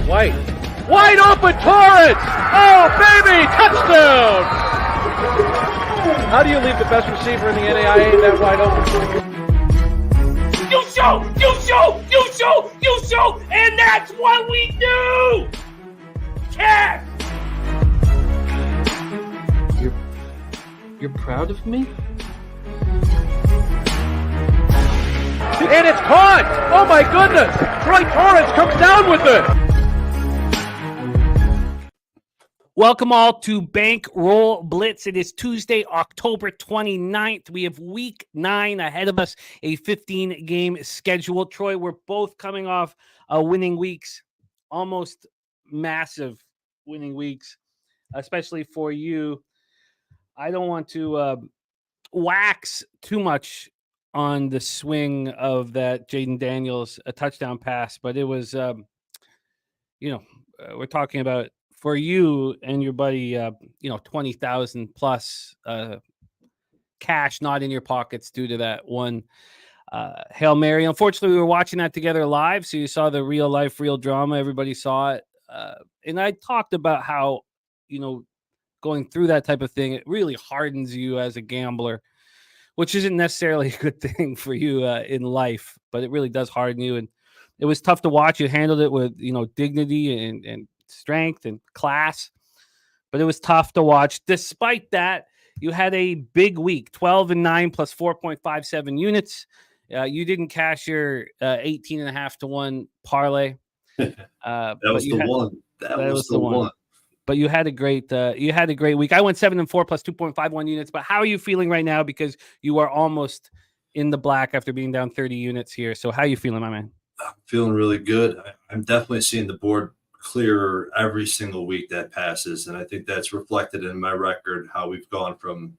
White. Wide open, Torrence! Oh, baby! Touchdown! How do you leave the best receiver in the NAIA that wide open? You show, and that's what we do! Cash! You're proud of me? And it's caught! Oh my goodness! Troy Torrence comes down with it! Welcome all to Bankroll Blitz. It is Tuesday, October 29th. We have week 9 ahead of us, a 15-game schedule. Troy, we're both coming off winning weeks, almost massive winning weeks, especially for you. I don't want to wax too much on the swing of that Jaden Daniels a touchdown pass, but it was, we're talking about for you and your buddy, 20,000 plus cash not in your pockets due to that one Hail Mary. Unfortunately, we were watching that together live, so you saw the real life, real drama. Everybody saw it. And I talked about how, going through that type of thing, it really hardens you as a gambler, which isn't necessarily a good thing for you in life, but it really does harden you. And it was tough to watch. You handled it with, dignity and strength and class, but it was tough to watch. Despite that, you had a big week, 12-9 plus 4.57 units. You didn't cash your 18.5 to 1 parlay. That was the one. But you had a great week. I went 7-4 plus 2.51 units. But how are you feeling right now? Because you are almost in the black after being down 30 units here. So how are you feeling, my man? I'm feeling really good. I'm definitely seeing the board clearer every single week that passes, and I think that's reflected in my record, how we've gone from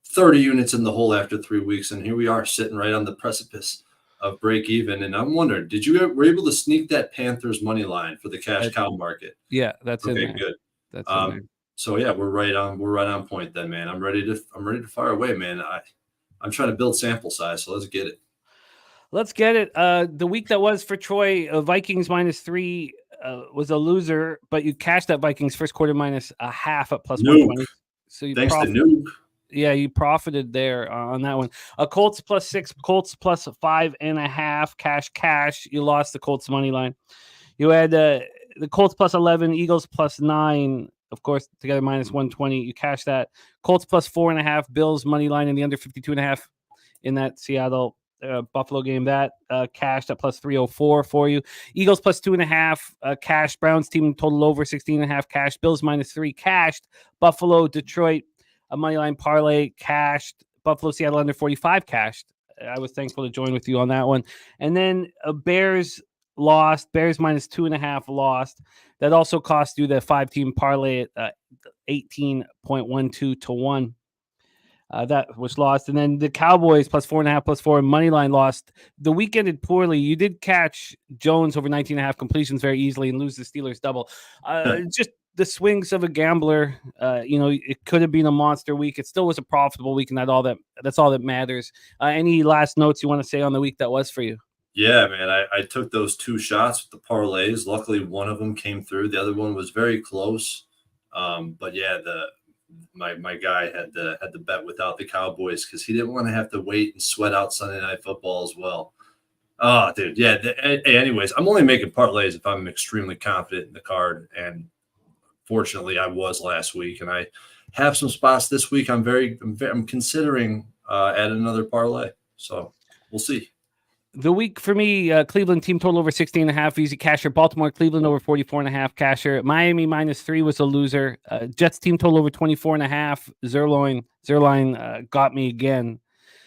30 units in the hole after 3 weeks, and here we are sitting right on the precipice of break even. And I'm wondering, were you able to sneak that Panthers money line for the cash cow market? Yeah, that's okay, in there. Good. That's in there. So yeah, we're right on point then, man. I'm ready to fire away, man. I'm trying to build sample size, so let's get it. The week that was for Troy, Vikings -3 was a loser, but you cashed that Vikings first quarter -0.5 at plus 120. So you thanks to Noob. Yeah, you profited there on that one. Colts +6, Colts +5.5, cash. You lost the Colts money line. You had the Colts +11, Eagles +9, of course, together -120. You cashed that. Colts +4.5, Bills money line in the under 52.5 in that Seattle Buffalo game. That cashed at +304 for you. Eagles +2.5 cash. Browns team total over 16.5 cash. Bills -3 cashed. Buffalo, Detroit a money line parlay cashed. Buffalo, Seattle under 45 cashed. I was thankful to join with you on that one. And then Bears lost. Bears -2.5 lost. That also cost you the 5-team parlay at 18.12 to 1. That was lost. And then the Cowboys +4.5 +4 money line lost. The week ended poorly. You did catch Jones over 19.5 completions very easily and lose the Steelers double. Just the swings of a gambler. It could have been a monster week. It still was a profitable week, and that's all that matters. Any last notes you want to say on the week that was for you? Yeah, man, I took those 2 shots with the parlays. Luckily, one of them came through. The other one was very close. But yeah, my guy had to bet without the Cowboys because he didn't want to have to wait and sweat out Sunday Night Football as well. Oh, dude, yeah. Anyways, I'm only making parlays if I'm extremely confident in the card, and fortunately, I was last week, and I have some spots this week. I'm considering adding another parlay, so we'll see. The week for me, Cleveland team total over 16.5, easy casher. Baltimore, Cleveland over 44.5 casher. Miami -3 was a loser. Jets team total over 24.5. Zerline got me again.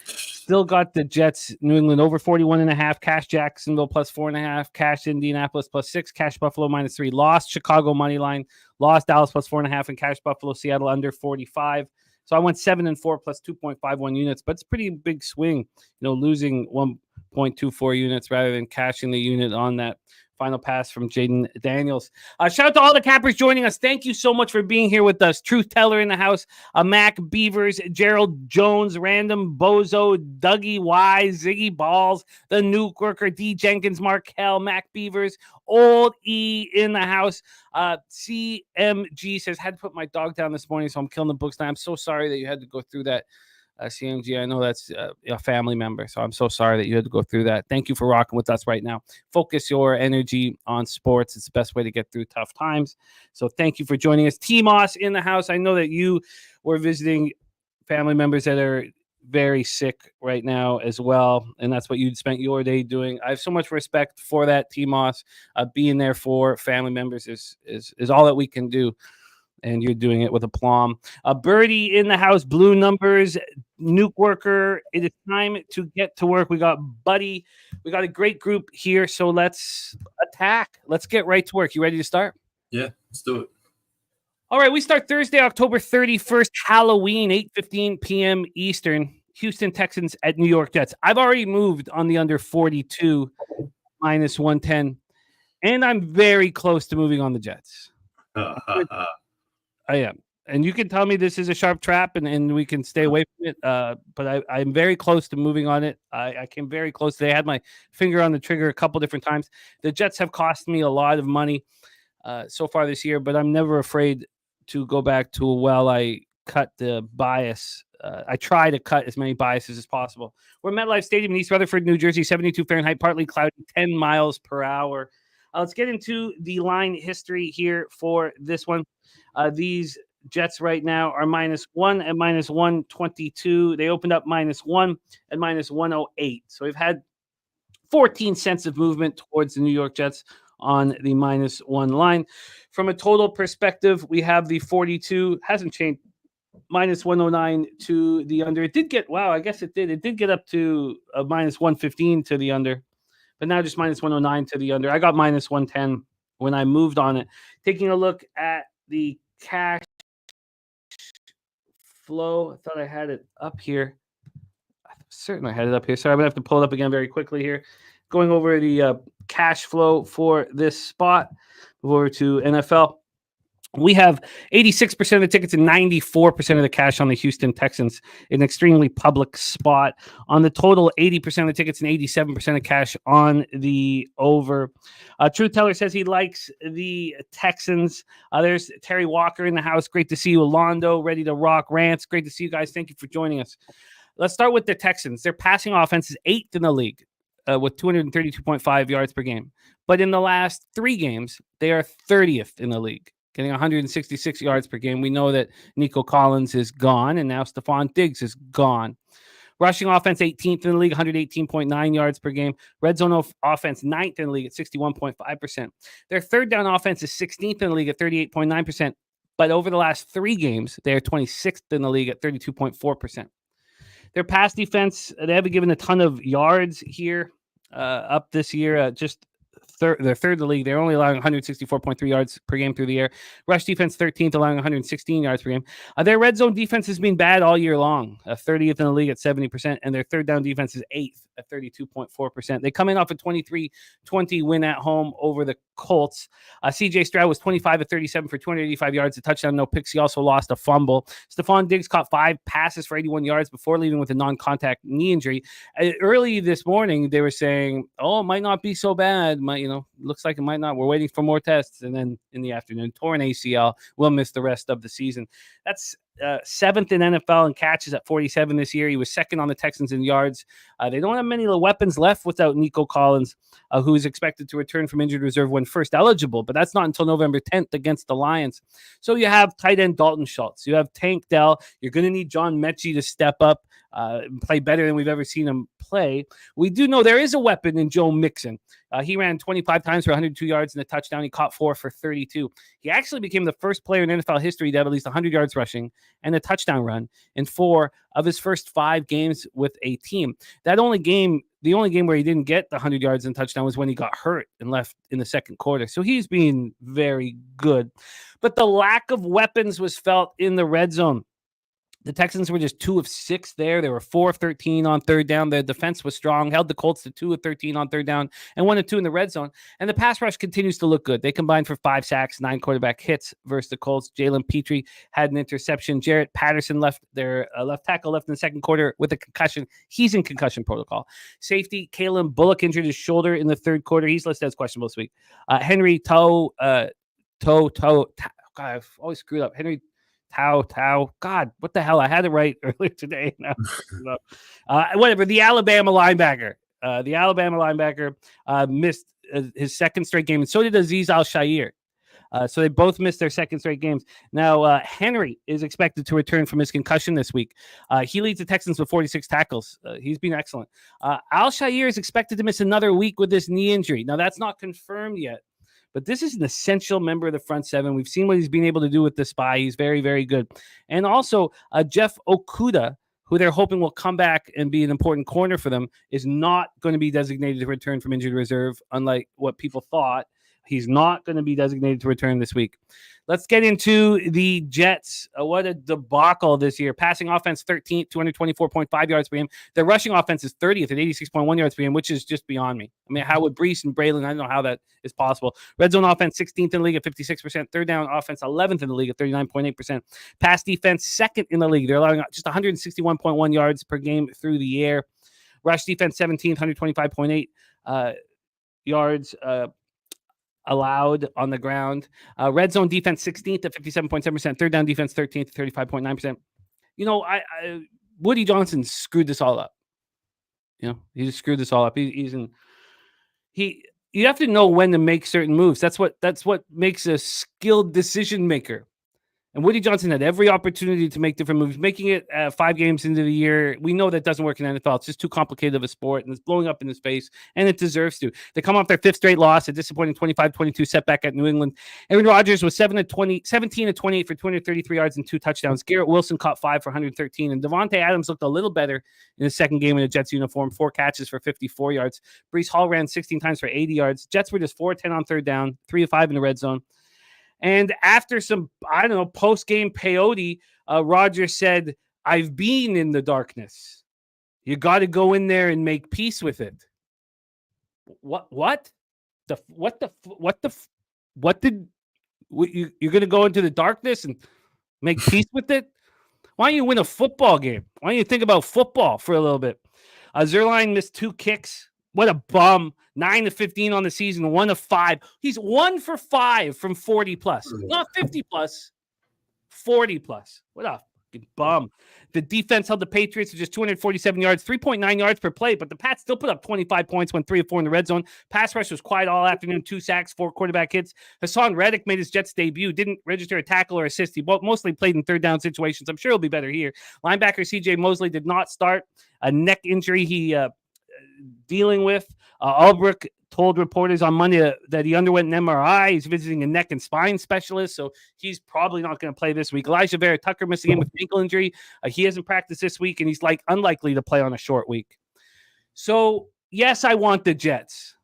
Still got the Jets, New England over 41.5. Cash Jacksonville +4.5. Cash Indianapolis +6. Cash Buffalo -3. Lost Chicago money line. Lost Dallas +4.5 and cash Buffalo, Seattle under 45. So I went 7-4 plus 2.51 units, but it's a pretty big swing, losing 1.24 units rather than cashing the unit on that Final pass from Jaden Daniels. Shout out to all the cappers joining us. Thank you so much for being here with us. Truth Teller in the house. Mac Beavers, Gerald Jones, Random Bozo, Dougie Y, Ziggy Balls, the Nuke Worker, D Jenkins, Markel, Mac Beavers, Old E in the house. CMG says, had to put my dog down this morning, so I'm killing the books now. I'm so sorry that you had to go through that. CMG, I know that's a family member, so I'm so sorry that you had to go through that. Thank you for rocking with us right now. Focus your energy on sports. It's the best way to get through tough times. So thank you for joining us. T-Moss in the house. I know that you were visiting family members that are very sick right now as well, and that's what you'd spent your day doing. I have so much respect for that, T-Moss. Being there for family members is all that we can do. And you're doing it with aplomb. Birdie in the house, blue numbers, Nuke Worker. It is time to get to work. We got Buddy. We got a great group here, so let's attack. Let's get right to work. You ready to start? Yeah, let's do it. All right, we start Thursday, October 31st, Halloween, 8:15 p.m. Eastern. Houston Texans at New York Jets. I've already moved on the under 42, minus 110, and I'm very close to moving on the Jets. I am. And you can tell me this is a sharp trap and we can stay away from it. But I'm very close to moving on it. I came very close. They had my finger on the trigger a couple different times. The Jets have cost me a lot of money so far this year, but I'm never afraid to go back to, I cut the bias. I try to cut as many biases as possible. We're at MetLife Stadium in East Rutherford, New Jersey, 72 Fahrenheit, partly cloudy, 10 miles per hour. Let's get into the line history here for this one. These Jets right now are -1 and -122. They opened up -1 and -108. So we've had 14 cents of movement towards the New York Jets on the -1 line. From a total perspective, we have the 42. Hasn't changed. -109 to the under. It did get, I guess it did. It did get up to a -115 to the under. But now just -109 to the under. I got -110 when I moved on it. Taking a look at the cash flow. I thought I had it up here. I'm certain I had it up here. Sorry, I'm going to have to pull it up again very quickly here. Going over the cash flow for this spot. Move over to NFL. We have 86% of the tickets and 94% of the cash on the Houston Texans, an extremely public spot. On the total, 80% of the tickets and 87% of cash on the over. Truth Teller says he likes the Texans. There's Terry Walker in the house. Great to see you, Alondo, ready to rock. Rants, great to see you guys. Thank you for joining us. Let's start with the Texans. Their passing offense is 8th in the league with 232.5 yards per game. But in the last 3 games, they are 30th in the league, getting 166 yards per game. We know that Nico Collins is gone, and now Stephon Diggs is gone. Rushing offense, 18th in the league, 118.9 yards per game. Red zone offense, 9th in the league at 61.5%. Their third down offense is 16th in the league at 38.9%. But over the last 3 games, they are 26th in the league at 32.4%. Their pass defense, they haven't given a ton of yards here up this year, just they're third in the league. They're only allowing 164.3 yards per game through the air. Rush defense 13th, allowing 116 yards per game. Their red zone defense has been bad all year long, 30th in the league at 70%, and their third down defense is 8th at 32.4%. They come in off a 23-20 win at home over the Colts. CJ Stroud was 25 of 37 for 285 yards, a touchdown, no picks. He also lost a fumble. Stephon Diggs caught 5 passes for 81 yards before leaving with a non-contact knee injury. Early this morning, they were saying, it might not be so bad. Looks like it might not. We're waiting for more tests. And then in the afternoon, torn ACL, will miss the rest of the season. That's 7th in NFL in catches at 47 this year. He was 2nd on the Texans in yards. They don't have many weapons left without Nico Collins, who is expected to return from injured reserve when first eligible, but that's not until November 10th against the Lions. So you have tight end Dalton Schultz. You have Tank Dell. You're going to need John Mechie to step up and play better than we've ever seen him play. We do know there is a weapon in Joe Mixon. He ran 25 times for 102 yards and a touchdown. He caught 4 for 32. He actually became the first player in NFL history to have at least 100 yards rushing and a touchdown run in 4 of his first 5 games with a team. The only game where he didn't get the 100 yards and touchdown was when he got hurt and left in the second quarter. So he's been very good. But the lack of weapons was felt in the red zone. The Texans were just 2 of 6 there. They were 4 of 13 on third down. Their defense was strong, held the Colts to 2 of 13 on third down, and 1 of 2 in the red zone. And the pass rush continues to look good. They combined for 5 sacks, 9 quarterback hits versus the Colts. Jalen Petrie had an interception. Jarrett Patterson left their left tackle left in the second quarter with a concussion. He's in concussion protocol. Safety, Kalen Bullock injured his shoulder in the third quarter. He's listed as questionable this week. Henry God, I've always screwed up. Henry Tao. God, what the hell? I had it right earlier today. Now, whatever. The Alabama linebacker missed his second straight game, and so did Azeez Al-Shaair. So they both missed their second straight games. Now, Henry is expected to return from his concussion this week. He leads the Texans with 46 tackles. He's been excellent. Al-Shaair is expected to miss another week with this knee injury. Now, that's not confirmed yet, but this is an essential member of the front seven. We've seen what he's been able to do with the spy. He's very, very good. And also, Jeff Okudah, who they're hoping will come back and be an important corner for them, is not going to be designated to return from injured reserve, unlike what people thought. He's not going to be designated to return this week. Let's get into the Jets. What a debacle this year. Passing offense 13th, 224.5 yards per game. Their rushing offense is 30th at 86.1 yards per game, which is just beyond me. I mean, how would Brees and Braylon? I don't know how that is possible. Red zone offense 16th in the league at 56%. Third down offense 11th in the league at 39.8%. Pass defense second in the league. They're allowing just 161.1 yards per game through the air. Rush defense 17th, 125.8 yards allowed on the ground. Red zone defense 16th at 57.7%. Third down defense 13th at 35.9%. You know, Woody Johnson screwed this all up. You know, he just screwed this all up. You have to know when to make certain moves. That's what makes a skilled decision maker. And Woody Johnson had every opportunity to make different moves. Making it 5 games into the year, we know that doesn't work in the NFL. It's just too complicated of a sport, and it's blowing up in his face, and it deserves to. They come off their 5th straight loss, a disappointing 25-22 setback at New England. Aaron Rodgers was 17 of 28 for 233 yards and 2 touchdowns. Garrett Wilson caught 5 for 113, and Devontae Adams looked a little better in his second game in a Jets uniform, 4 catches for 54 yards. Breece Hall ran 16 times for 80 yards. Jets were just 4 of 10 on third down, 3 of 5 in the red zone. And after some, post-game peyote, Rodgers said, "I've been in the darkness. You got to go in there and make peace with it." What? You're going to go into the darkness and make peace with it? Why don't you win a football game? Why don't you think about football for a little bit? Zerline missed 2 kicks. What a bum. 9 of 15 on the season, 1 of 5. He's 1 for 5 from 40 plus. Not 50 plus, 40 plus. What a fucking bum. The defense held the Patriots to just 247 yards, 3.9 yards per play, but the Pats still put up 25 points, went 3 of 4 in the red zone. Pass rush was quiet all afternoon, 2 sacks, 4 quarterback hits. Hassan Reddick made his Jets debut, didn't register a tackle or assist. He mostly played in third down situations. I'm sure he'll be better here. Linebacker CJ Mosley did not start. A neck injury he dealing with. Albrook told reporters on Monday that he underwent an MRI. He's visiting a neck and spine specialist, so he's probably not going to play this week. Elijah Vera Tucker missing game with ankle injury. He hasn't practiced this week, and he's unlikely to play on a short week. So, yes, I want the Jets.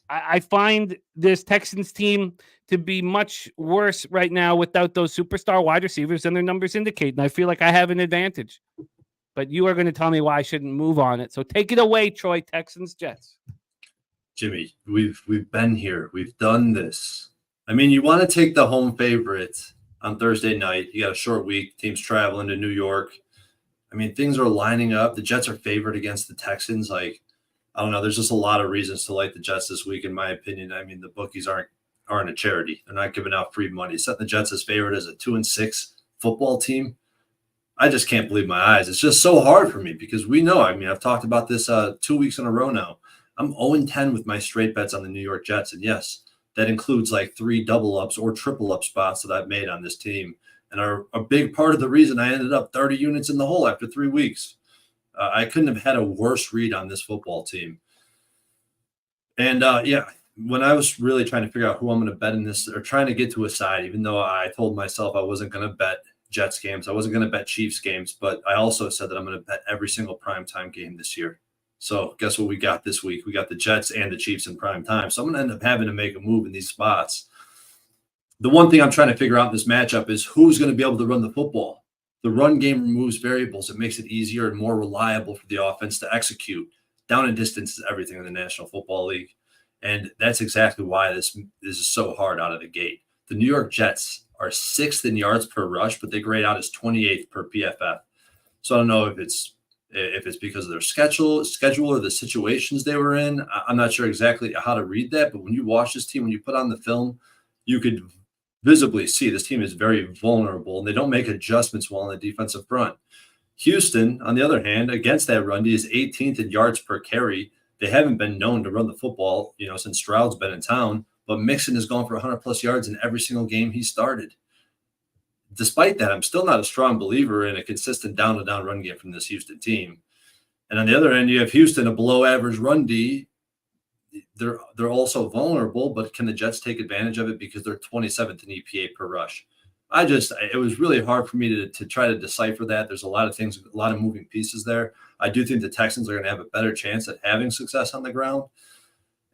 I find this Texans team to be much worse right now without those superstar wide receivers than their numbers indicate, and I feel like I have an advantage. But you are going to tell me why I shouldn't move on it. So take it away, Troy. Texans, Jets. Jimmy, we've been here. We've done this. I mean, you want to take the home favorite on Thursday night. You got a short week. Team's traveling to New York. I mean, things are lining up. The Jets are favored against the Texans. I don't know. There's just a lot of reasons to like the Jets this week, in my opinion. I mean, the bookies aren't a charity. They're not giving out free money. Setting the Jets as favored as a 2-6 football team. I just can't believe my eyes. It's just so hard for me because we know. I mean, I've talked about this 2 weeks in a row now. I'm 0-10 with my straight bets on the New York Jets. And yes, that includes 3 double ups or triple up spots that I've made on this team and are a big part of the reason I ended up 30 units in the hole after 3 weeks. I couldn't have had a worse read on this football team. And when I was really trying to figure out who I'm going to bet in this or trying to get to a side, even though I told myself I wasn't going to bet Jets games, I wasn't going to bet Chiefs games, but I also said that I'm going to bet every single primetime game this year. So guess what we got this week? We got the Jets and the Chiefs in prime time. So I'm going to end up having to make a move in these spots. The one thing I'm trying to figure out in this matchup is who's going to be able to run the football. The run game removes variables. It makes it easier and more reliable for the offense to execute. Down and distance is everything in the National Football League. And that's exactly why this is so hard out of the gate. The New York Jets are 6th in yards per rush, but they grade out as 28th per PFF. So I don't know if it's because of their schedule or the situations they were in. I'm not sure exactly how to read that, but when you watch this team, when you put on the film, you could visibly see this team is very vulnerable, and they don't make adjustments well on the defensive front. Houston, on the other hand, against that run D, is 18th in yards per carry. They haven't been known to run the football, since Stroud's been in town, but Mixon has gone for 100-plus yards in every single game he started. Despite that, I'm still not a strong believer in a consistent down-to-down run game from this Houston team. And on the other end, you have Houston, a below-average run D. They're also vulnerable, but can the Jets take advantage of it because they're 27th in EPA per rush? It was really hard for me to try to decipher that. There's a lot of things, a lot of moving pieces there. I do think the Texans are going to have a better chance at having success on the ground.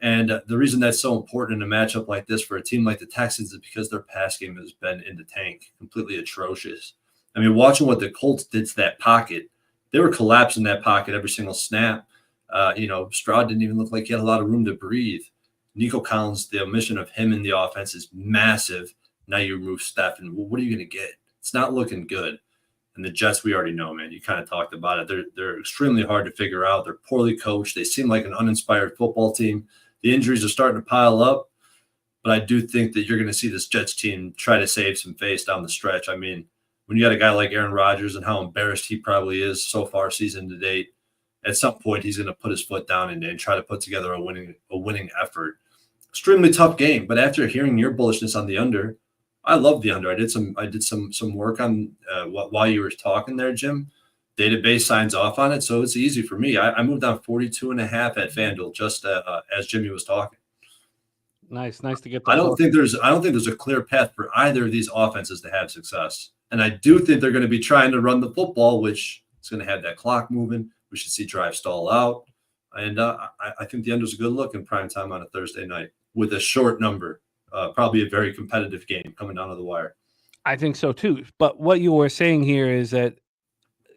And the reason that's so important in a matchup like this for a team like the Texans is because their pass game has been in the tank, completely atrocious. I mean, watching what the Colts did to that pocket, they were collapsing that pocket every single snap. Stroud didn't even look like he had a lot of room to breathe. Nico Collins, the omission of him in the offense is massive. Now you remove Steph, and what are you going to get? It's not looking good. And the Jets, we already know, man. You kind of talked about it. They're extremely hard to figure out. They're poorly coached. They seem like an uninspired football team. The injuries are starting to pile up, but I do think that you're going to see this Jets team try to save some face down the stretch. I mean, when you got a guy like Aaron Rodgers and how embarrassed he probably is so far season to date, at some point he's going to put his foot down and try to put together a winning effort. Extremely tough game, but after hearing your bullishness on the under, I love the under. I did some work on while you were talking there, Jim. Database signs off on it, so it's easy for me. I moved on 42.5 at FanDuel just as Jimmy was talking. Nice to get. I don't think there's a clear path for either of these offenses to have success, and I do think they're going to be trying to run the football, which is going to have that clock moving. We should see drive stall out, and I think the under is a good look in prime time on a Thursday night with a short number. Probably a very competitive game coming down to the wire. I think so too. But what you were saying here is that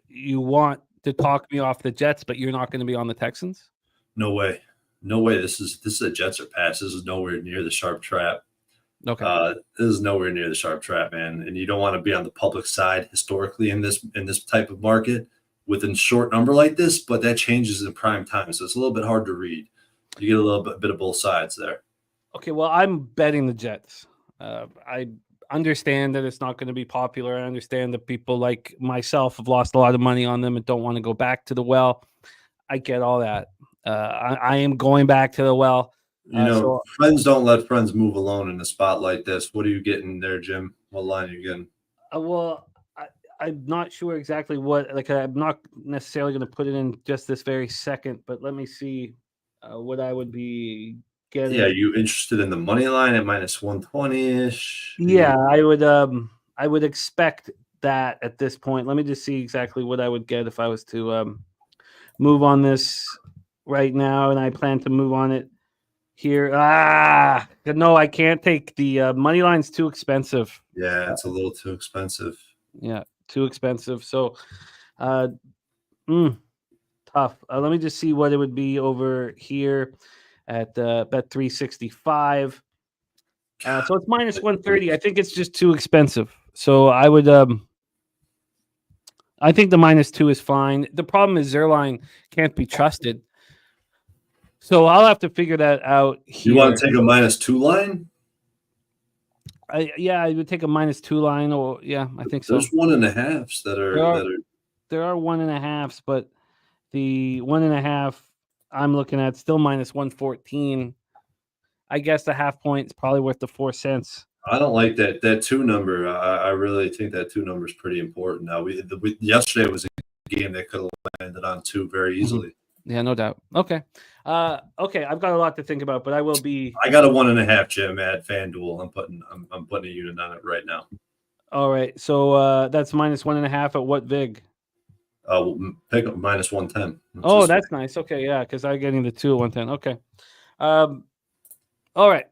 you want to talk me off the Jets, but you're not going to be on the Texans? No way. This is a Jets or pass. This is nowhere near the sharp trap. Okay. This is nowhere near the sharp trap, man. And you don't want to be on the public side historically in this type of market with a short number like this, but that changes in prime time. So it's a little bit hard to read. You get a little bit of both sides there. Okay, well, I'm betting the Jets. I understand that it's not going to be popular. I understand that people like myself have lost a lot of money on them and don't want to go back to the well. I get all that. I am going back to the well. Friends don't let friends move alone in a spot like this. What are you getting there, Jim? What line are you getting? I'm not sure exactly what. I'm not necessarily going to put it in just this very second, but let me see what I would be getting. Yeah, you interested in the money line at minus 120-ish? Yeah, I would expect that at this point. Let me just see exactly what I would get if I was to move on this right now, and I plan to move on it here. No, I can't take the money line's too expensive. Yeah, it's a little too expensive. Yeah, too expensive. So, tough. Let me just see what it would be over here at bet 365. So it's minus 130. I think it's just too expensive. So I would I think the -2 is fine. The problem is their line can't be trusted. So I'll have to figure that out here. You want to take a -2 line? I would take a -2 line, or I think so. There's 1.5s that are. There are 1.5s, but the 1.5 I'm looking at still -114. I guess the half point is probably worth the 4 cents. I don't like that 2 number. I really think that 2 number is pretty important. Now, yesterday was a game that could have landed on 2 very easily. Mm-hmm. Yeah, no doubt. Okay. I've got a lot to think about, but I will be. I got a 1.5, Jim, at FanDuel. I'm putting a unit on it right now. All right, so that's -1.5 at what vig? Pick up -110. That's nice. Okay, yeah, because I'm getting the 2 at 110. Okay. All right.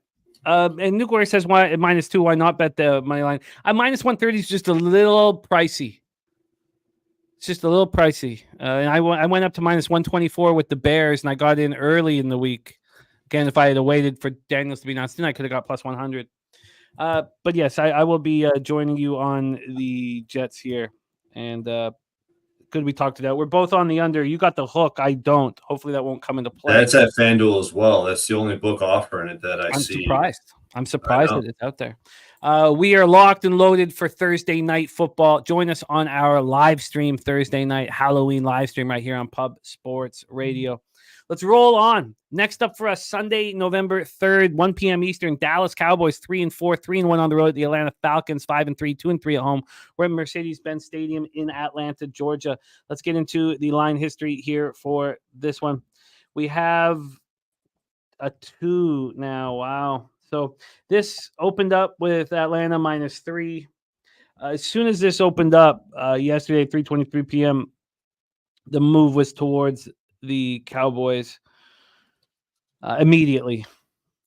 And Nuclear says, why at -2? Why not bet the money line? -130 is just a little pricey. It's just a little pricey. And I went up to minus 124 with the Bears, and I got in early in the week. Again, if I had waited for Daniels to be announced, then I could have got plus 100. But yes, I will be joining you on the Jets here. And good we talked it out. We're both on the under. You got the hook. I don't. Hopefully that won't come into play. That's at FanDuel as well. That's the only book offering it that I see. I'm surprised that it's out there. We are locked and loaded for Thursday night football. Join us on our live stream Thursday night Halloween live stream right here on Pub Sports Radio. Let's roll on. Next up for us, Sunday, November 3rd, 1 p.m. Eastern, Dallas Cowboys 3-4, 3-1 on the road. The Atlanta Falcons 5-3, 2-3 at home. We're at Mercedes-Benz Stadium in Atlanta, Georgia. Let's get into the line history here for this one. We have a 2 now. Wow. So this opened up with Atlanta -3. As soon as this opened up yesterday, 3:23 p.m., the move was towards the Cowboys immediately.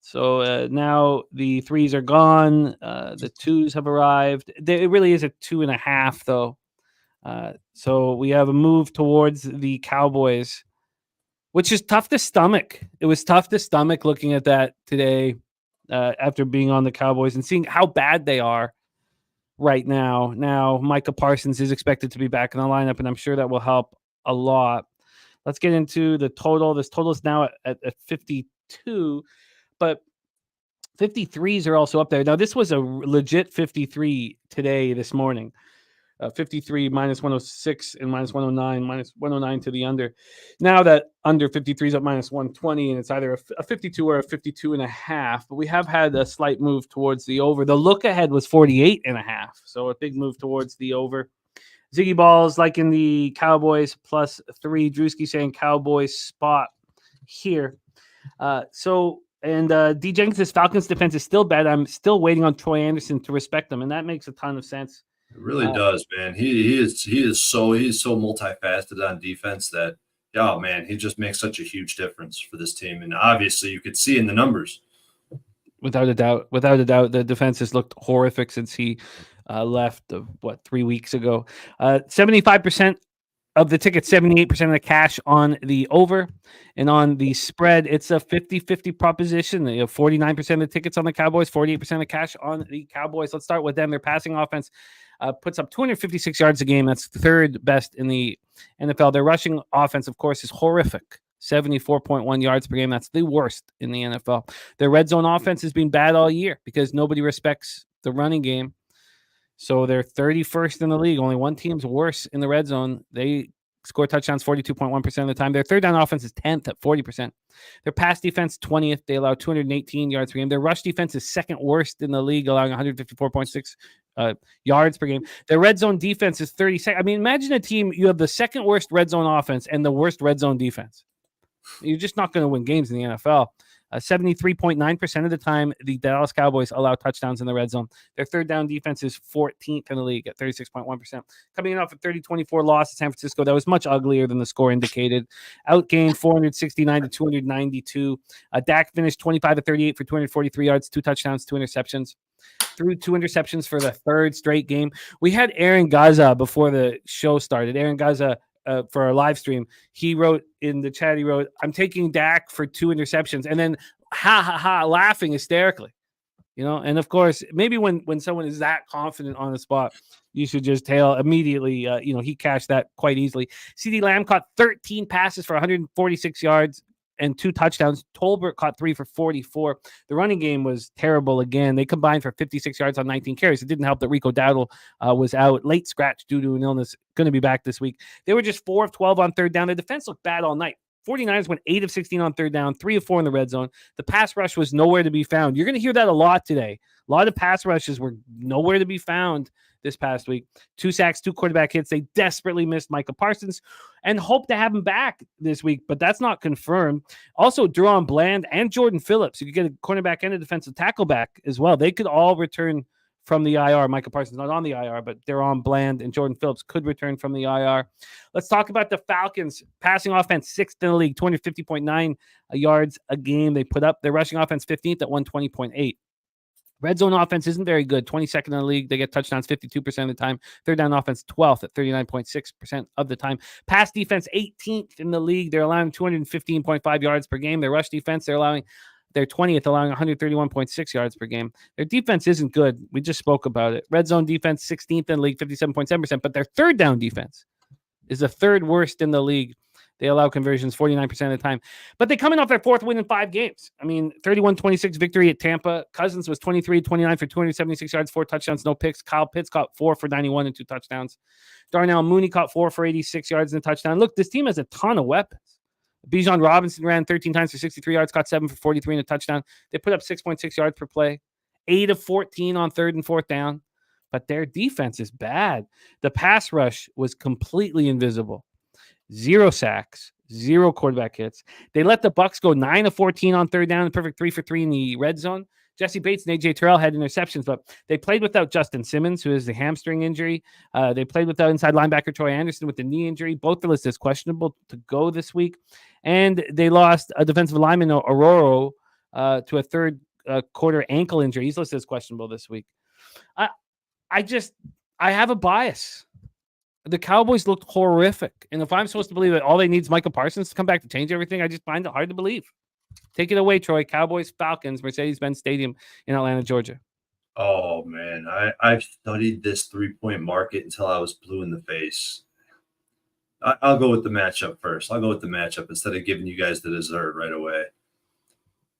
So now the 3s are gone. The 2s have arrived. It really is a 2.5, though. So we have a move towards the Cowboys, which is tough to stomach. It was tough to stomach looking at that today after being on the Cowboys and seeing how bad they are right now. Now, Micah Parsons is expected to be back in the lineup, and I'm sure that will help a lot. Let's get into the total. This total is now at 52, but 53s are also up there. Now, this was a legit 53 today, this morning. 53 minus 106 and minus 109, minus 109 to the under. Now that under 53 is up minus 120, and it's either a 52 or a 52.5. But we have had a slight move towards the over. The look ahead was 48.5, so a big move towards the over. Ziggy Balls like in the Cowboys +3. Drewski saying Cowboys spot here. D. Jenkins says Falcons defense is still bad. I'm still waiting on Troy Anderson to respect them, and that makes a ton of sense. It really does, man. He is so multifaceted on defense that he just makes such a huge difference for this team. And obviously you could see in the numbers. Without a doubt, the defense has looked horrific since he left 3 weeks ago. 75% of the tickets, 78% of the cash on the over, and on the spread, it's a 50-50 proposition. You have 49% of the tickets on the Cowboys, 48% of the cash on the Cowboys. Let's start with them. Their passing offense puts up 256 yards a game. That's third best in the NFL. Their rushing offense, of course, is horrific. 74.1 yards per game. That's the worst in the NFL. Their red zone offense has been bad all year because nobody respects the running game. So they're 31st in the league. Only one team's worse in the red zone. They score touchdowns 42.1% of the time. Their third down offense is 10th at 40%. Their pass defense, 20th. They allow 218 yards per game. Their rush defense is second worst in the league, allowing 154.6 yards per game. Their red zone defense is 32nd. I mean, imagine a team, you have the second worst red zone offense and the worst red zone defense. You're just not going to win games in the NFL. 73.9% of the time, the Dallas Cowboys allow touchdowns in the red zone. Their third down defense is 14th in the league at 36.1%. Coming in off a 30-24 loss to San Francisco, that was much uglier than the score indicated. Outgained 469 to 292. Dak finished 25-38 for 243 yards, 2 touchdowns, 2 interceptions. Threw 2 interceptions for the third straight game. We had Aaron Gaza before the show started. Aaron Gaza, for our live stream, he wrote in the chat, I'm taking Dak for 2 interceptions, and then laughing hysterically, and of course, maybe when someone is that confident on the spot, you should just tail immediately. He cashed that quite easily. CeeDee Lamb caught 13 passes for 146 yards and 2 touchdowns. Tolbert caught 3 for 44. The running game was terrible again. They combined for 56 yards on 19 carries. It didn't help that Rico Dowdle was out, late scratch due to an illness, going to be back this week. They were just 4 of 12 on third down. The defense looked bad all night. 49ers went 8 of 16 on third down, 3 of 4 in the red zone. The pass rush was nowhere to be found. You're going to hear that a lot today. A lot of pass rushes were nowhere to be found this past week. 2 sacks, 2 quarterback hits. They desperately missed Micah Parsons and hope to have him back this week, but that's not confirmed. Also, Deron Bland and Jordan Phillips. You could get a cornerback and a defensive tackle back as well. They could all return from the IR. Micah Parsons not on the IR, but Deron Bland and Jordan Phillips could return from the IR. Let's talk about the Falcons. Passing offense, 6th in the league, 250.9 yards a game they put up. Their rushing offense, 15th at 120.8. Red zone offense isn't very good. 22nd in the league. They get touchdowns 52% of the time. Third down offense 12th at 39.6% of the time. Pass defense 18th in the league. They're allowing 215.5 yards per game. Their rush defense, they're 20th, allowing 131.6 yards per game. Their defense isn't good. We just spoke about it. Red zone defense 16th in the league, 57.7%. But their third down defense is the third worst in the league. They allow conversions 49% of the time. But they come in off their fourth win in 5 games. I mean, 31-26 victory at Tampa. Cousins was 23-29 for 276 yards, 4 touchdowns, no picks. Kyle Pitts caught 4 for 91 and 2 touchdowns. Darnell Mooney caught 4 for 86 yards and a touchdown. Look, this team has a ton of weapons. Bijan Robinson ran 13 times for 63 yards, caught 7 for 43 and a touchdown. They put up 6.6 yards per play, 8 of 14 on third and fourth down. But their defense is bad. The pass rush was completely invisible. 0 sacks, 0 quarterback hits. They let the Bucs go 9 of 14 on third down, perfect 3 for 3 in the red zone. Jesse Bates and AJ Terrell had interceptions, but they played without Justin Simmons, who is the hamstring injury. They played without inside linebacker Troy Anderson with the knee injury. Both are listed as questionable to go this week. And they lost a defensive lineman, Aurora, to a third quarter ankle injury. He's listed as questionable this week. I have a bias. The Cowboys looked horrific. And if I'm supposed to believe that all they need is Micah Parsons to come back to change everything, I just find it hard to believe. Take it away, Troy. Cowboys, Falcons, Mercedes-Benz Stadium in Atlanta, Georgia. Oh, man. I've studied this 3-point market until I was blue in the face. I'll go with the matchup first. I'll go with the matchup instead of giving you guys the dessert right away.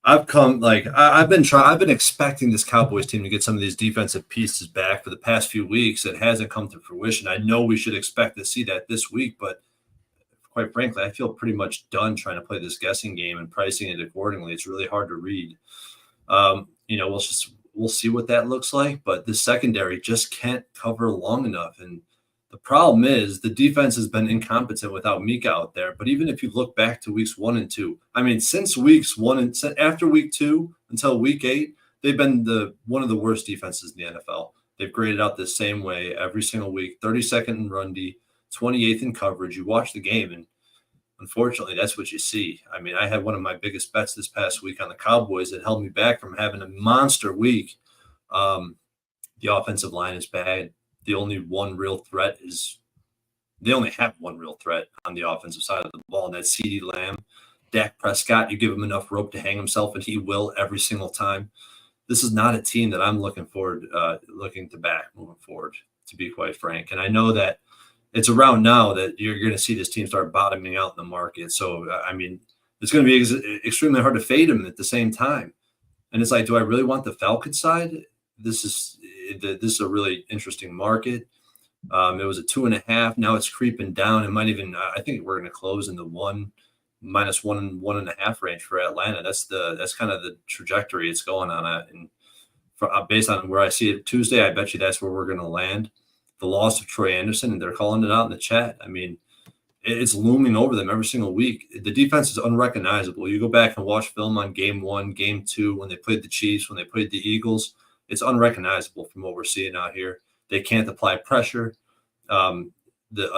I've been expecting this Cowboys team to get some of these defensive pieces back for the past few weeks. It hasn't come to fruition. I know we should expect to see that this week, but quite frankly, I feel pretty much done trying to play this guessing game and pricing it accordingly. It's really hard to read. We'll see what that looks like, but the secondary just can't cover long enough. And the problem is the defense has been incompetent without Mika out there. But even if you look back to weeks 1 and 2, I mean, since after week 2 until week 8, they've been one of the worst defenses in the NFL. They've graded out the same way every single week, 32nd in run D, 28th in coverage. You watch the game, and unfortunately, that's what you see. I mean, I had one of my biggest bets this past week on the Cowboys that held me back from having a monster week. The offensive line is bad. They only have one real threat on the offensive side of the ball, and that's CeeDee Lamb. Dak Prescott, you give him enough rope to hang himself, and he will every single time. This is not a team that I'm looking to back moving forward, to be quite frank. And I know that it's around now that you're going to see this team start bottoming out in the market. So, I mean, it's going to be extremely hard to fade them at the same time. And it's like, do I really want the Falcons side? This is a really interesting market. It was a 2.5. Now it's creeping down. It might even, I think we're going to close in the -1.5 range for Atlanta. That's kind of the trajectory it's going on at. And based on where I see it Tuesday, I bet you that's where we're going to land. The loss of Troy Anderson, and they're calling it out in the chat. I mean, it's looming over them every single week. The defense is unrecognizable. You go back and watch film on game 1, game 2, when they played the Chiefs, when they played the Eagles. It's unrecognizable from what we're seeing out here. They can't apply pressure. A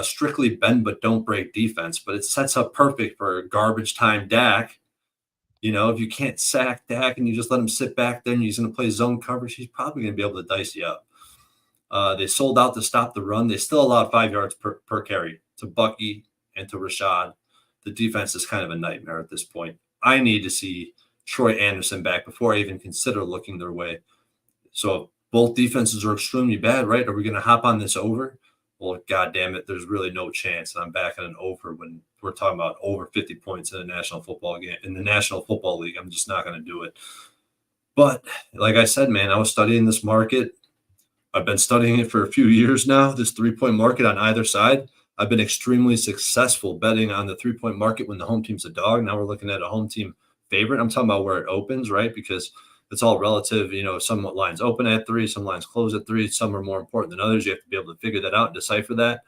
strictly bend but don't break defense, but it sets up perfect for garbage time Dak. You know, if you can't sack Dak and you just let him sit back there and he's going to play zone coverage, he's probably going to be able to dice you up. They sold out to stop the run. They still allowed 5 yards per carry to Bucky and to Rashad. The defense is kind of a nightmare at this point. I need to see Troy Anderson back before I even consider looking their way. So if both defenses are extremely bad, right? Are we going to hop on this over? Well, God damn it, there's really no chance that I'm backing an over when we're talking about over 50 points in the National Football League. I'm just not going to do it. But like I said, man, I was studying this market. I've been studying it for a few years now, this 3-point market on either side. I've been extremely successful betting on the 3-point market when the home team's a dog. Now we're looking at a home team favorite. I'm talking about where it opens, right? Because it's all relative. You know, some lines open at 3, some lines close at 3. Some are more important than others. You have to be able to figure that out and decipher that.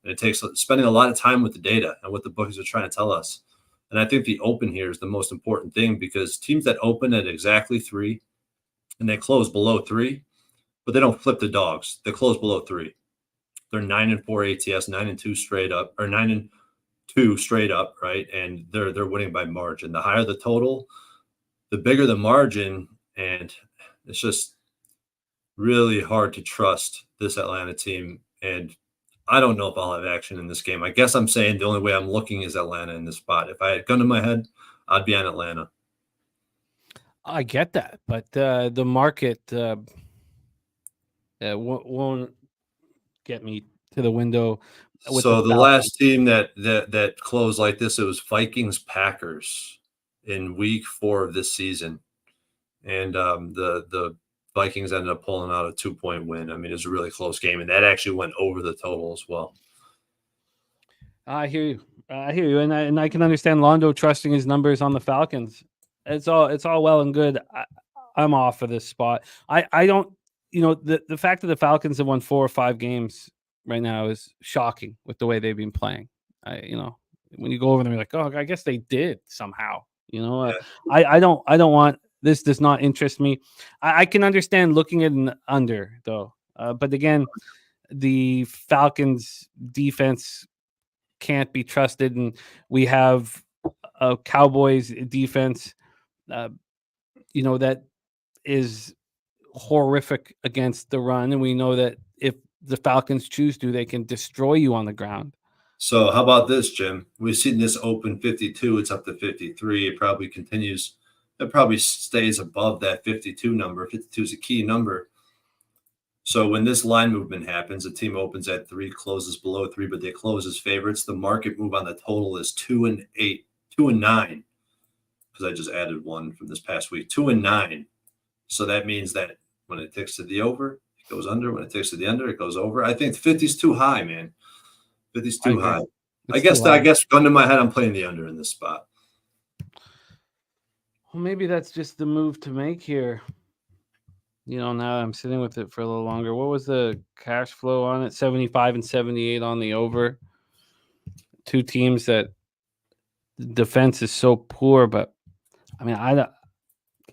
And it takes spending a lot of time with the data and what the bookies are trying to tell us. And I think the open here is the most important thing, because teams that open at exactly 3 and they close below 3, but they don't flip the dogs. They close below 3. They're 9-4 ATS, 9-2 straight up, or 9-2 straight up, right? And they're winning by margin. The higher the total, the bigger the margin. And it's just, really hard to trust this Atlanta team. And I don't know if I'll have action in this game. I guess I'm saying the only way I'm looking is Atlanta in this spot. If I had a gun to my head, I'd be on Atlanta. I get that, but the market won't get me to the window. So the last team that closed like this, it was Vikings Packers in week 4 of this season, and the Vikings ended up pulling out a 2-point win. I mean, it was a really close game, and that actually went over the total as well. I hear you. And I can understand Londo trusting his numbers on the Falcons. It's all well and good. I'm off for this spot. I don't, the fact that the Falcons have won 4 or 5 games right now is shocking with the way they've been playing. When you go over them, you're like, oh, I guess they did somehow. Yeah. I don't want this. Does not interest me. I can understand looking at an under though, but again, the Falcons defense can't be trusted, and we have a Cowboys defense, that is horrific against the run, and we know that if the Falcons choose to, they can destroy you on the ground. So how about this, Jim? We've seen this open 52. It's up to 53. It probably continues. It probably stays above that 52 number. 52 is a key number. So when this line movement happens, a team opens at 3, closes below 3, but they close as favorites. The market move on the total is 2 and 8, 2 and 9, because I just added 1 from this past week. 2 and 9. So that means that when it ticks to the over, it goes under. When it ticks to the under, it goes over. I think 50 is too high, man. 50 is too high. I guess gun to my head, I'm playing the under in this spot. Well, maybe that's just the move to make here. Now I'm sitting with it for a little longer. What was the cash flow on it? 75 and 78 on the over. 2 teams that the defense is so poor, but I mean,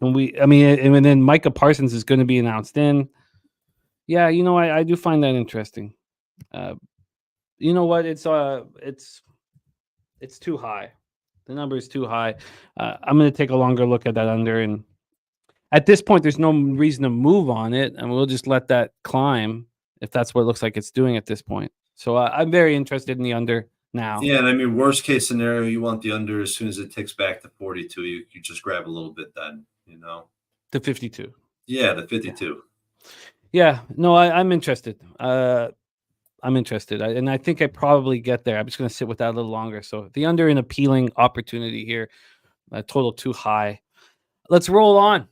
and then Micah Parsons is going to be announced in. Yeah, I do find that interesting. You know what? It's too high. The number is too high. I'm going to take a longer look at that under, and at this point, there's no reason to move on it, and we'll just let that climb if that's what it looks like it's doing at this point. So I'm very interested in the under now. Yeah, and I mean, worst case scenario, you want the under as soon as it ticks back to 42. You just grab a little bit then, The 52. Yeah, the 52. Yeah, no, I'm interested. I'm interested, and I think I probably get there. I'm just going to sit with that a little longer. So the under, an appealing opportunity here. Total too high. Let's roll on.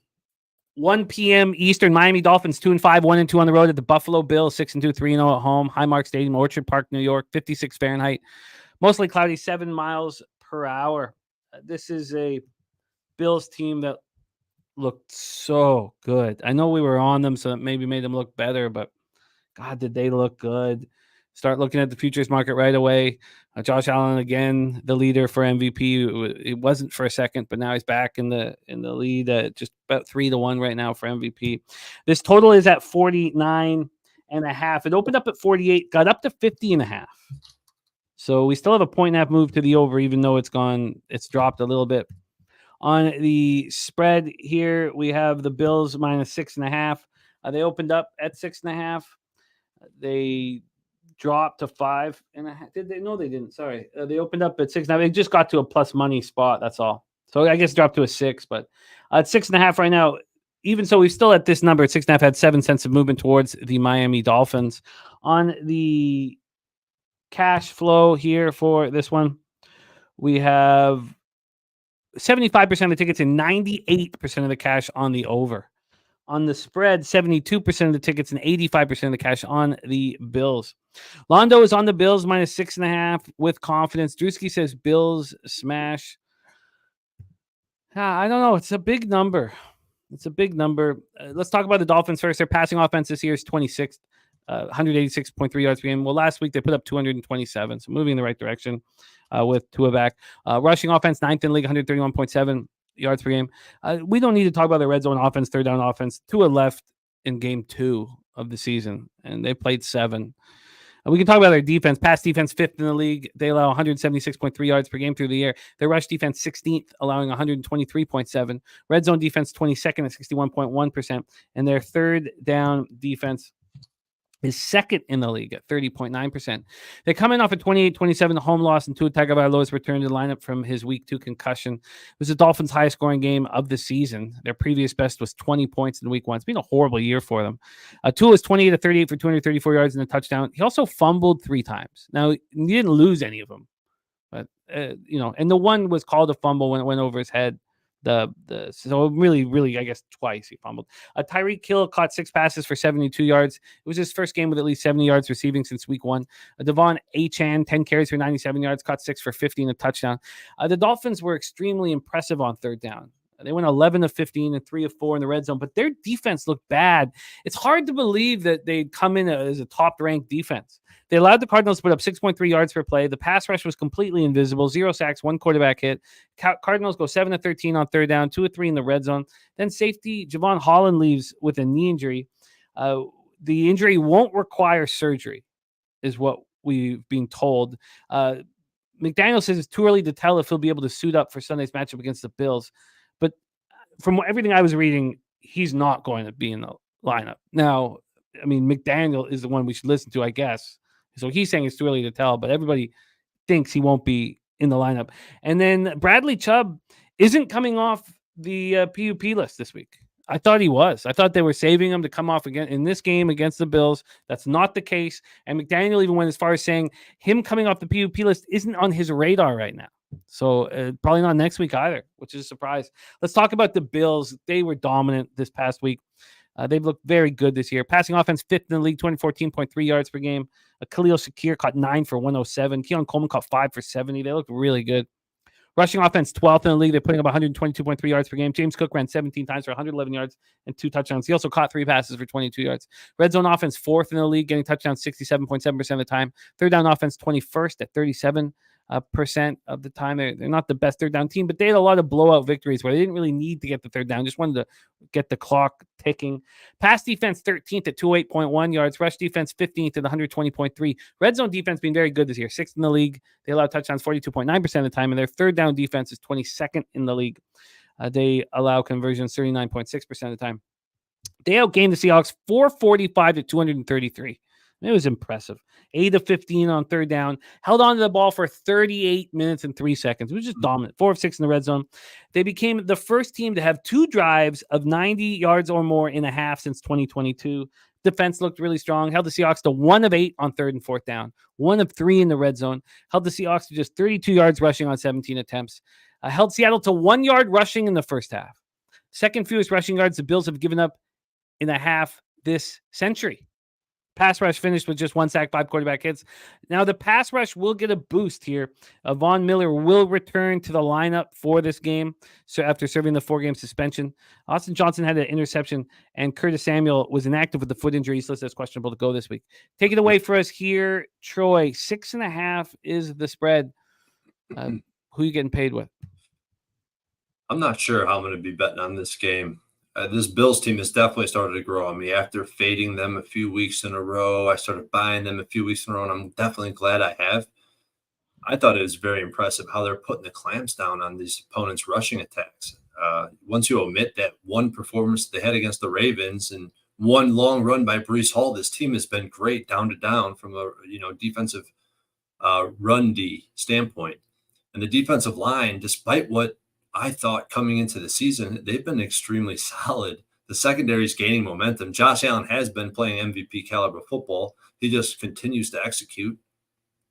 1 p.m. Eastern, Miami Dolphins 2-5, 1-2 on the road at the Buffalo Bills, 6-2, 3-0 at home. Highmark Stadium, Orchard Park, New York, 56 Fahrenheit. Mostly cloudy, 7 miles per hour. This is a Bills team that looked so good. I know we were on them, so it maybe made them look better, but God, did they look good. Start looking at the futures market right away. Josh Allen, again, the leader for MVP. It wasn't for a second, but now he's back in the lead at just about 3-1 right now for MVP. This total is at 49.5. It opened up at 48, got up to 50.5. So we still have a 1.5 move to the over, even though it's dropped a little bit. On the spread here, we have the Bills minus 6.5. They opened up at 6.5. They dropped to 5.5. Did they? No, they didn't. Sorry. They opened up at 6.5. They just got to a plus money spot. That's all. So I guess dropped to a 6, but at 6.5 right now. Even so, we're still at this number at 6.5. Had 7 cents of movement towards the Miami Dolphins. On the cash flow here for this one, we have 75% of the tickets and 98% of the cash on the over. On the spread, 72% of the tickets and 85% of the cash on the Bills. Londo is on the Bills minus 6.5 with confidence. Drewski says Bills smash. I don't know. It's a big number. Let's talk about the Dolphins first. Their passing offense this year is 26th, 186.3 yards per game. Well, last week they put up 227, so moving in the right direction with Tua back. Rushing offense, 9th in league, 131.7 yards per game. We don't need to talk about the red zone offense, third down offense. Tua left in game 2 of the season, and they played 7. We can talk about their defense. Pass defense, 5th in the league. They allow 176.3 yards per game through the air. Their rush defense, 16th, allowing 123.7. Red zone defense, 22nd at 61.1%. And their third down defense is 2nd in the league at 30.9%. They come in off a 28-27 home loss, and Tua Tagovailoa's returned to the lineup from his week 2 concussion. It was the Dolphins' highest scoring game of the season. Their previous best was 20 points in week 1. It's been a horrible year for them. Tua was 28 of 38 for 234 yards and a touchdown. He also fumbled 3 times. Now, he didn't lose any of them, but and the one was called a fumble when it went over his head. So really, I guess twice he fumbled. Tyreek Hill caught 6 passes for 72 yards. It was his first game with at least 70 yards receiving since week 1. Devon Achane, 10 carries for 97 yards, caught 6 for 50 and a touchdown. The Dolphins were extremely impressive on third down. They went 11 of 15 and 3 of 4 in the red zone, but their defense looked bad. It's hard to believe that they'd come in as a top-ranked defense. They allowed the Cardinals to put up 6.3 yards per play. The pass rush was completely invisible. 0 sacks, 1 quarterback hit. Cardinals go 7 of 13 on third down, 2 of 3 in the red zone. Then safety Javon Holland leaves with a knee injury. The injury won't require surgery, is what we've been told. McDaniel says it's too early to tell if he'll be able to suit up for Sunday's matchup against the Bills. But from everything I was reading, he's not going to be in the lineup. Now, I mean, McDaniel is the one we should listen to, I guess. So he's saying it's too early to tell, but everybody thinks he won't be in the lineup. And then Bradley Chubb isn't coming off the PUP list this week. I thought he was. I thought they were saving him to come off again in this game against the Bills. That's not the case. And McDaniel even went as far as saying him coming off the PUP list isn't on his radar right now. So probably not next week either, which is a surprise. Let's talk about the Bills. They were dominant this past week. They've looked very good this year. Passing offense, 5th in the league, 214.3 yards per game. Khalil Shakir caught 9 for 107. Keon Coleman caught 5 for 70. They looked really good. Rushing offense, 12th in the league. They're putting up 122.3 yards per game. James Cook ran 17 times for 111 yards and 2 touchdowns. He also caught 3 passes for 22 yards. Red zone offense, 4th in the league, getting touchdowns 67.7% of the time. Third down offense, 21st at 37% of the time. They're not the best third down team, but they had a lot of blowout victories where they didn't really need to get the third down, just wanted to get the clock ticking. Pass defense 13th at 208.1 yards. Rush defense 15th at 120.3. Red zone defense being very good this year, 6th in the league. They allow touchdowns 42.9% of the time, and their third down defense is 22nd in the league. They allow conversions 39.6% of the time. They outgained the Seahawks 445 to 233. It was impressive. 8 of 15 on third down. Held on to the ball for 38 minutes and 3 seconds. It was just dominant. 4 of 6 in the red zone. They became the first team to have 2 drives of 90 yards or more in a half since 2022. Defense looked really strong. Held the Seahawks to 1 of 8 on third and fourth down. 1 of 3 in the red zone. Held the Seahawks to just 32 yards rushing on 17 attempts. Held Seattle to 1 yard rushing in the first half. Second fewest rushing yards the Bills have given up in a half this century. Pass rush finished with just 1 sack, 5 quarterback hits. Now, the pass rush will get a boost here. Von Miller will return to the lineup for this game so after serving the 4-game suspension. Austin Johnson had an interception, and Curtis Samuel was inactive with the foot injury. He's listed as questionable to go this week. Take it away for us here, Troy. 6.5 is the spread. Who are you getting paid with? I'm not sure how I'm going to be betting on this game. This Bills team has definitely started to grow on me. After fading them a few weeks in a row, I started buying them a few weeks in a row, and I'm definitely glad I have. I thought it was very impressive how they're putting the clamps down on these opponents' rushing attacks. Once you omit that one performance they had against the Ravens and one long run by Breece Hall, this team has been great down to down from a defensive run D standpoint. And the defensive line, despite what I thought coming into the season, they've been extremely solid. The secondary is gaining momentum. Josh Allen has been playing MVP caliber football. He just continues to execute.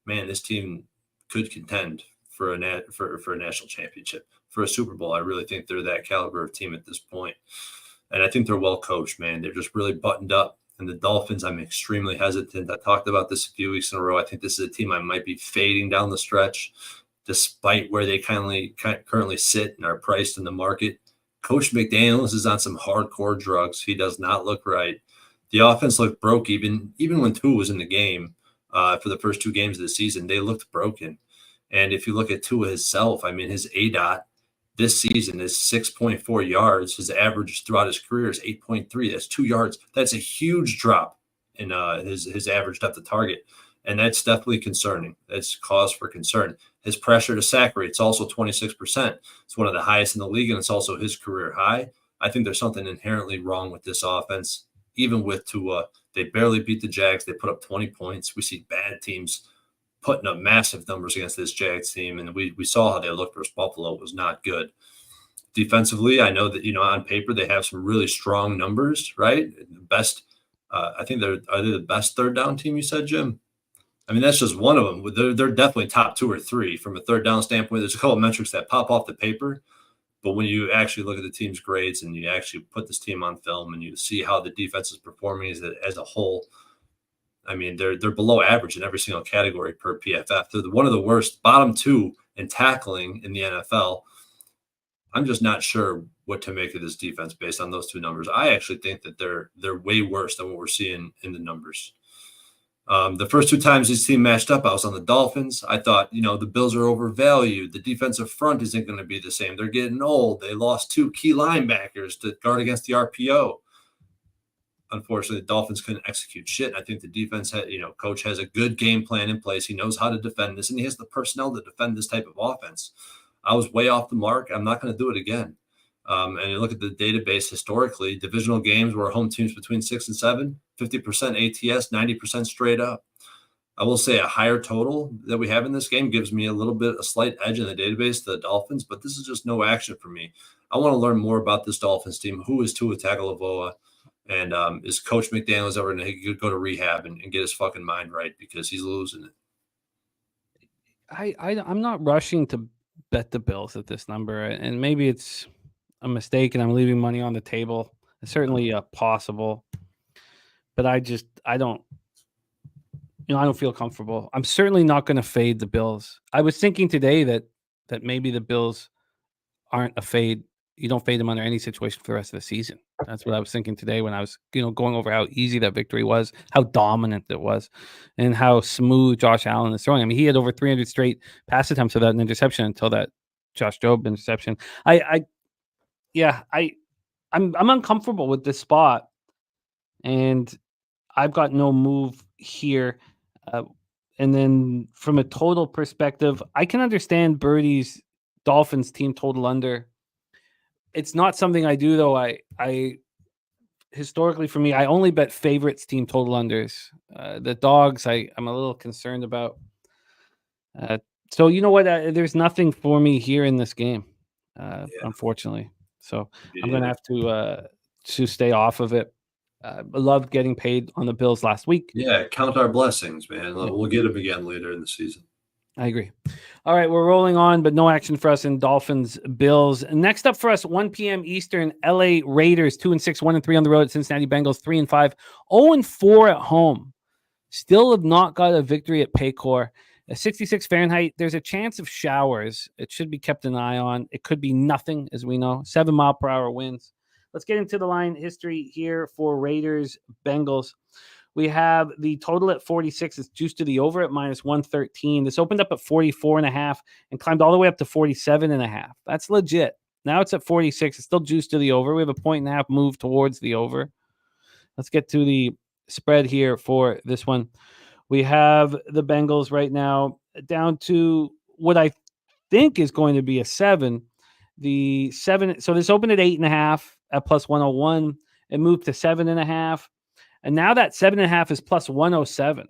Man, this team could contend for a national championship, for a Super Bowl. I really think they're that caliber of team at this point. And I think they're well coached, man. They're just really buttoned up. And the Dolphins, I'm extremely hesitant. I talked about this a few weeks in a row. I think this is a team I might be fading down the stretch, despite where they currently sit and are priced in the market. Coach McDaniels is on some hardcore drugs. He does not look right. The offense looked broke even when Tua was in the game for the first 2 games of the season. They looked broken. And if you look at Tua himself, I mean, his ADOT this season is 6.4 yards. His average throughout his career is 8.3. That's 2 yards. That's a huge drop in his average depth of target. And that's definitely concerning. That's cause for concern. His pressure to sack rate is also 26%. It's one of the highest in the league, and it's also his career high. I think there's something inherently wrong with this offense. Even with Tua, they barely beat the Jags. They put up 20 points. We see bad teams putting up massive numbers against this Jags team, and we saw how they looked versus Buffalo. It was not good. Defensively, I know that, on paper they have some really strong numbers, right? The best, I think are they the best third down team, you said, Jim? I mean, that's just one of them. They're definitely top 2 or 3 from a third down standpoint. There's a couple of metrics that pop off the paper, but when you actually look at the team's grades and you actually put this team on film and you see how the defense is performing as a whole, I mean, they're below average in every single category per PFF. They're one of the worst, bottom 2 in tackling in the NFL. I'm just not sure what to make of this defense based on those 2 numbers. I actually think that they're way worse than what we're seeing in the numbers. The first 2 times this team matched up, I was on the Dolphins. I thought, the Bills are overvalued. The defensive front isn't going to be the same. They're getting old. They lost 2 key linebackers to guard against the RPO. Unfortunately, the Dolphins couldn't execute shit. I think the defense coach has a good game plan in place. He knows how to defend this, and he has the personnel to defend this type of offense. I was way off the mark. I'm not going to do it again. And you look at the database historically, divisional games where home teams between 6 and 7, 50% ATS, 90% straight up. I will say a higher total that we have in this game gives me a slight edge in the database to the Dolphins, but this is just no action for me. I want to learn more about this Dolphins team. Who is Tua Tagovailoa? And is Coach McDaniels ever going to go to rehab and get his fucking mind right, because he's losing it. I'm not rushing to bet the Bills at this number, and maybe it's a mistake and I'm leaving money on the table. It's certainly possible, but I don't feel comfortable. I'm certainly not going to fade the Bills. I was thinking today that maybe the Bills aren't a fade. You don't fade them under any situation for the rest of the season. That's what I was thinking today when I was, going over how easy that victory was, how dominant it was, and how smooth Josh Allen is throwing. I mean, he had over 300 straight pass attempts without an interception until that Josh Jobe interception. I'm uncomfortable with this spot, and I've got no move here. And then from a total perspective, I can understand Birdie's Dolphins team total under. It's not something I do, though. I historically, for me, I only bet favorites team total unders. The dogs, I'm a little concerned about. So you know what? There's nothing for me here in this game, unfortunately. So I'm going to have to stay off of it. I loved getting paid on the Bills last week. Yeah, count our blessings, man. We'll get them again later in the season. I agree. All right, we're rolling on, but no action for us in Dolphins Bills. Next up for us, 1 p.m. Eastern, LA Raiders 2-6, 1-3 on the road. Cincinnati Bengals 3-5, 0-4 at home. Still have not got a victory at Paycor. 66 Fahrenheit. There's a chance of showers. It should be kept an eye on. It could be nothing, as we know. 7-mile-per-hour winds. Let's get into the line history here for Raiders Bengals. We have the total at 46. It's juiced to the over at -113. This opened up at 44.5 and climbed all the way up to 47.5. That's legit. Now it's at 46. It's still juiced to the over. We have a 1.5 move towards the over. Let's get to the spread here for this one. We have the Bengals right now down to what I think is going to be a 7. The 7. So this opened at 8.5 at +101. It moved to 7.5. And now that 7.5 is +107.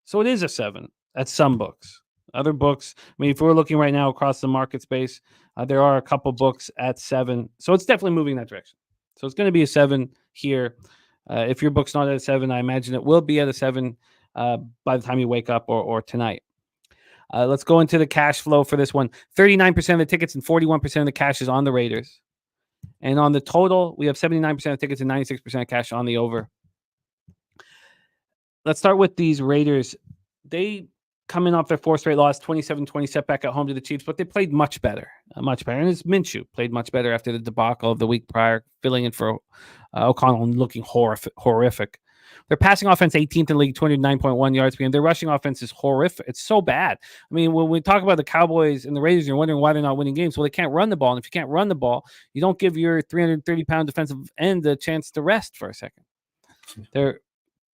So it is a 7 at some books. Other books, I mean, if we're looking right now across the market space, there are a couple books at 7. So it's definitely moving in that direction. So it's going to be a 7 here. If your book's not at a 7, I imagine it will be at a 7 by the time you wake up or tonight. Let's go into the cash flow for this one. 39% of the tickets and 41% of the cash is on the Raiders. And on the total, we have 79% of tickets and 96% of cash on the over. Let's start with these Raiders. They coming off their 4th straight loss, 27-20 setback at home to the Chiefs, but they played much better. And it's Minshew played much better after the debacle of the week prior, filling in for O'Connell and looking horrific. Their passing offense, 18th in the league, 209.1 yards per game. Their rushing offense is horrific. It's so bad. I mean, when we talk about the Cowboys and the Raiders, you're wondering why they're not winning games. Well, they can't run the ball. And if you can't run the ball, you don't give your 330-pound defensive end a chance to rest for a second. Their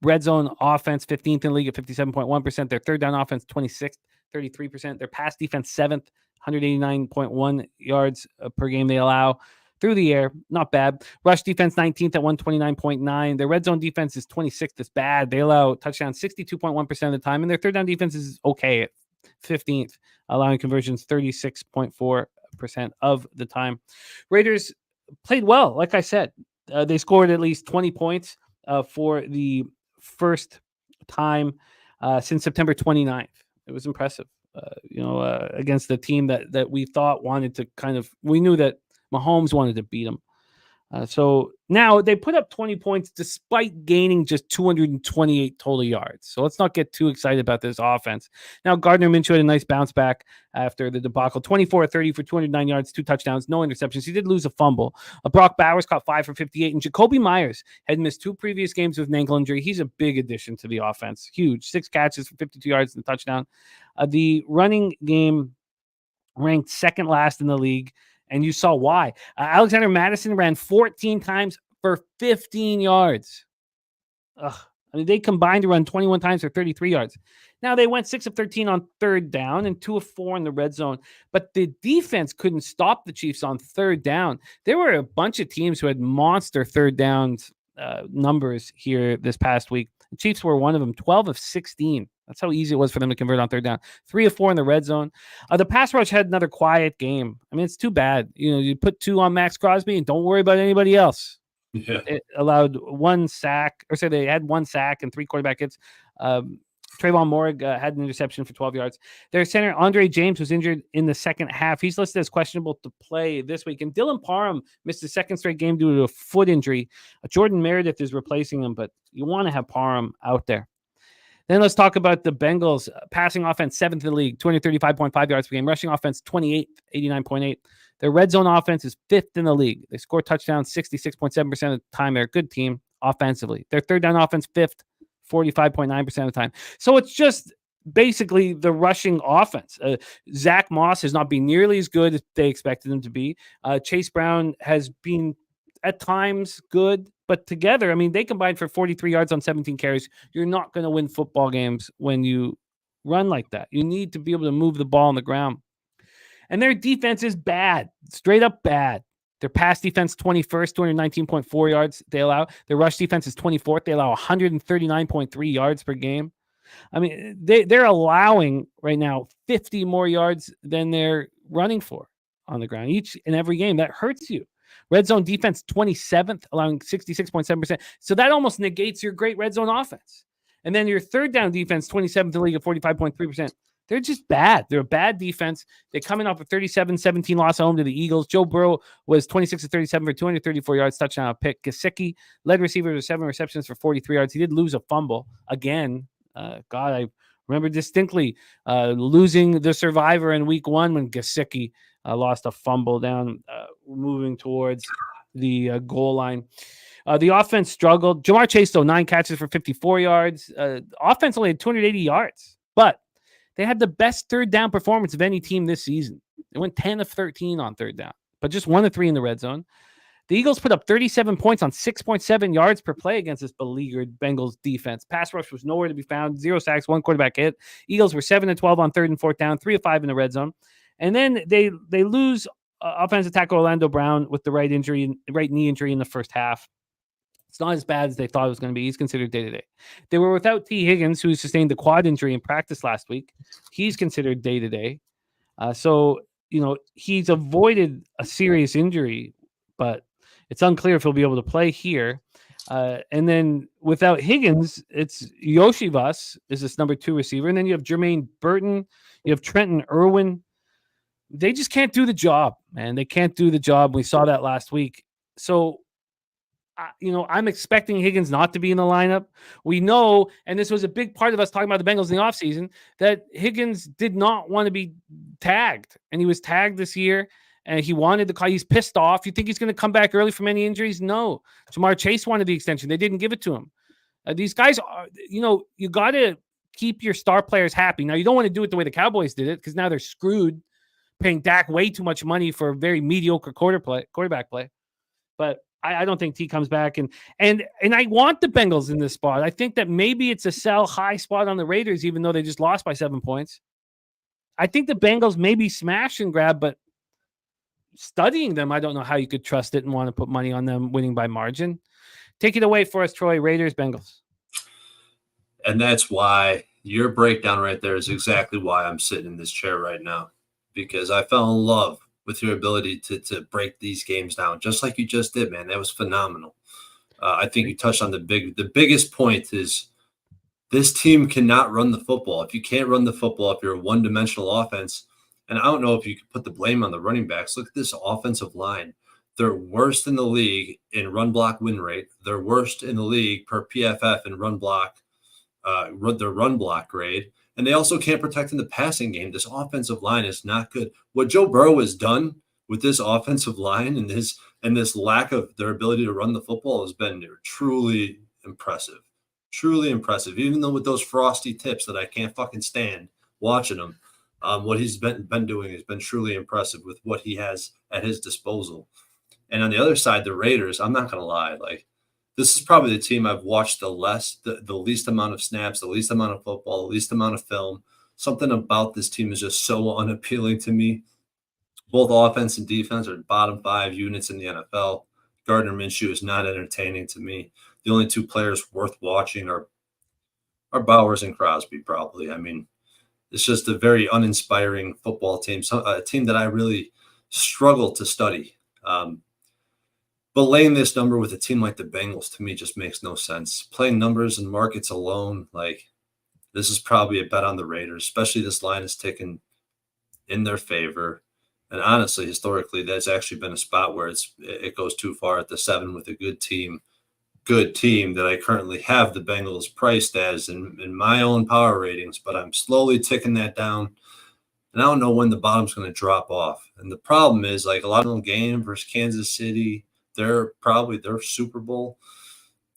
red zone offense, 15th in the league at 57.1%. Their third down offense, 26th, 33%. Their pass defense, 7th, 189.1 yards per game they allow through the air. Not bad. Rush defense, 19th at 129.9. Their red zone defense is 26th. It's bad. They allow touchdowns 62.1% of the time, and their third down defense is okay at 15th, allowing conversions 36.4% of the time. Raiders played well. Like I said, they scored at least 20 points for the first time since September 29th. It was impressive, against the team that we thought wanted to we knew that Mahomes wanted to beat them. So now they put up 20 points despite gaining just 228 total yards. So let's not get too excited about this offense. Now Gardner Minshew had a nice bounce back after the debacle. 24-30 for 209 yards, 2 touchdowns, no interceptions. He did lose a fumble. Brock Bowers caught 5 for 58, and Jacoby Myers had missed 2 previous games with an ankle injury. He's a big addition to the offense. Huge. 6 catches for 52 yards and a touchdown. The running game ranked second last in the league. And you saw why. Alexander Madison ran 14 times for 15 yards. They combined to run 21 times for 33 yards. Now, they went 6 of 13 on third down and 2 of 4 in the red zone. But the defense couldn't stop the Chiefs on third down. There were a bunch of teams who had monster third downs numbers here this past week. The Chiefs were one of them, 12 of 16. That's how easy it was for them to convert on third down. 3 of 4 in the red zone. The pass rush had another quiet game. I mean, it's too bad. You put 2 on Max Crosby and don't worry about anybody else. Yeah. It allowed 1 sack, they had 1 sack and 3 quarterback hits. Trayvon Moehrig had an interception for 12 yards. Their center, Andre James, was injured in the second half. He's listed as questionable to play this week. And Dylan Parham missed his second straight game due to a foot injury. Jordan Meredith is replacing him, but you want to have Parham out there. Then let's talk about the Bengals. Passing offense, 7th in the league, 235.5 yards per game. Rushing offense, 28th, 89.8. Their red zone offense is 5th in the league. They score touchdowns 66.7% of the time. They're a good team offensively. Their third down offense, 5th, 45.9% of the time. So it's just basically the rushing offense. Zach Moss has not been nearly as good as they expected him to be. Chase Brown has been at times good, but together, they combined for 43 yards on 17 carries. You're not going to win football games when you run like that. You need to be able to move the ball on the ground. And their defense is bad, straight up bad. Their pass defense, 21st, 219.4 yards they allow. Their rush defense is 24th. They allow 139.3 yards per game. They're allowing right now 50 more yards than they're running for on the ground each and every game. That hurts you. Red zone defense, 27th, allowing 66.7%. So that almost negates your great red zone offense. And then your third down defense, 27th in the league at 45.3%. They're just bad. They're a bad defense. They're coming off a 37-17 loss at home to the Eagles. Joe Burrow was 26 of 37 for 234 yards, touchdown, a pick. Gesicki led receivers with 7 receptions for 43 yards. He did lose a fumble again. I remember distinctly losing the survivor in week 1 when Gesicki lost a fumble down moving towards the goal line. The offense struggled. Jamar Chase, though, 9 catches for 54 yards. Offense only had 280 yards, but they had the best third down performance of any team this season. They went 10 of 13 on third down, but just 1 of 3 in the red zone. The Eagles put up 37 points on 6.7 yards per play against this beleaguered Bengals defense. Pass rush was nowhere to be found. 0 sacks, 1 quarterback hit. Eagles were 7 of 12 on third and fourth down, 3 of 5 in the red zone. And then they lose offensive tackle Orlando Brown with the right knee injury in the first half. It's not as bad as they thought it was going to be. He's considered day-to-day. They were without T. Higgins, who sustained the quad injury in practice last week. He's considered day-to-day. So he's avoided a serious injury, but it's unclear if he'll be able to play here. And then without Higgins, it's Yoshivas is this number 2 receiver. And then you have Jermaine Burton. You have Trenton Irwin. They just can't do the job, man. They can't do the job. We saw that last week. So, I'm expecting Higgins not to be in the lineup. We know, and this was a big part of us talking about the Bengals in the offseason, that Higgins did not want to be tagged. And he was tagged this year, and he wanted the call. He's pissed off. You think he's going to come back early from any injuries? No. Jamar Chase wanted the extension. They didn't give it to him. These guys are, you got to keep your star players happy. Now, you don't want to do it the way the Cowboys did it because now they're screwed, paying Dak way too much money for very mediocre quarterback play. But I don't think T comes back, and I want the Bengals in this spot. I think that maybe it's a sell high spot on the Raiders, even though they just lost by 7 points. I think the Bengals maybe smash and grab, but studying them, I don't know how you could trust it and want to put money on them winning by margin. Take it away for us, Troy. Raiders, Bengals. And that's why your breakdown right there is exactly why I'm sitting in this chair right now, because I fell in love with your ability to break these games down, just like you just did, man. That was phenomenal. I think you touched on the biggest point is this team cannot run the football. If you can't run the football, if you're a one-dimensional offense, and I don't know if you could put the blame on the running backs. Look at this offensive line. They're worst in the league in run block win rate. They're worst in the league per PFF in run block, their run block grade. And they also can't protect in the passing game. This offensive line is not good. What Joe Burrow has done with this offensive line and this lack of their ability to run the football has been truly impressive. Truly impressive. Even though with those frosty tips that I can't fucking stand watching them, what he's been doing has been truly impressive with what he has at his disposal. And on the other side, the Raiders, I'm not going to lie, like this is probably the team I've watched the least amount of snaps, the least amount of football, the least amount of film. Something about this team is just so unappealing to me. Both offense and defense are bottom 5 units in the NFL. Gardner Minshew is not entertaining to me. The only 2 players worth watching are Bowers and Crosby, probably. I mean, it's just a very uninspiring football team, a team that I really struggle to study. But laying this number with a team like the Bengals, to me, just makes no sense. Playing numbers and markets alone, like this is probably a bet on the Raiders, especially this line is taken in their favor. And honestly, historically, that's actually been a spot where it goes too far at the 7 with a good team that I currently have the Bengals priced as in my own power ratings, but I'm slowly ticking that down. And I don't know when the bottom's going to drop off. And the problem is, like, a lot of them game versus Kansas City, they're probably their Super Bowl.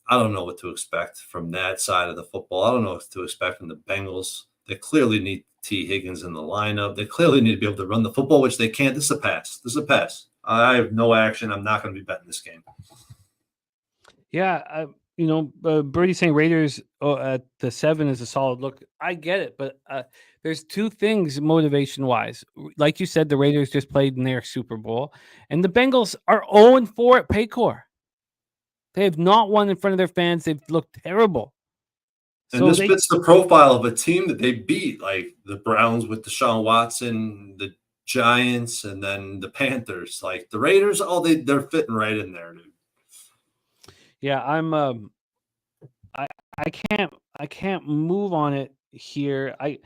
I don't know what to expect from that side of the football. I don't know what to expect from the Bengals. They clearly need T. Higgins in the lineup. They clearly need to be able to run the football, which they can't. This is a pass. I have no action. I'm not going to be betting this game. Yeah, Birdie saying Raiders at the 7 is a solid look. I get it, but there's 2 things motivation-wise. Like you said, the Raiders just played in their Super Bowl, and the Bengals are 0-4 at Paycor. They have not won in front of their fans. They've looked terrible. And this fits the profile of a team that they beat, like the Browns with Deshaun Watson, the Giants, and then the Panthers. Like the Raiders, they're fitting right in there, dude. Yeah, I can't move on it here. I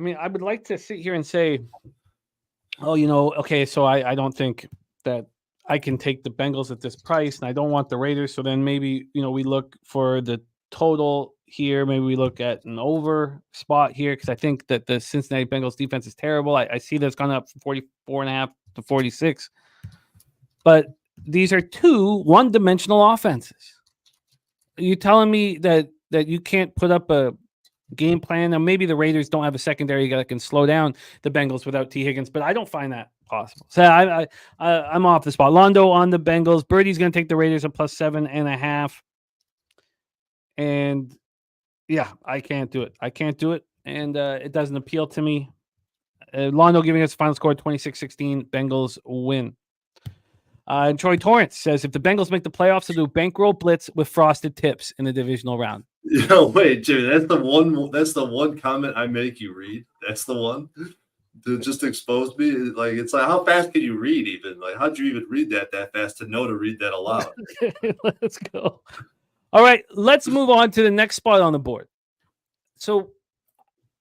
mean, I would like to sit here and say, oh, okay, so I don't think that I can take the Bengals at this price, and I don't want the Raiders. So then maybe, we look for the total here. Maybe we look at an over spot here because I think that the Cincinnati Bengals defense is terrible. I see that's gone up from 44.5 to 46. But these are 2 one-dimensional offenses. Are you telling me that you can't put up a game plan? Now, maybe the Raiders don't have a secondary that can slow down the Bengals without T. Higgins, but I don't find that possible. So I'm off the spot. Londo on the Bengals. Birdie's going to take the Raiders at +7.5. And yeah, I can't do it. And it doesn't appeal to me. Londo giving us a final score 26-16. Bengals win. And Troy Torrence says, if the Bengals make the playoffs, they'll do Bankroll Blitz with frosted tips in the divisional round. Wait, Jimmy, that's the one comment I make you read. That's the one to just expose me. Like, it's like, how fast can you read even? Like, how'd you even read that fast to know to read that aloud? Let's go. All right, let's move on to the next spot on the board. So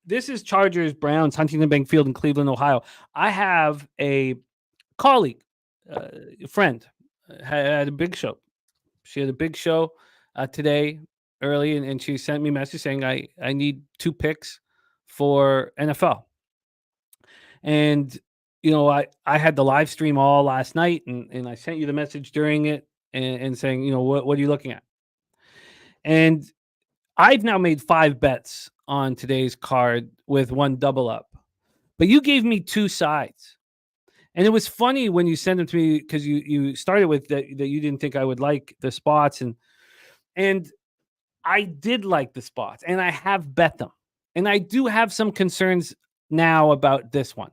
this is Chargers, Browns, Huntington Bank Field in Cleveland, Ohio. I have a colleague, a friend, had a big show. She had a big show today early, and she sent me a message saying I need 2 picks for NFL. And, I had the live stream all last night, and I sent you the message during it and saying, what are you looking at? And I've now made 5 bets on today's card with 1 double up. But you gave me 2 sides. And it was funny when you sent them to me because you started with that you didn't think I would like the spots, and I did like the spots, and I have bet them. And I do have some concerns now about this one.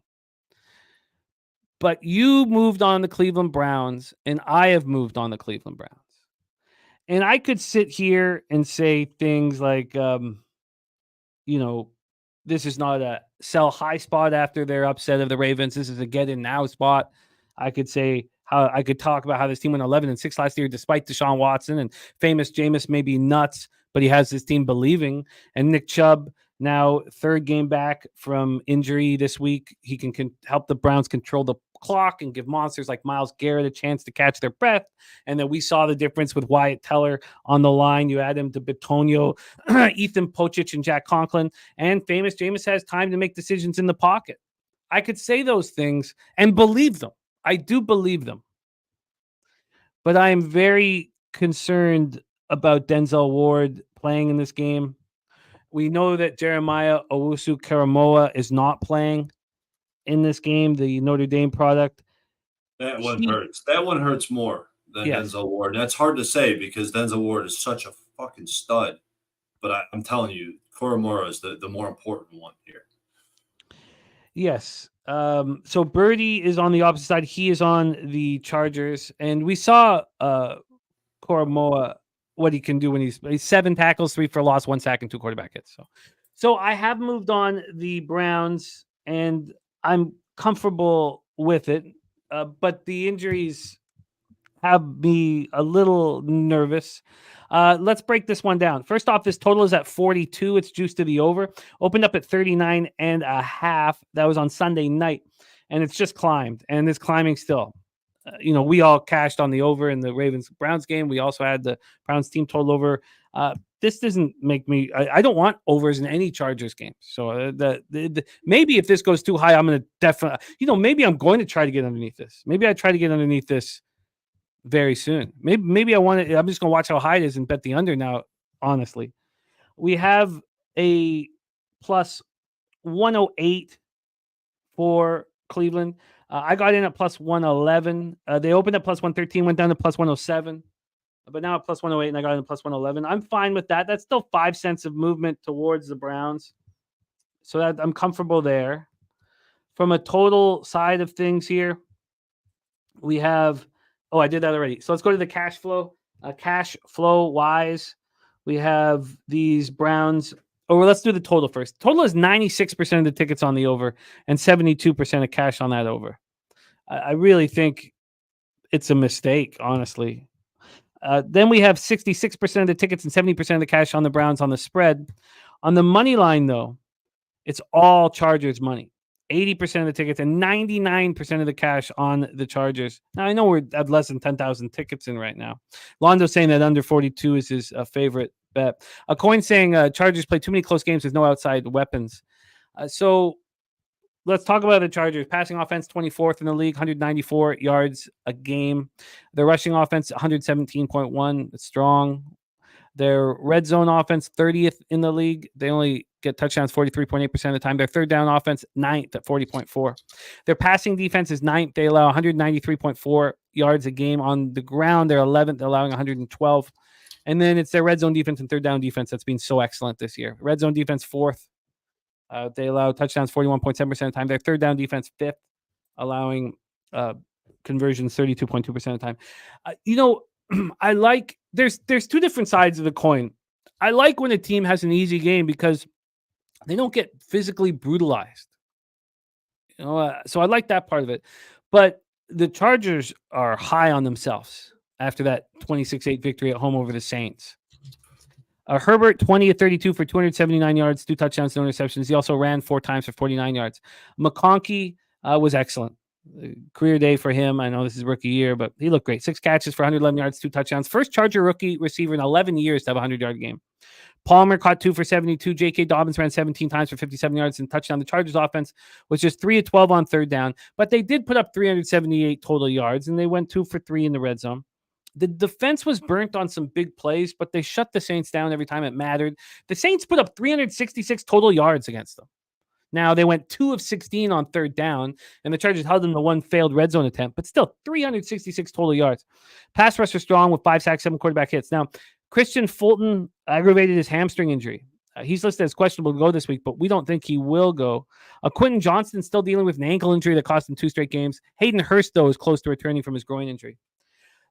But you moved on the Cleveland Browns, and I have moved on the Cleveland Browns. And I could sit here and say things like, this is not a sell high spot after their upset of the Ravens. This is a get in now spot. I could say how I could talk about how this team went 11-6 last year, despite Deshaun Watson, and famous Jameis may be nuts, but he has his team believing. And Nick Chubb, now third game back from injury this week, he can help the Browns control the clock and give monsters like Myles Garrett a chance to catch their breath. And then we saw the difference with Wyatt Teller on the line. You add him to Bitonio, Ethan Pochich, and Jack Conklin, and famous Jameis has time to make decisions in the pocket. I could say those things and believe them. I do believe them. But I am very concerned about Denzel Ward playing in this game. We know that Jeremiah Owusu-Karamoah is not playing in this game, the Notre Dame product. That one hurts. That one hurts more than Denzel Ward. And that's hard to say because Denzel Ward is such a fucking stud. But I'm telling you, Karamoah is the more important one here. Yes. So Birdie is on the opposite side. He is on the Chargers. And we saw Karamoah, what he can do when he's 7 tackles, 3 for loss, 1 sack, and 2 quarterback hits. So I have moved on the Browns, and I'm comfortable with it. But the injuries have me a little nervous. Let's break this one down. First off, this total is at 42. It's juiced to the over. Opened up at 39.5. That was on Sunday night, and it's just climbed, and it's climbing still. We all cashed on the over in the Ravens-Browns game. We also had the Browns team total over. This doesn't make me. I don't want overs in any Chargers game. So maybe if this goes too high, I'm going to definitely. Maybe I'm going to try to get underneath this. Maybe I try to get underneath this very soon. Maybe I want to. I'm just going to watch how high it is and bet the under now. Honestly, we have a plus 108 for Cleveland. I got in at plus 111. They opened at plus 113, went down to plus 107, but now at plus 108, and I got in at plus 111. I'm fine with that. That's still 5 cents of movement towards the Browns, so that I'm comfortable there. From a total side of things here, we have. Oh, I did that already. So let's go to the cash flow. Cash flow wise, we have these Browns. Or let's do the total first. Total is 96% of the tickets on the over and 72% of cash on that over. I really think it's a mistake, honestly. Then we have 66% of the tickets and 70% of the cash on the Browns on the spread. On the money line, though, it's all Chargers money. 80% of the tickets and 99% of the cash on the Chargers. Now, I know we're at less than 10,000 tickets in right now. Londo's saying that under 42 is his favorite bet. A coin saying Chargers play too many close games with no outside weapons. So let's talk about the Chargers. Passing offense, 24th in the league, 194 yards a game. Their rushing offense, 117.1. It's strong. Their red zone offense, 30th in the league. They only get touchdowns 43.8% of the time. Their third down offense, 9th at 40.4. Their passing defense is 9th. They allow 193.4 yards a game on the ground. They're 11th, allowing 112. And then it's their red zone defense and third down defense that's been so excellent this year. Red zone defense, 4th. They allow touchdowns 41.7% of the time. Their third down defense, 5th, allowing conversions 32.2% of the time. I like there's 2 different sides of the coin. I like when a team has an easy game because they don't get physically brutalized. So I like that part of it. But the Chargers are high on themselves after that 26-8 victory at home over the Saints. Herbert, 20-32 for 279 yards, 2 touchdowns, no interceptions. He also ran 4 times for 49 yards. McConkey was excellent. Career day for him. I know this is rookie year, but he looked great. 6 catches for 111 yards, 2 touchdowns. First Charger rookie receiver in 11 years to have a 100-yard game. Palmer caught 2 for 72. J.K. Dobbins ran 17 times for 57 yards and touchdown. The Chargers offense was just 3 of 12 on third down, but they did put up 378 total yards, and they went 2 for 3 in the red zone. The defense was burnt on some big plays, but they shut the Saints down every time it mattered. The Saints put up 366 total yards against them. Now, they went 2 of 16 on third down, and the Chargers held them to one failed red zone attempt, but still 366 total yards. Pass rush was strong with 5 sacks, 7 quarterback hits. Now, Christian Fulton aggravated his hamstring injury. He's listed as questionable to go this week, but we don't think he will go. Quentin Johnston still dealing with an ankle injury that cost him 2 straight games. Hayden Hurst, though, is close to returning from his groin injury.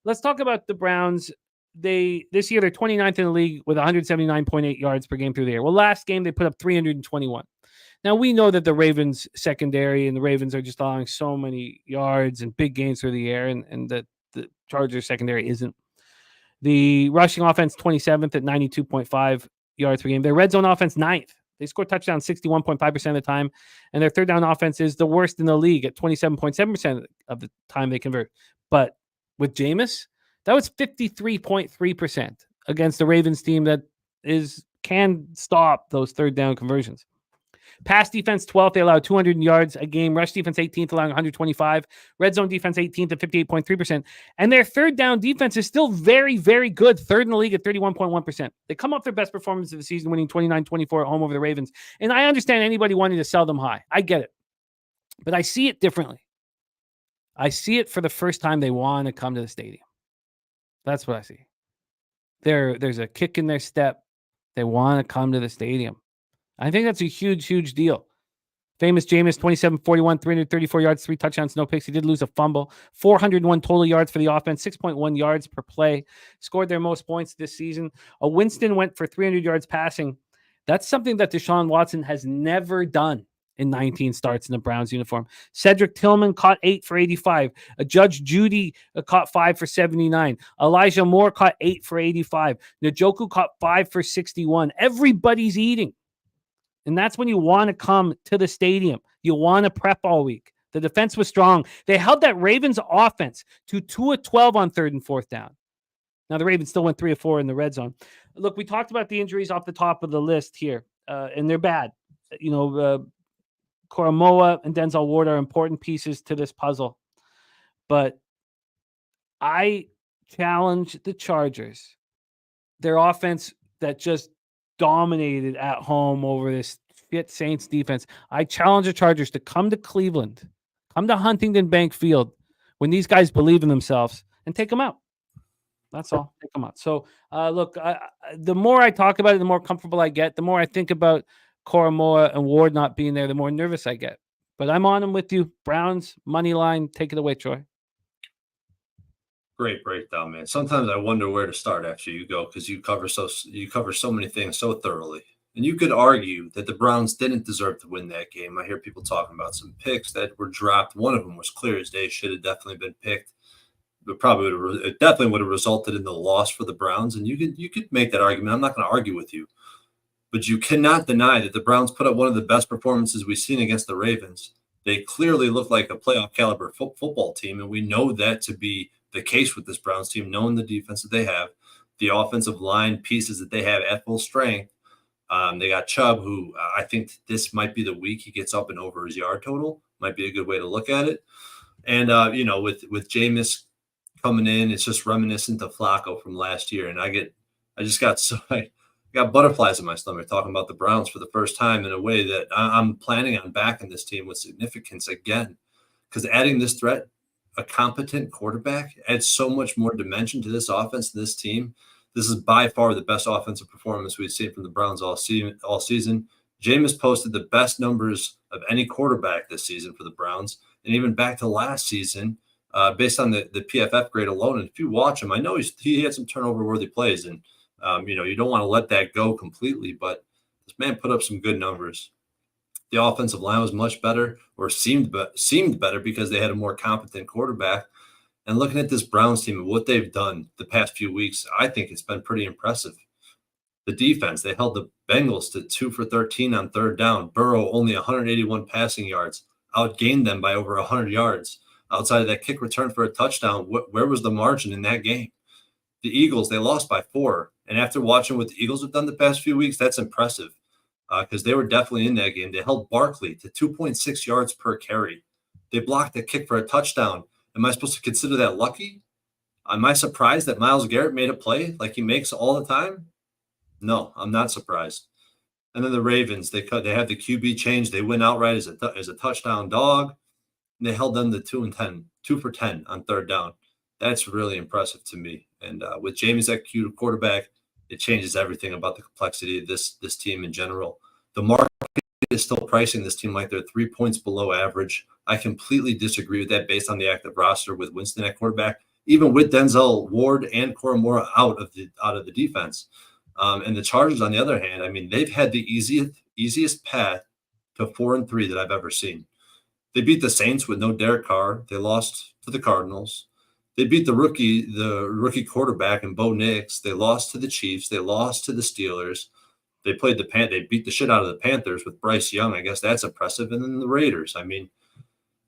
Let's talk about the Browns. This year, they're 29th in the league with 179.8 yards per game through the air. Well, last game, they put up 321. Now, we know that the Ravens secondary and the Ravens are just allowing so many yards and big gains through the air, and that the Chargers secondary isn't. The rushing offense, 27th at 92.5 yards per game. Their red zone offense, 9th. They score touchdowns 61.5% of the time, and their third down offense is the worst in the league at 27.7% of the time they convert. But with Jameis, that was 53.3% against the Ravens team that can stop those third down conversions. Pass defense, 12th. They allow 200 yards a game. Rush defense, 18th, allowing 125. Red zone defense, 18th at 58.3%. And their third down defense is still very, very good. Third in the league at 31.1%. They come off their best performance of the season, winning 29-24 at home over the Ravens. And I understand anybody wanting to sell them high. I get it. But I see it differently. I see it for the first time they want to come to the stadium. That's what I see. There's a kick in their step. They want to come to the stadium. I think that's a huge, huge deal. Famous Jameis, 27-41, 334 yards, 3 touchdowns, no picks. He did lose a fumble. 401 total yards for the offense, 6.1 yards per play. Scored their most points this season. Winston went for 300 yards passing. That's something that Deshaun Watson has never done in 19 starts in the Browns uniform. Cedric Tillman caught 8 for 85. Judge Judy caught 5 for 79. Elijah Moore caught 8 for 85. Njoku caught 5 for 61. Everybody's eating. And that's when you want to come to the stadium. You want to prep all week. The defense was strong. They held that Ravens offense to 2 of 12 on third and fourth down. Now, the Ravens still went 3 of 4 in the red zone. Look, we talked about the injuries off the top of the list here, and they're bad. Koromoa and Denzel Ward are important pieces to this puzzle. But I challenge the Chargers. Their offense that just dominated at home over this shit Saints defense. I challenge the Chargers to come to Cleveland, come to Huntington Bank Field when these guys believe in themselves and take them out. That's all. Take them out. So, look, the more I talk about it, the more comfortable I get. The more I think about Koromoa and Ward not being there, the more nervous I get. But I'm on them with you. Browns, money line. Take it away, Troy. Great breakdown, man. Sometimes I wonder where to start after you go because you cover so many things so thoroughly. And you could argue that the Browns didn't deserve to win that game. I hear people talking about some picks that were dropped. One of them was clear as day, should have definitely been picked. But it definitely would have resulted in the loss for the Browns. And you could make that argument. I'm not going to argue with you. But you cannot deny that the Browns put up one of the best performances we've seen against the Ravens. They clearly look like a playoff caliber football team, and we know that to be the case with this Browns team, knowing the defense that they have, the offensive line pieces that they have at full strength. They got Chubb, who I think this might be the week he gets up and over his yard total. Might be a good way to look at it. And, with Jameis coming in, it's just reminiscent of Flacco from last year. And I got butterflies in my stomach talking about the Browns for the first time in a way that I'm planning on backing this team with significance again, because adding this threat, a competent quarterback, adds so much more dimension to this offense, this team. This is by far the best offensive performance we've seen from the Browns all season. Jameis posted the best numbers of any quarterback this season for the Browns, and even back to last season, based on the PFF grade alone. And if you watch him, I know he had some turnover-worthy plays, and you don't want to let that go completely, but this man put up some good numbers. The offensive line was much better, or seemed better, because they had a more competent quarterback. And looking at this Browns team and what they've done the past few weeks, I think it's been pretty impressive. The defense, they held the Bengals to 2 for 13 on third down. Burrow only 181 passing yards, outgained them by over 100 yards. Outside of that kick return for a touchdown, where was the margin in that game? The Eagles, they lost by 4. And after watching what the Eagles have done the past few weeks, that's impressive, because they were definitely in that game. They held Barkley to 2.6 yards per carry. They blocked a kick for a touchdown. Am I supposed to consider that lucky? Am I surprised that Myles Garrett made a play like he makes all the time? No, I'm not surprised. And then the Ravens, they had the QB change. They went outright as a touchdown dog. And they held them to 2 for 10 on third down. That's really impressive to me. And with Jameis at quarterback, it changes everything about the complexity of this team in general. The market is still pricing this team like they're 3 points below average. I completely disagree with that based on the active roster with Winston at quarterback, even with Denzel Ward and Koromora out of the defense. And the Chargers, on the other hand, I mean, they've had the easiest path to 4-3 that I've ever seen. They beat the Saints with no Derek Carr. They lost to the Cardinals. They beat the rookie quarterback and Bo Nix. They lost to the Chiefs. They lost to the Steelers. They beat the shit out of the Panthers with Bryce Young. I guess that's impressive. And then the Raiders. I mean,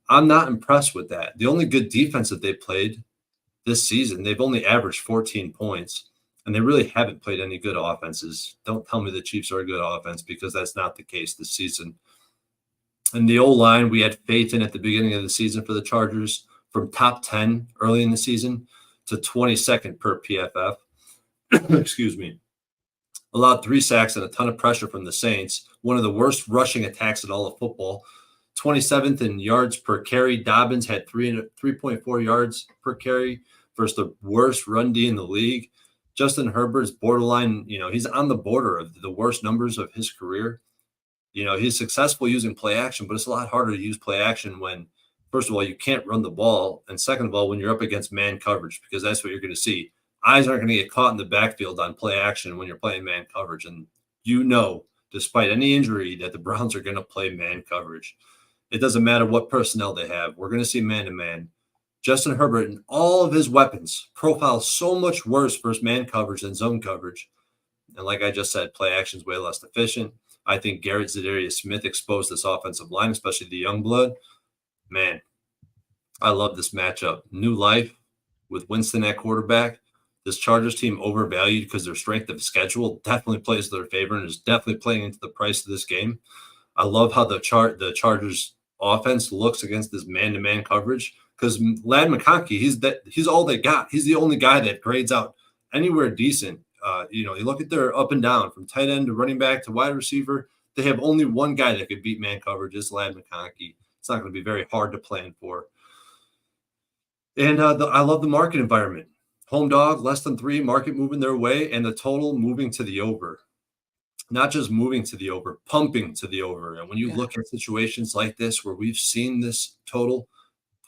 I'm not impressed with that. The only good defense that they played this season, they've only averaged 14 points. And they really haven't played any good offenses. Don't tell me the Chiefs are a good offense because that's not the case this season. And the O-line, we had faith in at the beginning of the season for the Chargers, from top 10 early in the season to 22nd per PFF. Excuse me. Allowed 3 sacks and a ton of pressure from the Saints. One of the worst rushing attacks in all of football. 27th in yards per carry. Dobbins had 3.4 yards per carry versus the worst run D in the league. Justin Herbert's borderline, he's on the border of the worst numbers of his career. He's successful using play action, but it's a lot harder to use play action when, first of all, you can't run the ball. And second of all, when you're up against man coverage, because that's what you're going to see. Eyes aren't going to get caught in the backfield on play action when you're playing man coverage. And despite any injury, that the Browns are going to play man coverage. It doesn't matter what personnel they have. We're going to see man-to-man. Justin Herbert and all of his weapons profile so much worse versus man coverage than zone coverage. And like I just said, play action is way less efficient. I think Garrett Zadarius-Smith exposed this offensive line, especially the young blood. Man, I love this matchup. New life with Winston at quarterback. This Chargers team overvalued because their strength of schedule definitely plays to their favor and is definitely playing into the price of this game. I love how the Chargers offense looks against this man-to-man coverage because Ladd McConkey, he's all they got. He's the only guy that grades out anywhere decent. You look at their up and down from tight end to running back to wide receiver. They have only one guy that could beat man coverage. It's Ladd McConkey. It's not going to be very hard to plan for. And I love the market environment. Home dog, less than 3, market moving their way, and the total moving to the over. Not just moving to the over, pumping to the over. And when you look at situations like this where we've seen this total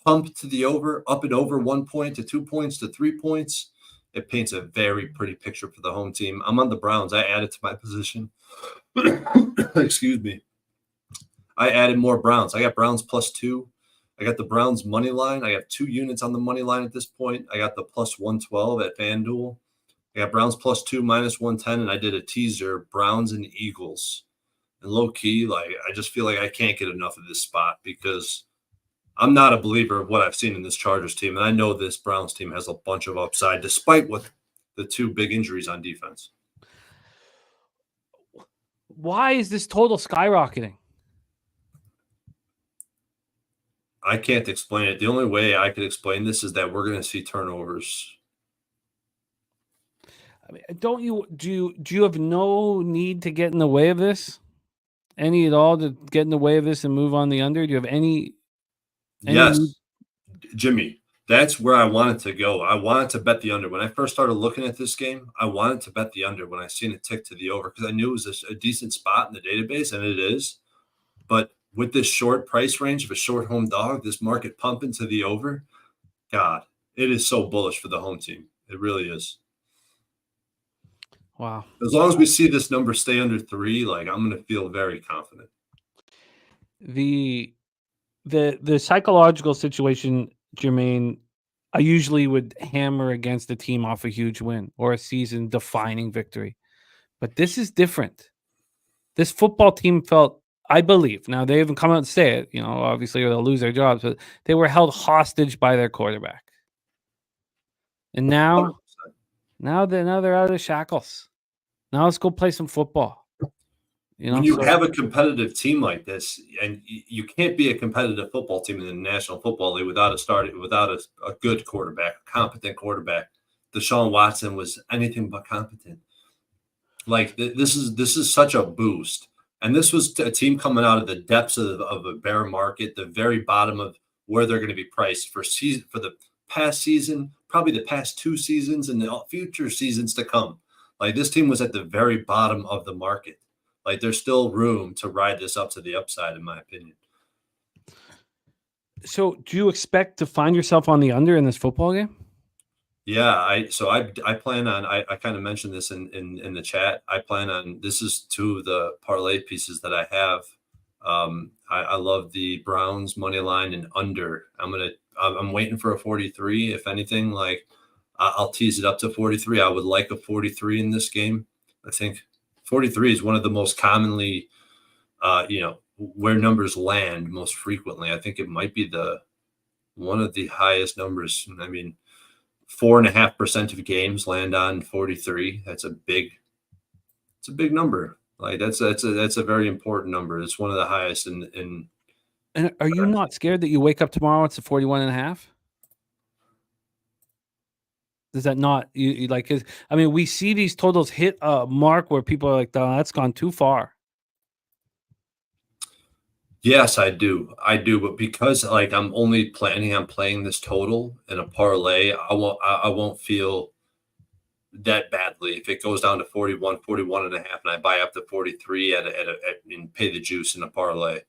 pump to the over, up and over 1 point to 2 points to 3 points, it paints a very pretty picture for the home team. I'm on the Browns. I added to my position. Excuse me. I added more Browns. I got Browns +2. I got the Browns money line. I have 2 units on the money line at this point. I got the +112 at FanDuel. I got Browns +2, -110, and I did a teaser, Browns and Eagles. And low key, I just feel like I can't get enough of this spot because I'm not a believer of what I've seen in this Chargers team. And I know this Browns team has a bunch of upside despite what the 2 big injuries on defense. Why is this total skyrocketing? I can't explain it. The only way I could explain this is that we're going to see turnovers. I mean, do you have no need to get in the way of this? Any at all to get in the way of this and move on the under? Do you have any Yes, Jimmy, that's where I wanted to go. I wanted to bet the under. When I first started looking at this game, I wanted to bet the under when I seen it tick to the over because I knew it was a decent spot in the database, and it is. But with this short price range of a short home dog, this market pumping to the over, God, it is so bullish for the home team. It really is. Wow. As long as we see this number stay under 3, I'm going to feel very confident. The psychological situation, Jermaine, I usually would hammer against a team off a huge win or a season-defining victory. But this is different. This football team felt, I believe, now they haven't come out and say it, obviously, or they'll lose their jobs, but they were held hostage by their quarterback. And now they're out of the shackles. Now let's go play some football. When you have a competitive team like this, and you can't be a competitive football team in the National Football League without a good quarterback, a competent quarterback. Deshaun Watson was anything but competent. This is such a boost. And this was a team coming out of the depths of a bear market, the very bottom of where they're going to be priced for the past season, probably the past 2 seasons, and the future seasons to come. Like, this team was at the very bottom of the market. Like, there's still room to ride this up to the upside, in my opinion. So do you expect to find yourself on the under in this football game? Yeah, I plan on, I kind of mentioned this in the chat. I plan on, this is 2 of the parlay pieces that I have. I love the Browns money line and under. I'm waiting for a 43. If anything, like, I'll tease it up to 43. I would like a 43 in this game. I think 43 is one of the most commonly, where numbers land most frequently. I think it might be one of the highest numbers. I mean, 4.5% of games land on 43. It's a big number. Like, that's a very important number. It's one of the highest in. And are you not scared that you wake up tomorrow, it's a 41.5? Does that not, you like, I mean, we see these totals hit a mark where people are like, oh, that's gone too far. Yes, I do. But because, like, I'm only planning on playing this total in a parlay, I won't feel that badly if it goes down to 41 and a half, and I buy up to 43 and pay the juice in a parlay.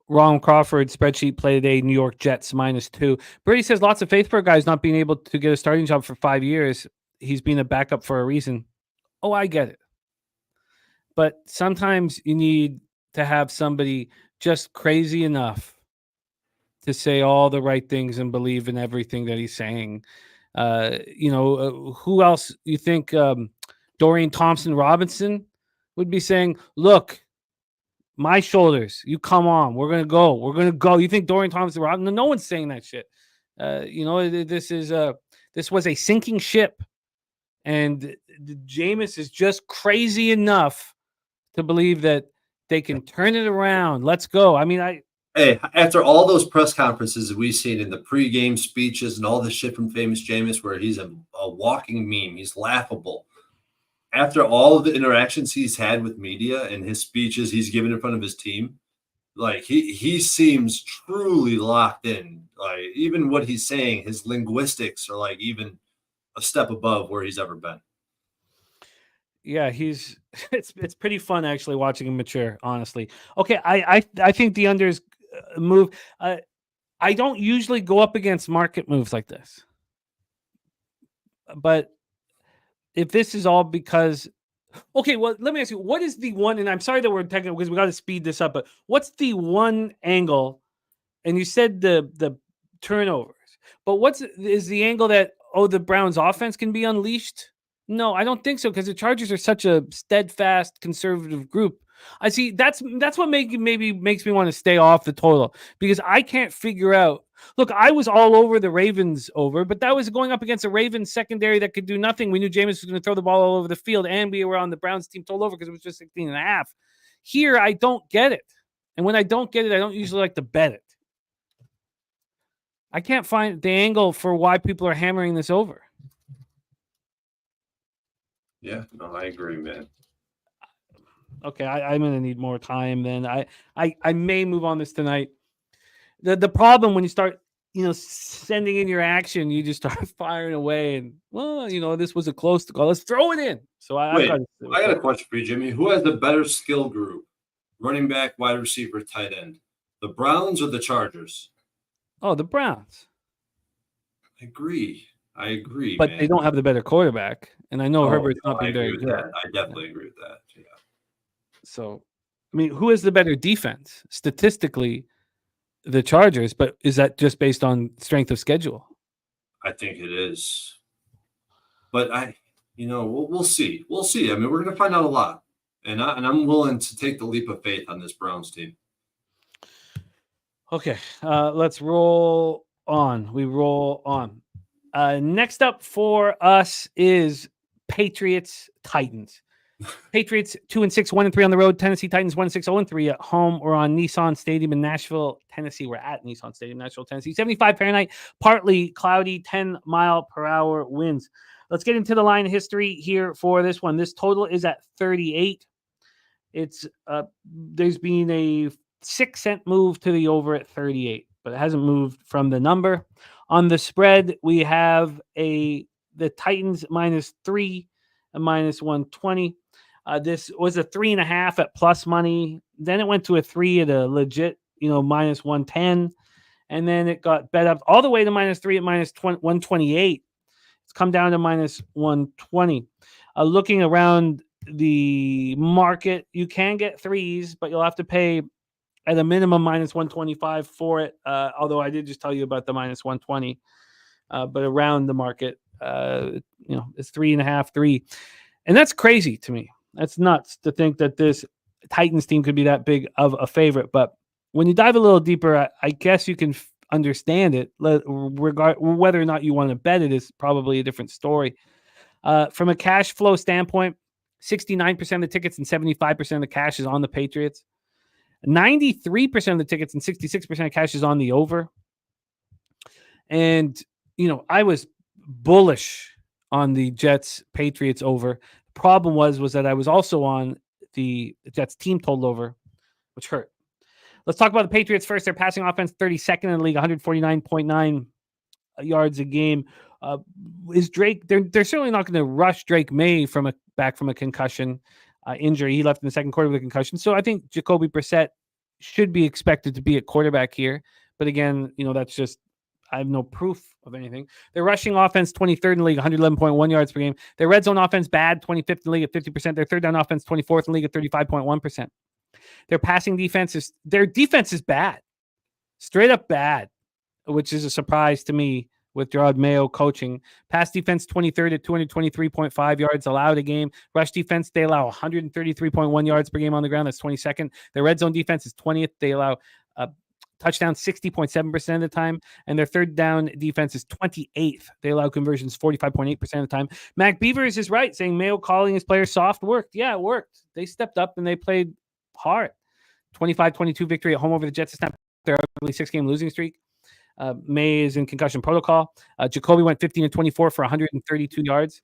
Ron Crawford spreadsheet play today, New York Jets -2. Brady says lots of faith for a guys not being able to get a starting job for 5 years. He's been a backup for a reason. Oh, I get it. But sometimes you need to have somebody just crazy enough to say all the right things and believe in everything that he's saying. Who else you think Dorian Thompson-Robinson would be saying, look, my shoulders, you come on, we're going to go. You think Dorian Thompson-Robinson? No one's saying that shit. This was a sinking ship, and Jameis is just crazy enough to believe that they can turn it around. Let's go. I mean, Hey, after all those press conferences we've seen in the pregame speeches and all the shit from famous Jameis, where he's a walking meme, he's laughable. After all of the interactions he's had with media and his speeches he's given in front of his team, like, he seems truly locked in. Like, even what he's saying, his linguistics are like even a step above where he's ever been. Yeah, it's pretty fun actually watching him mature, honestly. Okay, I think the unders move. I don't usually go up against market moves like this, but if this is all because, okay, well, let me ask you, what is the one? And I'm sorry that we're technical because we got to speed this up, but what's the one angle? And you said the turnovers, but is the angle that the Browns offense can be unleashed? No, I don't think so, because the Chargers are such a steadfast conservative group. I see that's what maybe makes me want to stay off the total, because I can't figure out. Look, I was all over the Ravens over, but that was going up against a Ravens secondary that could do nothing. We knew Jameis was going to throw the ball all over the field, and we were on the Browns team total over because it was just 16.5. Here, I don't get it. And when I don't get it, I don't usually like to bet it. I can't find the angle for why people are hammering this over. Yeah, no, I agree, man. Okay, I'm going to need more time then. I may move on this tonight. The problem when you start, sending in your action, you just start firing away, and this was a close call. Let's throw it in. So I got a question for you, Jimmy. Who has the better skill group? Running back, wide receiver, tight end. The Browns or the Chargers? Oh, the Browns. I agree, but man. They don't have the better quarterback, and I know Herbert's not been very good. I definitely agree with that. Yeah. So, I mean, who has the better defense? Statistically, the Chargers, but is that just based on strength of schedule? I think it is. But we'll see. We'll see. I mean, we're going to find out a lot, and I'm willing to take the leap of faith on this Browns team. Okay, let's roll on. We roll on. Next up for us is Patriots Titans. Patriots 2-6, 1-3 on the road. Tennessee Titans 1-6, 0-3 at home. We're on Nissan Stadium in Nashville, Tennessee. We're at Nissan Stadium, Nashville, Tennessee. 75 Fahrenheit, partly cloudy, 10-mile-per-hour winds. Let's get into the line history here for this one. This total is at 38. It's there's been a 6-cent move to the over at 38, but it hasn't moved from the number. On the spread, we have the Titans -3 and -120. This was a 3.5 at plus money. Then it went to a 3 at a legit, -110. And then it got bet up all the way to -3 at -128. It's come down to -120. Looking around the market, you can get threes, but you'll have to pay at a minimum -125 for it. Although I did just tell you about the -120, but around the market, it's 3.5, 3. And that's crazy to me. That's nuts to think that this Titans team could be that big of a favorite. But when you dive a little deeper, I guess you can understand it. Whether or not you want to bet it is probably a different story. From a cash flow standpoint, 69% of the tickets and 75% of the cash is on the Patriots. 93% of the tickets and 66% of cash is on the over. And, I was bullish on the Jets-Patriots over. The problem was that I was also on the Jets team total over, which hurt. Let's talk about the Patriots first. Their passing offense, 32nd in the league, 149.9 yards a game. Is Drake? They're certainly not going to rush Drake May back from a concussion injury. He left in the second quarter with a concussion. So I think Jacoby Brissett should be expected to be at quarterback here. But again, that's just, I have no proof of anything. Their rushing offense, 23rd in the league, 111.1 yards per game. Their red zone offense, bad, 25th in the league at 50%. Their third down offense, 24th in the league at 35.1%. Their passing defense is bad, straight up bad, which is a surprise to me with Gerard Mayo coaching. Pass defense, 23rd at 223.5 yards allowed a game. Rush defense, they allow 133.1 yards per game on the ground. That's 22nd. Their red zone defense is 20th. They allow touchdown 60.7% of the time. And their third down defense is 28th. They allow conversions 45.8% of the time. Mac Beavers is right, saying Mayo calling his players soft worked. Yeah, it worked. They stepped up and they played hard. 25-22 victory at home over the Jets to snap their ugly 6-game losing streak. May is in concussion protocol. Jacoby went 15-24 for 132 yards.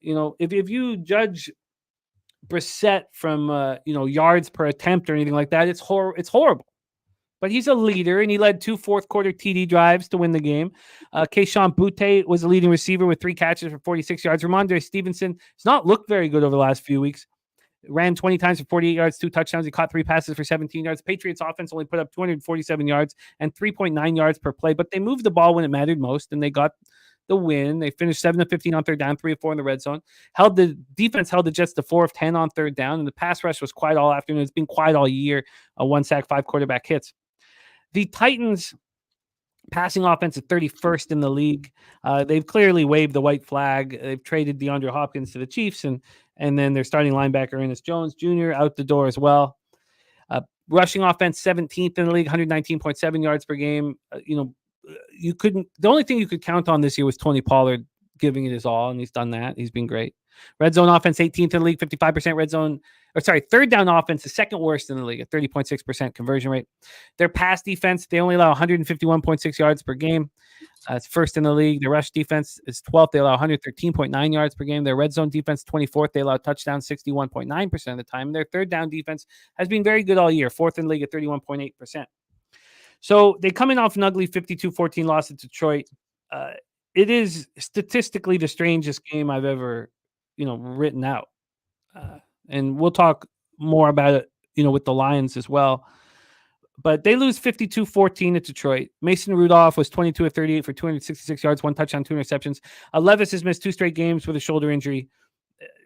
If you judge Brissett from yards per attempt or anything like that, it's horrible. But he's a leader, and he led 2 fourth-quarter TD drives to win the game. Keyshawn Butte was the leading receiver with 3 catches for 46 yards. Ramondre Stevenson has not looked very good over the last few weeks. Ran 20 times for 48 yards, 2 touchdowns. He caught 3 passes for 17 yards. Patriots offense only put up 247 yards and 3.9 yards per play, but they moved the ball when it mattered most, and they got the win. They finished 7 of 15 on third down, 3 of 4 in the red zone. The defense held the Jets to 4 of 10 on third down, and the pass rush was quiet all afternoon. It's been quiet all year. 1 sack, 5 quarterback hits. The Titans passing offense at 31st in the league. They've clearly waved the white flag. They've traded DeAndre Hopkins to the Chiefs, and then their starting linebacker, Ernest Jones Jr., out the door as well. Rushing offense, 17th in the league, 119.7 yards per game. The only thing you could count on this year was Tony Pollard giving it his all, and he's done that. He's been great. Red zone offense, 18th in the league, 55% third down offense, the second worst in the league at 30.6% conversion rate. Their pass defense, they only allow 151.6 yards per game. It's first in the league. Their rush defense is 12th. They allow 113.9 yards per game. Their red zone defense, 24th. They allow touchdowns 61.9% of the time. And their third down defense has been very good all year, 4th in the league at 31.8%. So they come in off an ugly 52-14 loss at Detroit. It is statistically the strangest game I've ever, written out. And we'll talk more about it, with the Lions as well. But they lose 52-14 at Detroit. Mason Rudolph was 22 of 38 for 266 yards, 1 touchdown, 2 interceptions. Levis has missed 2 straight games with a shoulder injury.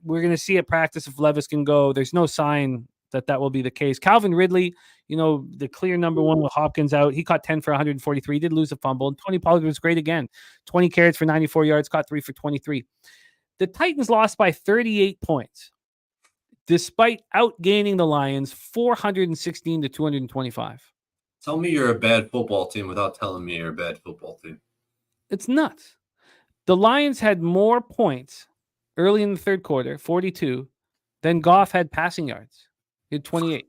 We're going to see at practice if Levis can go. There's no sign that will be the case. Calvin Ridley, the clear number 1 with Hopkins out. He caught 10 for 143. He did lose a fumble. And Tony Pollard was great again. 20 carries for 94 yards, caught 3 for 23. The Titans lost by 38 points, despite outgaining the Lions 416-225. Tell me you're a bad football team without telling me you're a bad football team. It's nuts. The Lions had more points early in the third quarter, 42, than Goff had passing yards. He had 28.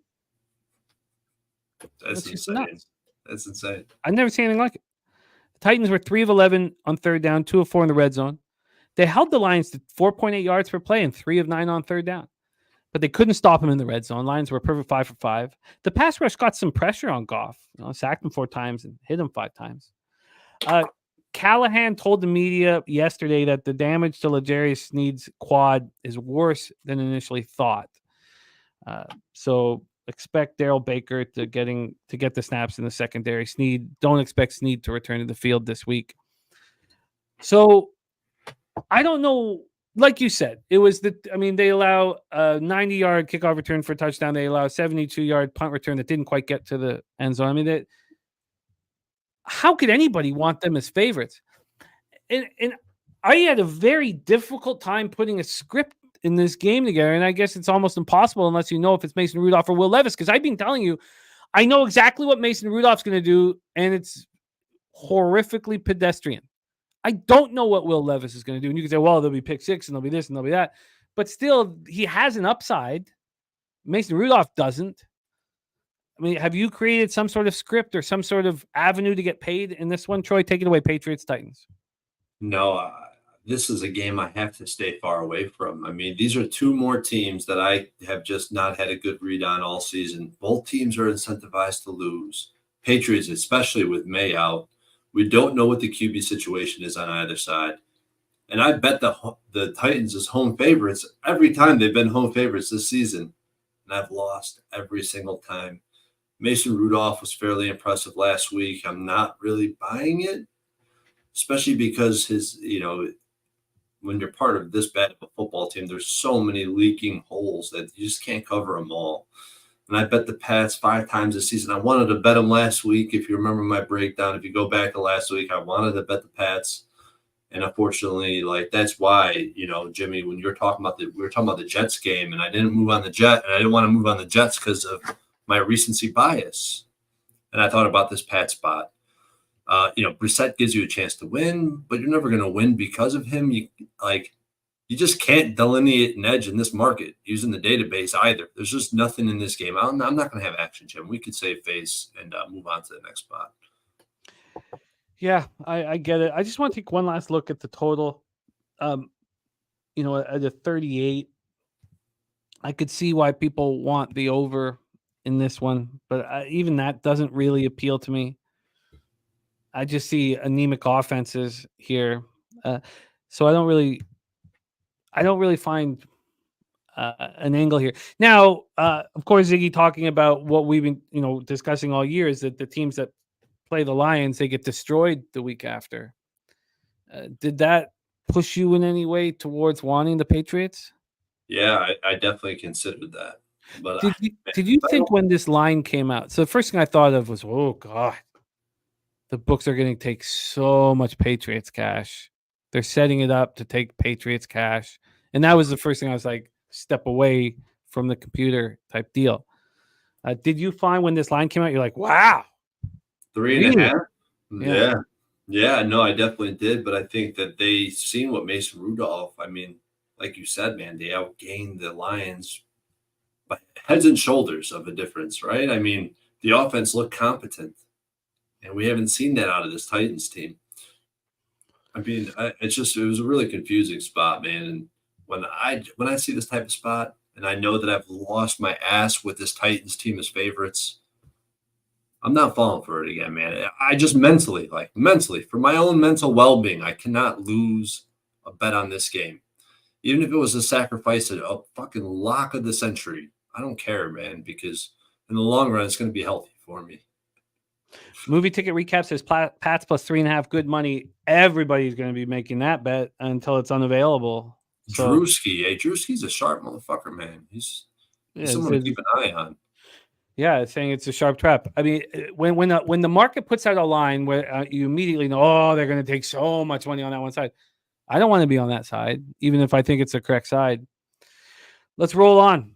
That's insane. Nuts. That's insane. I've never seen anything like it. The Titans were 3 of 11 on third down, 2 of 4 in the red zone. They held the Lions to 4.8 yards per play and 3 of 9 on third down. but they couldn't stop him in the red zone. Lions were perfect 5 for 5. The pass rush got some pressure on Goff. Sacked him 4 times and hit him 5 times. Callahan told the media yesterday that the damage to L'Jarius Sneed's quad is worse than initially thought. So expect Darrell Baker to get the snaps in the secondary. Don't expect Sneed to return to the field this week. So I don't know. Like you said, they allow a 90-yard kickoff return for a touchdown. They allow a 72-yard punt return that didn't quite get to the end zone. How could anybody want them as favorites? And I had a very difficult time putting a script in this game together, and I guess it's almost impossible unless you know if it's Mason Rudolph or Will Levis, because I've been telling you, I know exactly what Mason Rudolph's going to do, and it's horrifically pedestrian. I don't know what Will Levis is going to do. And you can say, well, there'll be pick 6 and there'll be this and there'll be that. But still, he has an upside. Mason Rudolph doesn't. I mean, have you created some sort of script or some sort of avenue to get paid in this one? Troy, take it away, Patriots, Titans. No, this is a game I have to stay far away from. I mean, these are 2 more teams that I have just not had a good read on all season. Both teams are incentivized to lose. Patriots, especially with May out. We don't know what the QB situation is on either side. And I bet the Titans as home favorites every time they've been home favorites this season. And I've lost every single time. Mason Rudolph was fairly impressive last week. I'm not really buying it, especially because when you're part of this bad of a football team, there's so many leaking holes that you just can't cover them all. And I bet the Pats 5 times this season. I wanted to bet them last week. If you remember my breakdown, if you go back to last week, I wanted to bet the Pats. And unfortunately, that's why, Jimmy, when we were talking about the Jets game, and I didn't move on the Jet, and I didn't want to move on the Jets because of my recency bias. And I thought about this Pat spot. Brissett gives you a chance to win, but you're never going to win because of him. You just can't delineate an edge in this market using the database either. There's just nothing in this game. I'm not going to have action, Jim. We could save face and move on to the next spot. Yeah, I get it. I just want to take one last look at the total. At a 38, I could see why people want the over in this one, but even that doesn't really appeal to me. I just see anemic offenses here, so I don't really find an angle here. Now, of course, Ziggy talking about what we've been discussing all year is that the teams that play the Lions, they get destroyed the week after. Did that push you in any way towards wanting the Patriots? Yeah, I definitely considered that. But did you think when this line came out? So the first thing I thought of was, oh God, the books are going to take so much Patriots cash. They're setting it up to take Patriots cash. And that was the first thing I was like, step away from the computer type deal. Did you find when this line came out, you're like, wow. 3.5? Yeah, no, I definitely did. But I think that they seen what Mason Rudolph, I mean, like you said, man, they outgained the Lions by heads and shoulders of a difference, right? I mean, the offense looked competent. And we haven't seen that out of this Titans team. I mean, it was a really confusing spot, man. And when I see this type of spot, and I know that I've lost my ass with this Titans team as favorites, I'm not falling for it again, man. I just mentally, for my own mental well-being, I cannot lose a bet on this game. Even if it was a sacrifice at a fucking lock of the century, I don't care, man, because in the long run, it's going to be healthy for me. Movie Ticket Recap says Pats plus 3.5 good money. Everybody's going to be making that bet until it's unavailable. So, Drewski's a sharp motherfucker, man. He's someone to keep an eye on. Yeah, it's saying it's a sharp trap. I mean, when the market puts out a line where you immediately know, oh, they're going to take so much money on that one side. I don't want to be on that side, even if I think it's the correct side. Let's roll on.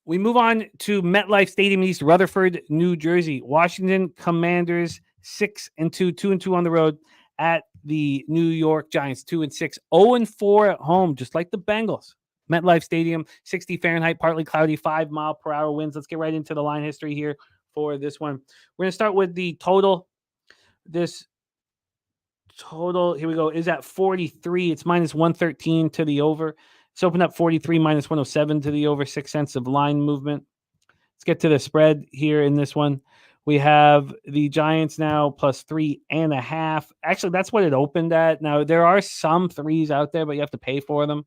We move on to MetLife Stadium in East Rutherford, New Jersey. Washington Commanders 6-2, 2-2 on the road at the New York Giants, 2-6, 0-4 at home, just like the Bengals. MetLife Stadium, 60 Fahrenheit, partly cloudy, 5-mile-per-hour winds. Let's get right into the line history here for this one. We're going to start with the total. This total, here we go, is at 43. It's minus 113 to the over. It's opened up 43 minus 107 to the over, 6 cents of line movement. Let's get to the spread here in this one. We have the Giants now plus 3.5. Actually, that's what it opened at. Now, there are some threes out there, but you have to pay for them.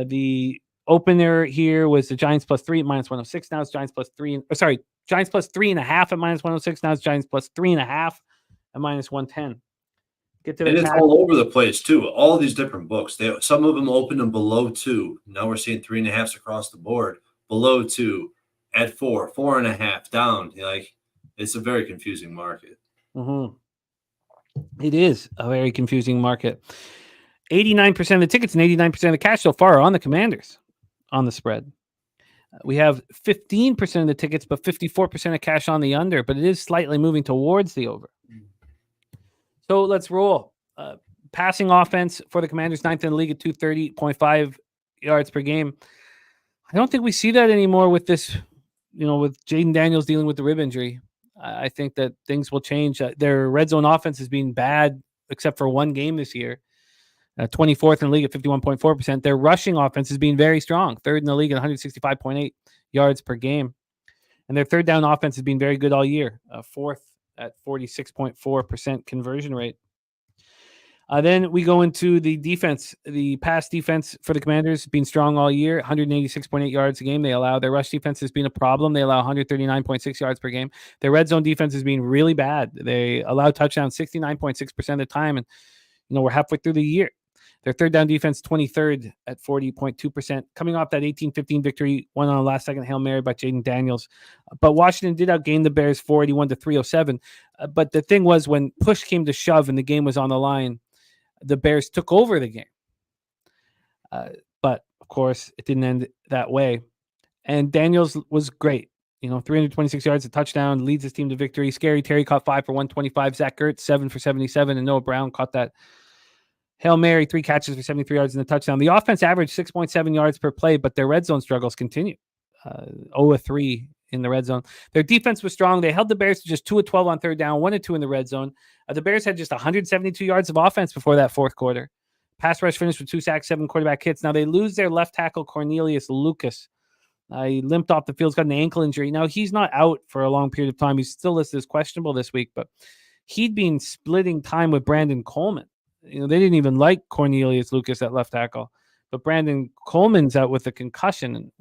The opener here was the Giants plus 3 at minus 106. Now it's Giants plus 3. Giants plus 3.5 at minus 106. Now it's Giants plus 3.5 at minus 110. Get to the and it's all over the place too. All these different books. Some of them open them below 2. Now we're seeing 3.5s across the board. Below 2, at 4, 4.5 down. It's a very confusing market. Mm-hmm. It is a very confusing market. 89% of the tickets and 89% of the cash so far are on the Commanders on the spread. We have 15% of the tickets, but 54% of cash on the under, but it is slightly moving towards the over. So let's roll. Passing offense for the Commanders, 9th in the league at 230.5 yards per game. I don't think we see that anymore with this, with Jaden Daniels dealing with the rib injury. I think that things will change. Their red zone offense has been bad, except for one game this year. 24th in the league at 51.4%. Their rushing offense has been very strong. 3rd in the league at 165.8 yards per game. And their third down offense has been very good all year. 4th at 46.4% conversion rate. Then we go into the defense. The pass defense for the Commanders has been strong all year, 186.8 yards a game. They allow their rush defense has been a problem. They allow 139.6 yards per game. Their red zone defense has been really bad. They allow touchdowns 69.6% of the time. And, we're halfway through the year. Their third down defense, 23rd at 40.2%. Coming off that 18-15 victory, won on a last-second Hail Mary by Jaden Daniels. But Washington did outgain the Bears 481-307. But the thing was, when push came to shove and the game was on the line, the Bears took over the game. But, of course, it didn't end that way. And Daniels was great. 326 yards, a touchdown, leads his team to victory. Scary Terry caught 5 for 125. Zach Ertz, 7 for 77. And Noah Brown caught that Hail Mary, 3 catches for 73 yards and a touchdown. The offense averaged 6.7 yards per play, but their red zone struggles continue. 0-3 in the red zone. Their defense was strong. They held the Bears to just 2 of 12 on third down, 1 of 2 in the red zone. The Bears had just 172 yards of offense before that fourth quarter. Pass rush finished with 2 sacks, 7 quarterback hits. Now they lose their left tackle, Cornelius Lucas. He limped off the field, he's got an ankle injury. Now he's not out for a long period of time. He's still listed as questionable this week, but he'd been splitting time with Brandon Coleman. They didn't even like Cornelius Lucas at left tackle, but Brandon Coleman's out with a concussion. And,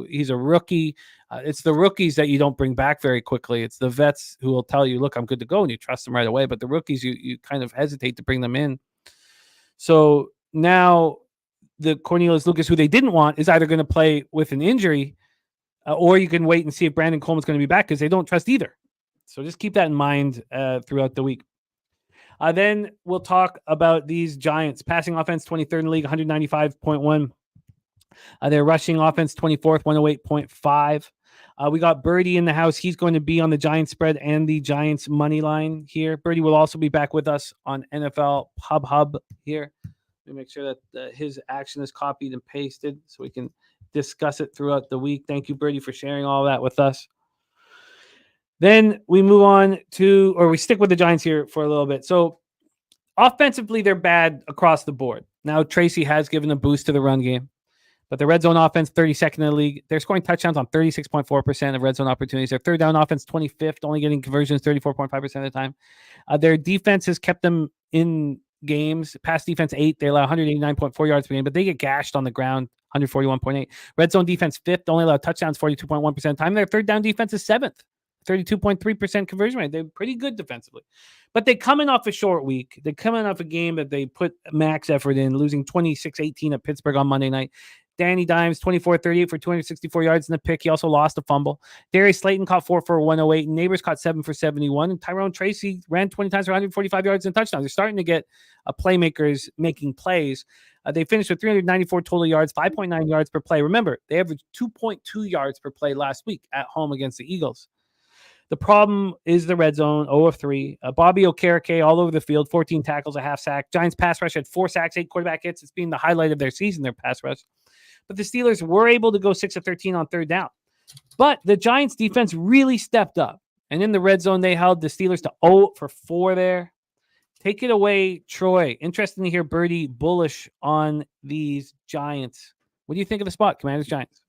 he's a rookie. It's the rookies that you don't bring back very quickly. It's the vets who will tell you, look, I'm good to go, and you trust them right away. But the rookies, you kind of hesitate to bring them in. So now the Cornelius Lucas, who they didn't want, is either going to play with an injury or you can wait and see if Brandon Coleman's going to be back because they don't trust either. So just keep that in mind throughout the week. Then we'll talk about these Giants. Passing offense, 23rd in the league, 195.1. Their rushing offense, 24th, 108.5. We got Birdie in the house. He's going to be on the Giants spread and the Giants money line here. Birdie will also be back with us on NFL Hub here. Let me make sure that his action is copied and pasted so we can discuss it throughout the week. Thank you, Birdie, for sharing all that with us. Then we move on we stick with the Giants here for a little bit. So offensively, they're bad across the board. Now, Tracy has given a boost to the run game, but the red zone offense, 32nd in the league. They're scoring touchdowns on 36.4% of red zone opportunities. Their third down offense, 25th, only getting conversions 34.5% of the time. Their defense has kept them in games. Pass defense, 8. They allow 189.4 yards per game, but they get gashed on the ground, 141.8. Red zone defense, 5th, only allow touchdowns 42.1% of the time. Their third down defense is 7th. 32.3% conversion rate. They're pretty good defensively. But they come in off a short week. They come in off a game that they put max effort in, losing 26-18 at Pittsburgh on Monday night. Danny Dimes, 24-38 for 264 yards in the pick. He also lost a fumble. Darius Slayton caught 4 for 108. Neighbors caught 7 for 71. And Tyrone Tracy ran 20 times for 145 yards and touchdowns. They're starting to get playmakers making plays. They finished with 394 total yards, 5.9 yards per play. Remember, they averaged 2.2 yards per play last week at home against the Eagles. The problem is the red zone, 0 of 3. Bobby Okereke all over the field, 14 tackles, a half sack. Giants pass rush had 4 sacks, 8 quarterback hits. It's been the highlight of their season, their pass rush. But the Steelers were able to go 6 of 13 on third down. But the Giants defense really stepped up. And in the red zone, they held the Steelers to 0 for 4 there. Take it away, Troy. Interesting to hear Birdie bullish on these Giants What do you think of the spot, Commanders Giants?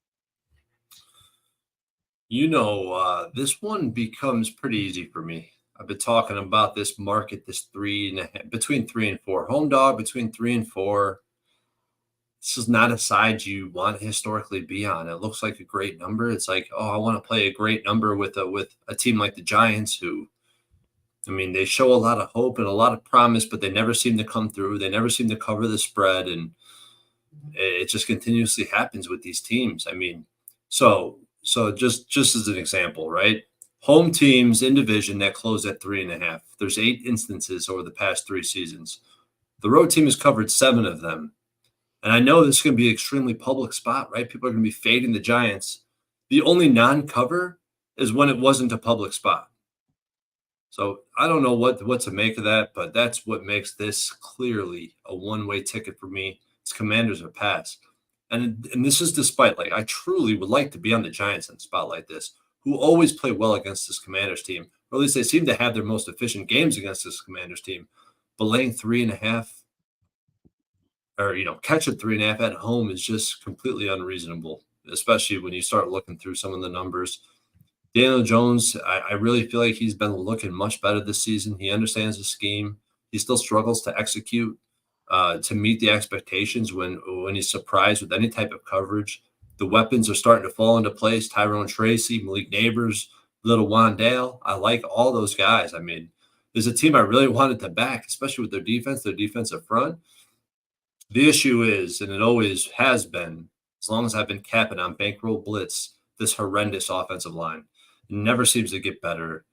This one becomes pretty easy for me. I've been talking about this market, this 3.5, between 3 and 4. Home dog between 3 and 4. This is not a side you want to historically be on. It looks like a great number. It's like, oh, I want to play a great number with a team like the Giants who, I mean, they show a lot of hope and a lot of promise, but they never seem to come through. They never seem to cover the spread, and it just continuously happens with these teams. I mean, so just as an example, right? Home teams in division that close at 3.5. There's 8 instances over the past 3 seasons. The road team has covered 7 of them. And I know this is going to be an extremely public spot, right? People are going to be fading the Giants. The only non-cover is when it wasn't a public spot. So I don't know what to make of that, but that's what makes this clearly a one-way ticket for me. It's Commanders or pass. And this is despite, like, I truly would like to be on the Giants in a spot like this, who always play well against this Commanders team, or at least they seem to have their most efficient games against this Commanders team. But laying 3.5, or catch a 3.5 at home is just completely unreasonable, especially when you start looking through some of the numbers. Daniel Jones, I really feel like he's been looking much better this season. He understands the scheme. He still struggles to execute, to meet the expectations when he's surprised with any type of coverage. The weapons are starting to fall into place. Tyrone Tracy, Malik Neighbors, Little Wandale. I like all those guys. I mean, there's a team I really wanted to back, especially with their defense, their defensive front. The issue is, and it always has been, as long as I've been capping on Bankroll Blitz, this horrendous offensive line. It never seems to get better.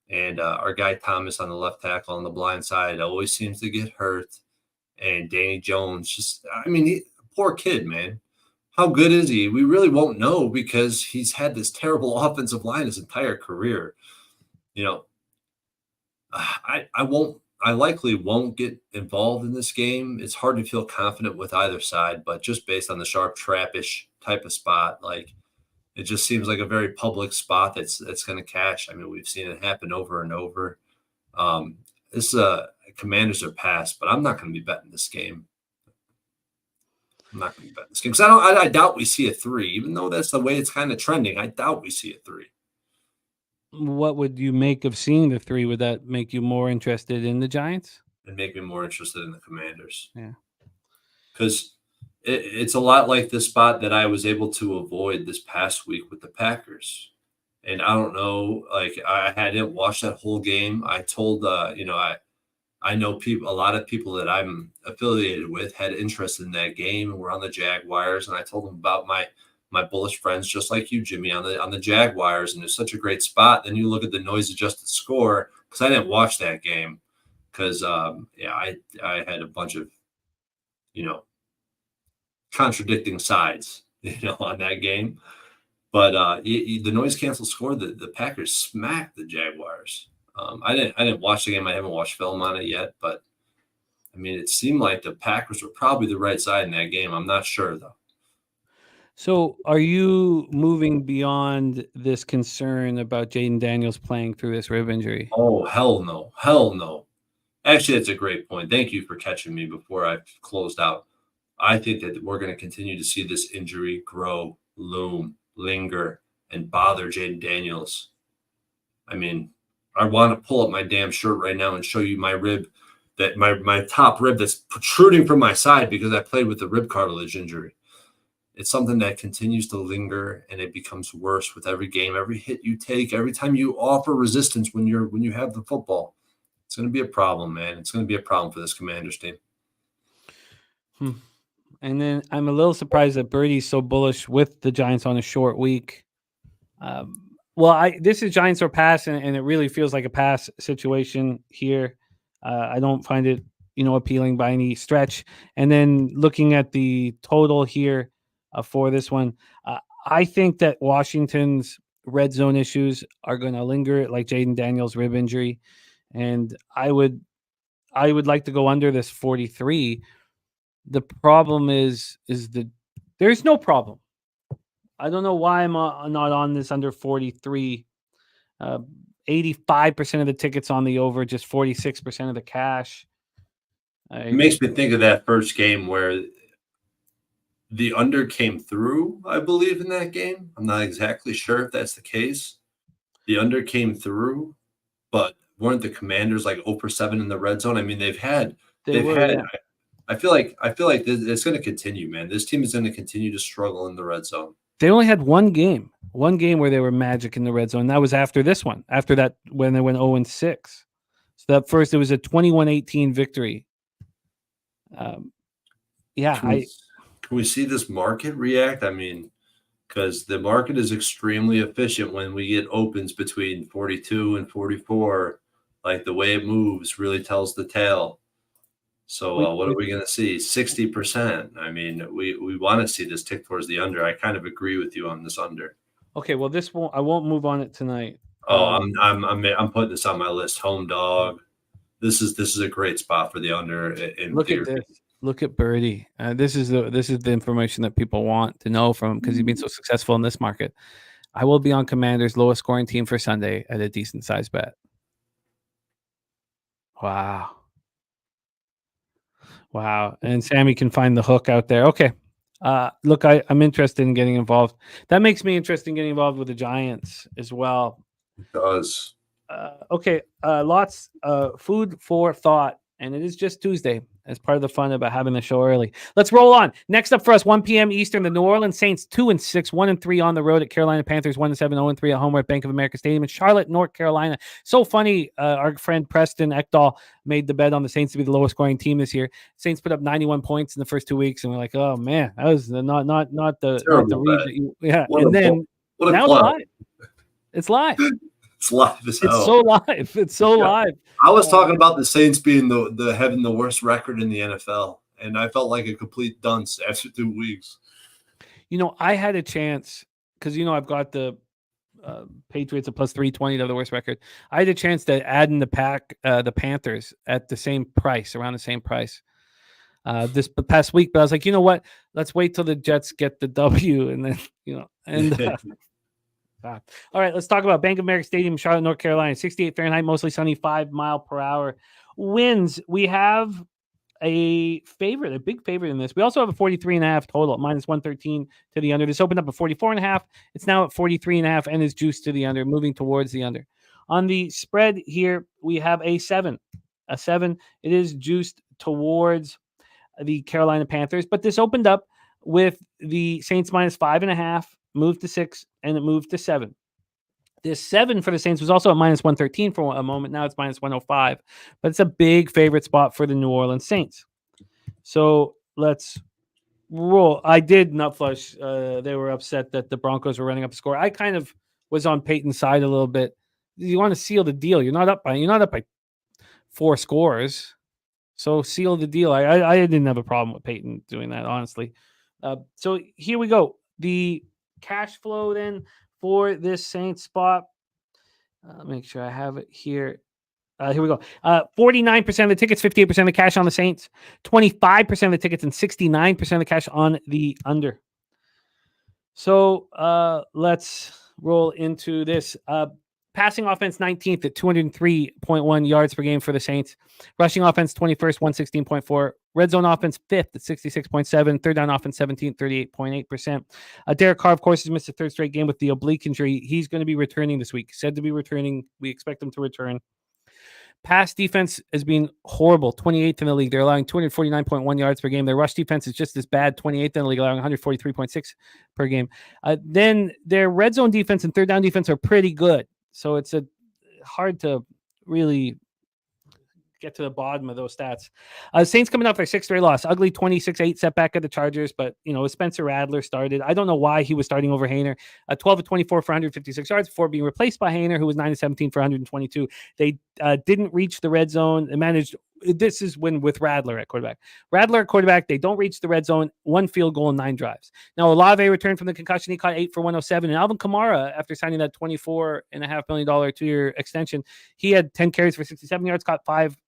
And our guy Thomas on the left tackle on the blind side always seems to get hurt. And Danny Jones, poor kid, man. How good is he? We really won't know because he's had this terrible offensive line his entire career. I likely won't get involved in this game. It's hard to feel confident with either side, but just based on the sharp trappish type of spot, like it just seems like a very public spot that's going to cash. I mean, we've seen it happen over and over. This is a Commanders are pass, but I'm not going to be betting this game. I'm not going to be betting this game because I doubt we see a 3, even though that's the way it's kind of trending. I doubt we see a 3. What would you make of seeing the 3? Would that make you more interested in the Giants? It'd make me more interested in the Commanders. Yeah. Because it's a lot like the spot that I was able to avoid this past week with the Packers. And I don't know, like I hadn't watched that whole game. I told, I know a lot of people that I'm affiliated with had interest in that game and were on the Jaguars. And I told them about my bullish friends, just like you, Jimmy, on the Jaguars, and it's such a great spot. Then you look at the noise adjusted score because I didn't watch that game because I had a bunch of contradicting sides on that game. But the noise cancel score, the Packers smacked the Jaguars. I didn't watch the game. I haven't watched film on it yet, but I mean, it seemed like the Packers were probably the right side in that game. I'm not sure though. So are you moving beyond this concern about Jaden Daniels playing through this rib injury? Oh, hell no. Hell no. Actually, that's a great point. Thank you for catching me before I closed out. I think that we're going to continue to see this injury grow, loom, linger, and bother Jaden Daniels. I mean, I want to pull up my damn shirt right now and show you my rib, that my top rib that's protruding from my side because I played with a rib cartilage injury. It's something that continues to linger, and it becomes worse with every game, every hit you take, every time you offer resistance when you have the football. It's going to be a problem, man. It's going to be a problem for this Commanders team. And then I'm a little surprised that Birdie's so bullish with the Giants on a short week. This is Giants or pass, and it really feels like a pass situation here. I don't find it, appealing by any stretch. And then looking at the total here for this one, I think that Washington's red zone issues are going to linger, like Jaden Daniels' rib injury. And I would like to go under this 43. The problem is there's no problem. I don't know why I'm not on this under 43. 85% of the tickets on the over, just 46% of the cash. It makes me think of that first game where the under came through, I believe, in that game. I'm not exactly sure if that's the case. The under came through, but weren't the Commanders like 0 for 7 in the red zone? I mean, they've had. Yeah. I feel like it's going to continue, man. This team is going to continue to struggle in the red zone. They only had one game where they were magic in the red zone. That was after this one. After that, when they went 0-6. So that first, it was a 21-18 victory. Can we see this market react? I mean, because the market is extremely efficient when we get opens between 42 and 44. Like the way it moves really tells the tale. So what are we going to see? 60%. I mean, we want to see this tick towards the under. I kind of agree with you on this under. Okay, well, I won't move on it tonight. I'm putting this on my list. Home dog. This is a great spot for the under. Look at this. Look at Birdie. This is the information that people want to know from him because he's been so successful in this market. I will be on Commanders' lowest scoring team for Sunday at a decent size bet. Wow. And Sammy can find the hook out there. Okay. Look, I'm interested in getting involved. That makes me interested in getting involved with the Giants as well. It does. Okay. Lots of food for thought. And it is just Tuesday as part of the fun about having the show early. Let's roll on. Next up for us, 1 p.m. Eastern, the New Orleans Saints 2-6, 1-3 on the road at Carolina Panthers, 1-7, 0-3 at home at Bank of America Stadium in Charlotte, North Carolina. So funny. Our friend Preston Ekdahl made the bet on the Saints to be the lowest scoring team this year. Saints put up 91 points in the first 2 weeks, and we're like, oh man, that was not the read that you, yeah. And then now it's live. It's live. It's live as hell. It's so live. It's so live. I was talking about the Saints being having the worst record in the NFL, and I felt like a complete dunce after 2 weeks. I had a chance because I've got the Patriots at plus 320 to the worst record. I had a chance to add in the Panthers at the same price, around the same price, this past week. But I was like, you know what? Let's wait till the Jets get the W, and then all right, let's talk about Bank of America Stadium, Charlotte, North Carolina. 68 Fahrenheit, mostly sunny, 5 mile per hour winds. We have a big favorite in this. We also have a 43.5 total, minus 113 to the under. This opened up at 44.5. It's now at 43.5 and is juiced to the under, moving towards the under. On the spread here, we have a 7. A 7. It is juiced towards the Carolina Panthers, but this opened up with the Saints minus 5.5. Moved to 6, and it moved to 7. This 7 for the Saints was also at minus 113 for a moment. Now it's minus 105, but it's a big favorite spot for the New Orleans Saints. So let's roll. I did nut flush. They were upset that the Broncos were running up a score. I kind of was on Peyton's side a little bit. You want to seal the deal. You're not up by 4 scores. So seal the deal. I didn't have a problem with Peyton doing that, honestly. So here we go. The cash flow then for this Saints spot. Make sure I have it here. Here we go. 49% of the tickets, 58% of the cash on the Saints, 25% of the tickets, and 69% of the cash on the under. So let's roll into this. Passing offense 19th at 203.1 yards per game for the Saints. Rushing offense 21st, 116.4. Red zone offense 5th at 66.7. Third down offense 17th, 38.8%. Derek Carr, of course, has missed a third straight game with the oblique injury. He's going to be returning this week. Said to be returning. We expect him to return. Pass defense has been horrible, 28th in the league. They're allowing 249.1 yards per game. Their rush defense is just as bad, 28th in the league, allowing 143.6 per game. Then their red zone defense and third down defense are pretty good. So it's hard to really get to the bottom of those stats. Saints coming off their 6th straight loss. Ugly 26-8 setback at the Chargers, but Spencer Radler started. I don't know why he was starting over Haener. 12 of 24 for 156 yards before being replaced by Haener, who was 9 of 17 for 122. They didn't reach the red zone. They managed. This is when with Radler at quarterback. Radler at quarterback, they don't reach the red zone. 1 field goal and 9 drives. Now, Olave returned from the concussion. He caught 8 for 107. And Alvin Kamara, after signing that $24.5 million 2-year extension, he had 10 carries for 67 yards, caught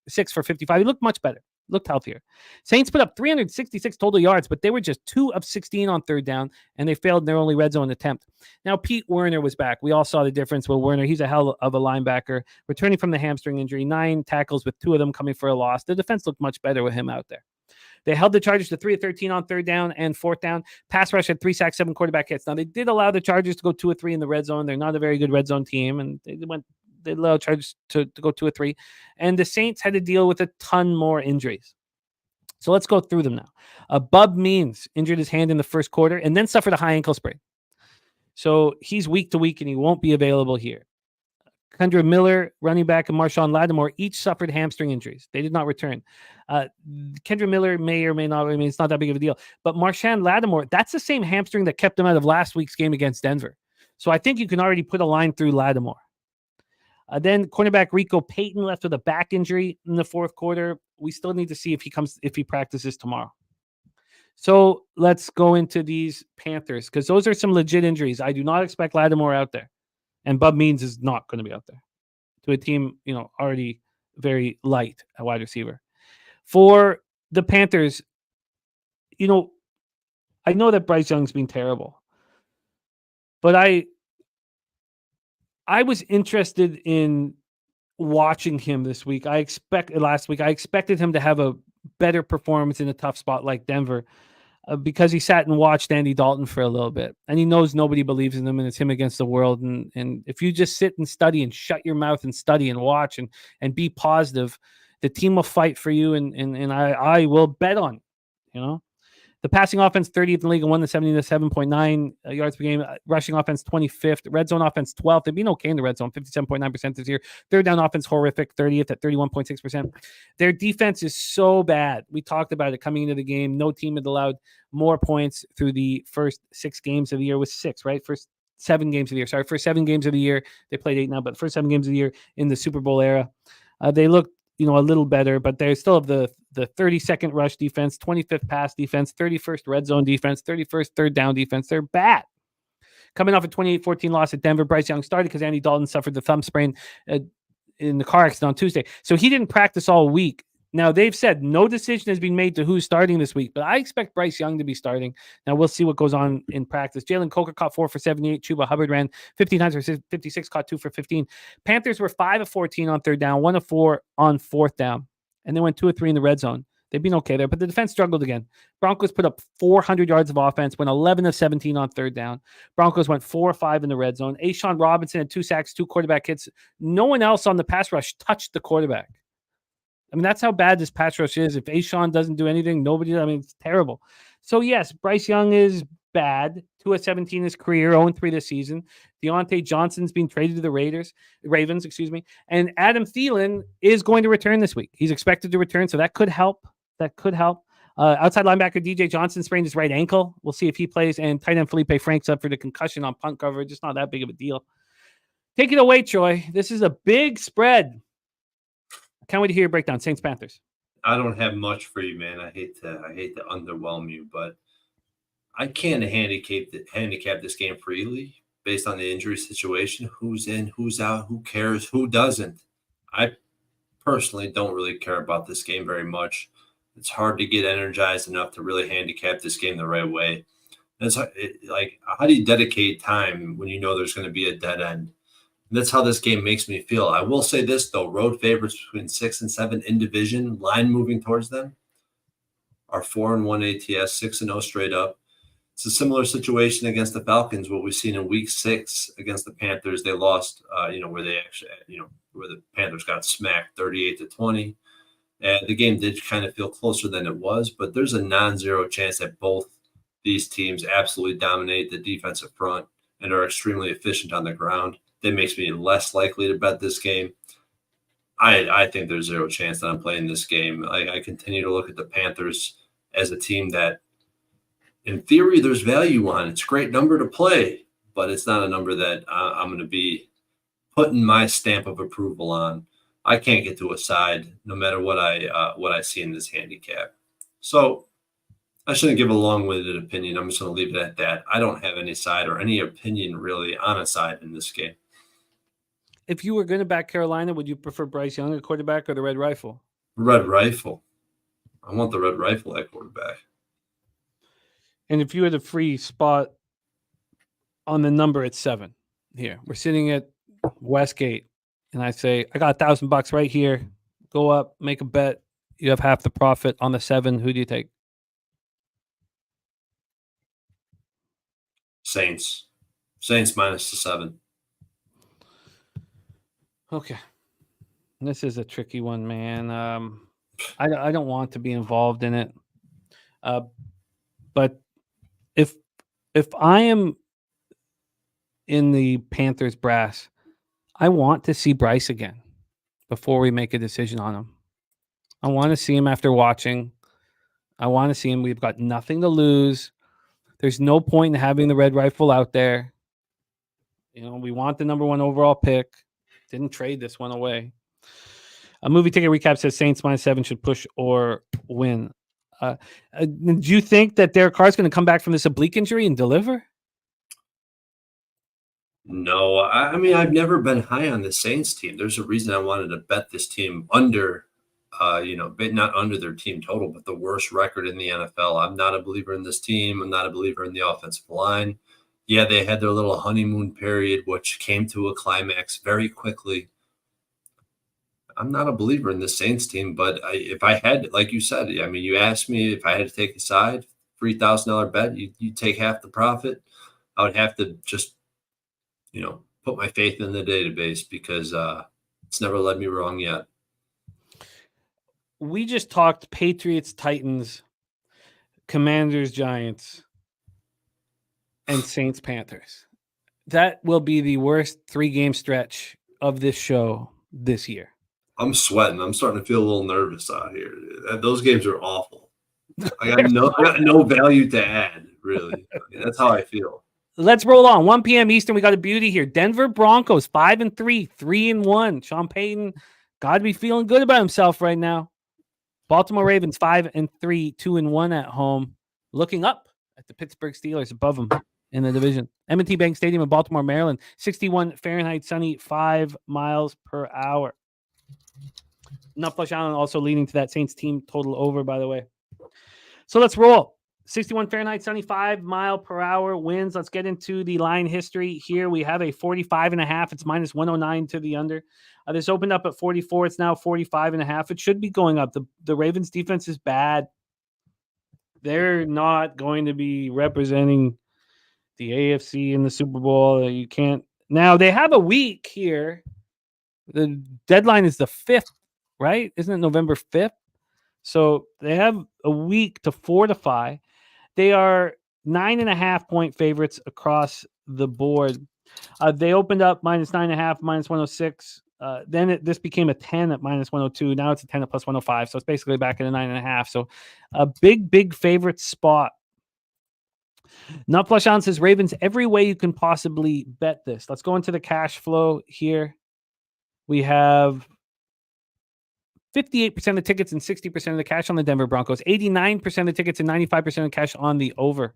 6 for 55. He looked much better. Looked healthier. Saints put up 366 total yards, but they were just 2 of 16 on third down, and they failed in their only red zone attempt. Now, Pete Werner was back. We all saw the difference with Werner. He's a hell of a linebacker, returning from the hamstring injury, 9 tackles with 2 of them coming for a loss. The defense looked much better with him out there. They held the Chargers to 3 of 13 on third down and fourth down. Pass rush had 3 sacks, 7 quarterback hits. Now, they did allow the Chargers to go 2 of 3 in the red zone. They're not a very good red zone team, and they allowed Chargers to go 2 of 3. And the Saints had to deal with a ton more injuries. So let's go through them now. Bub Means injured his hand in the first quarter and then suffered a high ankle sprain. So he's week to week, and he won't be available here. Kendra Miller, running back, and Marshawn Lattimore each suffered hamstring injuries. They did not return. Kendra Miller may or may not. I mean, it's not that big of a deal. But Marshawn Lattimore, that's the same hamstring that kept him out of last week's game against Denver. So I think you can already put a line through Lattimore. Then cornerback Rico Payton left with a back injury in the fourth quarter. We still need to see if he practices tomorrow. So let's go into these Panthers, because those are some legit injuries. I do not expect Lattimore out there. And Bub Means is not going to be out there to a team, already very light at wide receiver. For the Panthers, I know that Bryce Young's been terrible, but I was interested in watching him this week. Last week, I expected him to have a better performance in a tough spot like Denver. Because he sat and watched Andy Dalton for a little bit, and he knows nobody believes in him, and it's him against the world. And if you just sit and study and shut your mouth and study and watch and be positive, the team will fight for you, and I will bet on it, The passing offense, 30th in the league, and won the 77.9 yards per game. Rushing offense, 25th. Red zone offense, 12th. They've been okay in the red zone, 57.9% this year. Third down offense, horrific, 30th at 31.6%. Their defense is so bad. We talked about it coming into the game. No team had allowed more points through the first 6 games of the year. With 6, right? First 7 games of the year. Sorry, first 7 games of the year. They played 8 now, but first 7 games of the year in the Super Bowl era. They looked a little better, but they still have the 32nd rush defense, 25th pass defense, 31st red zone defense, 31st third down defense. They're bad. Coming off a 28-14 loss at Denver, Bryce Young started because Andy Dalton suffered the thumb sprain in the car accident on Tuesday. So he didn't practice all week. Now, they've said no decision has been made to who's starting this week, but I expect Bryce Young to be starting. Now, we'll see what goes on in practice. Jalen Coker caught 4 for 78. Chuba Hubbard ran 15 times for 56, caught 2 for 15. Panthers were 5 of 14 on third down, 1 of 4 on fourth down, and they went 2 of 3 in the red zone. They've been okay there, but the defense struggled again. Broncos put up 400 yards of offense, went 11 of 17 on third down. Broncos went 4 of 5 in the red zone. Ashawn Robinson had 2 sacks, 2 quarterback hits. No one else on the pass rush touched the quarterback. I mean, that's how bad this pass rush is. If Ashawn doesn't do anything, nobody, it's terrible. So, yes, Bryce Young is bad. 2 of 17 in his career, 0-3 this season. Deontay Johnson's being traded to the Ravens, and Adam Thielen is going to return this week. He's expected to return, so that could help. Outside linebacker DJ Johnson sprained his right ankle. We'll see if he plays. And tight end Felipe Franks up for the concussion on punt coverage. It's not that big of a deal. Take it away, Troy. This is a big spread. Can't wait to hear your breakdown. Saints Panthers. I don't have much for you, man. I hate to underwhelm you, but I can't handicap this game freely based on the injury situation. Who's in, who's out, who cares, who doesn't. I personally don't really care about this game very much. It's hard to get energized enough to really handicap this game the right way. It's like, how do you dedicate time when you know there's going to be a dead end? And that's how this game makes me feel. I will say this, though. Road favorites between 6 and 7 in division, line moving towards them, are 4-1 ATS, 6-0 straight up. It's a similar situation against the Falcons, what we've seen in week 6 against the Panthers. They lost, where the Panthers got smacked 38-20. And the game did kind of feel closer than it was, but there's a non-zero chance that both these teams absolutely dominate the defensive front and are extremely efficient on the ground. That makes me less likely to bet this game. I think there's zero chance that I'm playing this game. I continue to look at the Panthers as a team that, in theory, there's value on. It's a great number to play, but it's not a number that I'm going to be putting my stamp of approval on. I can't get to a side no matter what I see in this handicap. So I shouldn't give a long-winded opinion. I'm just going to leave it at that. I don't have any side or any opinion really on a side in this game. If you were going to back Carolina, would you prefer Bryce Young at quarterback or the Red Rifle? Red Rifle. I want the Red Rifle at quarterback. And if you had a free spot on the number at 7, here, we're sitting at Westgate, and I say, I got $1,000 right here. Go up, make a bet. You have half the profit on the 7. Who do you take? Saints minus the 7. Okay. This is a tricky one, man. I don't want to be involved in it. But if I am in the Panthers brass, I want to see Bryce again before we make a decision on him. I want to see him after watching. I want to see him. We've got nothing to lose. There's no point in having the red rifle out there. We want the number 1 overall pick. Didn't trade this one away. A movie ticket recap says Saints minus 7 should push or win. Do you think that Derek Carr's going to come back from this oblique injury and deliver? No, I mean, I've never been high on the Saints team. There's a reason I wanted to bet this team under, but not under their team total, but the worst record in the NFL. I'm not a believer in this team. I'm not a believer in the offensive line. Yeah, they had their little honeymoon period, which came to a climax very quickly. I'm not a believer in the Saints team, but if I had, like you said, I mean, you asked me if I had to take a side, $3,000 bet, you take half the profit. I would have to just, put my faith in the database because it's never led me wrong yet. We just talked Patriots, Titans, Commanders, Giants, and Saints, Panthers. That will be the worst 3-game stretch of this show this year. I'm sweating. I'm starting to feel a little nervous out here. Those games are awful. I got no value to add, really. That's how I feel. Let's roll on. 1 p.m. Eastern, we got a beauty here. Denver Broncos, 5-3, 3-1. Sean Payton, got to be feeling good about himself right now. Baltimore Ravens, 5-3, 2-1 at home. Looking up at the Pittsburgh Steelers above them in the division. M&T Bank Stadium in Baltimore, Maryland. 61 Fahrenheit, sunny, 5 miles per hour. Not Flush Island also leading to that Saints team total over, by the way. So let's roll. 61 Fahrenheit, sunny, 5 mile per hour winds. Let's get into the line history here. We have a 45.5. It's minus 109 to the under. This opened up at 44. It's now 45.5. It should be going up. The Ravens defense is bad. They're not going to be representing the AFC in the Super Bowl. You can't. Now, they have a week here. The deadline is the 5th, right? Isn't it November 5th? So they have a week to fortify. They are 9.5-point favorites across the board. They opened up minus 9.5, minus 106. Then this became a 10 at minus 102. Now it's a 10 at plus 105. So it's basically back at a 9.5. So a big favorite spot. Not Flush On says Ravens every way you can possibly bet this. Let's go into the cash flow here. We have 58% of the tickets and 60% of the cash on the Denver Broncos, 89% of the tickets and 95% of the cash on the over.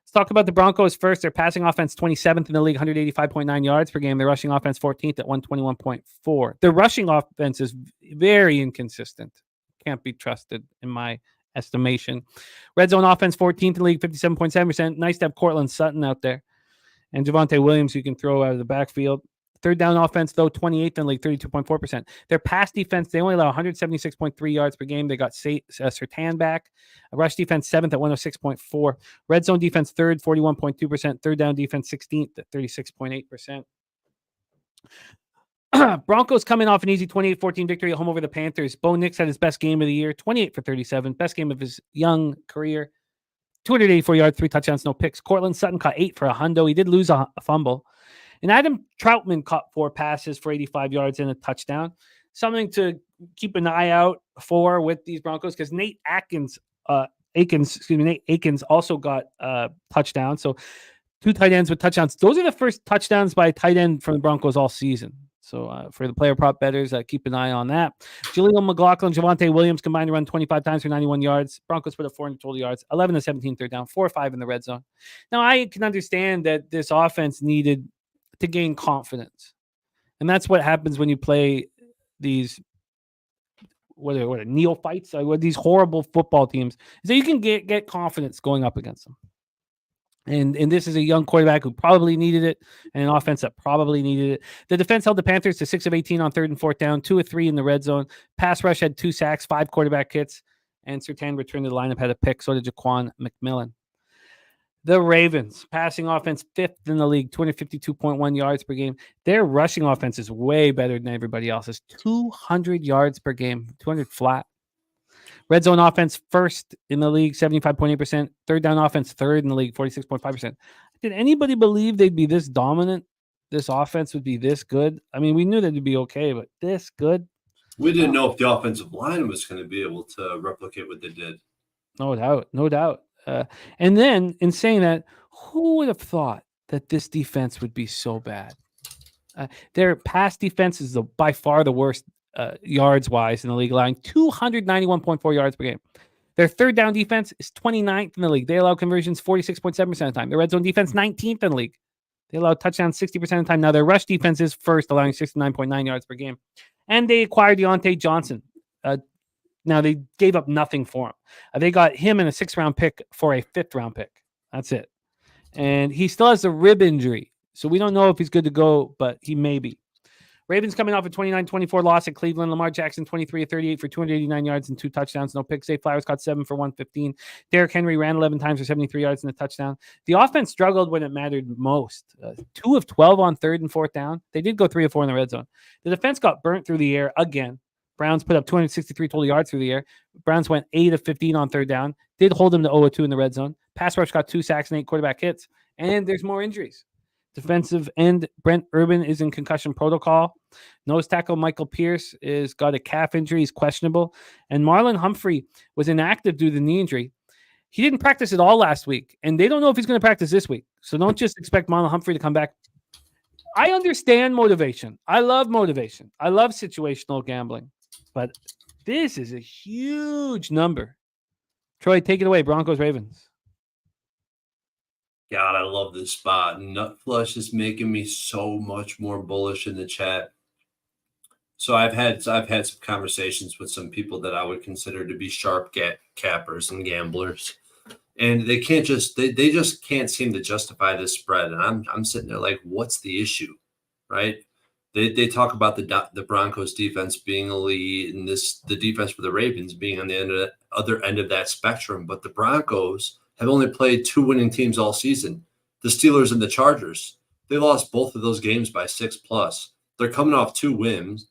Let's talk about the Broncos first. Their passing offense, 27th in the league, 185.9 yards per game. Their rushing offense, 14th at 121.4. Their rushing offense is very inconsistent. Can't be trusted in my estimation. Red zone offense, 14th in the league, 57.7%. Nice to have Cortland Sutton out there. And Javonte Williams, who can throw out of the backfield. Third down offense, though, 28th in the league, 32.4%. Their pass defense, they only allow 176.3 yards per game. They got Surtain back. Rush defense, 7th at 106.4. Red zone defense, 3rd, 41.2%. Third down defense, 16th at 36.8%. Broncos coming off an easy 28-14 victory at home over the Panthers. Bo Nix had his best game of the year, 28 for 37. Best game of his young career. 284 yards, 3 touchdowns, no picks. Cortland Sutton caught 8 for a hundo. He did lose a fumble. And Adam Troutman caught 4 passes for 85 yards and a touchdown. Something to keep an eye out for with these Broncos because Nate Akins also got a touchdown. So 2 tight ends with touchdowns. Those are the first touchdowns by a tight end from the Broncos all season. So for the player prop bettors, keep an eye on that. Jaleel McLaughlin, Javonte Williams combined to run 25 times for 91 yards. Broncos put up 400 total yards, 11 to 17 third down, 4-5 in the red zone. Now, I can understand that this offense needed to gain confidence. And that's what happens when you play these what are neophytes, these horrible football teams, is that you can get confidence going up against them. And this is a young quarterback who probably needed it, and an offense that probably needed it. The defense held the Panthers to 6 of 18 on 3rd and 4th down, 2 of 3 in the red zone. Pass rush had 2 sacks, 5 quarterback hits, and Surtain returned to the lineup, had a pick. So did Jaquan McMillan. The Ravens, passing offense, 5th in the league, 252.1 yards per game. Their rushing offense is way better than everybody else's. 200 yards per game, 200 flat. Red zone offense, 1st in the league, 75.8%. Third down offense, 3rd in the league, 46.5%. Did anybody believe they'd be this dominant? This offense would be this good? I mean, we knew they'd be okay, but this good? We didn't know if the offensive line was going to be able to replicate what they did. No doubt. No doubt. And then, in saying that, who would have thought that this defense would be so bad? Their pass defense is by far the worst yards-wise in the league, allowing 291.4 yards per game. Their third down defense is 29th in the league. They allow conversions 46.7% of the time. Their red zone defense, 19th in the league. They allow touchdowns 60% of the time. Now, their rush defense is 1st, allowing 69.9 yards per game. And they acquired Deontay Johnson. Now, they gave up nothing for him. They got him in a 6th-round pick for a 5th-round pick. That's it. And he still has a rib injury. So we don't know if he's good to go, but he may be. Ravens coming off a 29-24 loss at Cleveland. Lamar Jackson, 23-38 for 289 yards and 2 touchdowns. No picks. Zay Flowers caught 7 for 115. Derrick Henry ran 11 times for 73 yards and a touchdown. The offense struggled when it mattered most. 2 of 12 on 3rd and 4th down. They did go 3 of 4 in the red zone. The defense got burnt through the air again. Browns put up 263 total yards through the air. Browns went 8 of 15 on 3rd down. Did hold them to 0 of 2 in the red zone. Pass rush got 2 sacks and 8 quarterback hits. And there's more injuries. Defensive end Brent Urban is in concussion protocol. Nose tackle Michael Pierce is got a calf injury. He's questionable. And Marlon Humphrey was inactive due to the knee injury. He didn't practice at all last week, and they don't know if he's going to practice this week. So don't just expect Marlon Humphrey to come back. I understand motivation. I love motivation. I love situational gambling. But this is a huge number. Troy, take it away. Broncos, Ravens. God, I love this spot. Nutflush is making me so much more bullish in the chat. So I've had some conversations with some people that I would consider to be sharp cappers and gamblers, and they just can't seem to justify this spread. And I'm sitting there like, what's the issue, right? They talk about the Broncos defense being elite and the defense for the Ravens being on the other end of that spectrum, but the Broncos have only played 2 winning teams all season, the Steelers and the Chargers. They lost both of those games by 6+. They're coming off 2 wins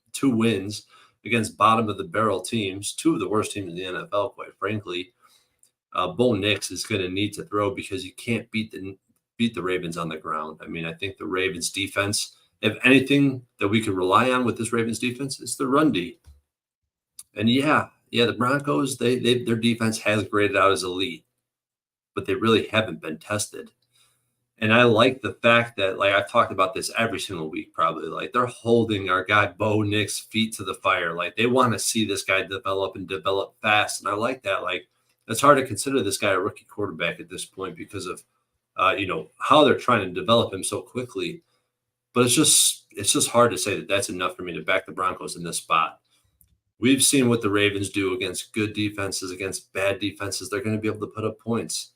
against bottom-of-the-barrel teams, 2 of the worst teams in the NFL, quite frankly. Bo Nix is going to need to throw because you can't beat the Ravens on the ground. I mean, I think the Ravens defense, if anything that we could rely on with this Ravens defense, it's the run D. And yeah, the Broncos, their defense has graded out as elite, but they really haven't been tested. And I like the fact that, like, I've talked about this every single week, probably, like, they're holding our guy Bo Nix feet to the fire. Like, they want to see this guy develop fast. And I like that. Like, it's hard to consider this guy a rookie quarterback at this point because of, how they're trying to develop him so quickly. But it's just hard to say that that's enough for me to back the Broncos in this spot. We've seen what the Ravens do against good defenses, against bad defenses. They're going to be able to put up points.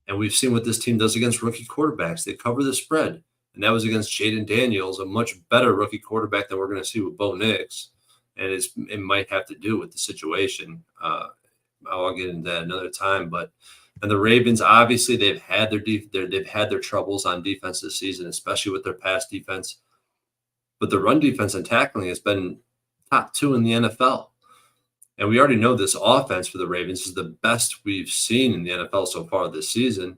And we've seen what this team does against rookie quarterbacks. They cover the spread. And that was against Jaden Daniels, a much better rookie quarterback than we're going to see with Bo Nix. And it might have to do with the situation. I'll get into that another time. And the Ravens, obviously, they've had their troubles on defense this season, especially with their pass defense. But the run defense and tackling has been top 2 in the NFL. And we already know this offense for the Ravens is the best we've seen in the NFL so far this season.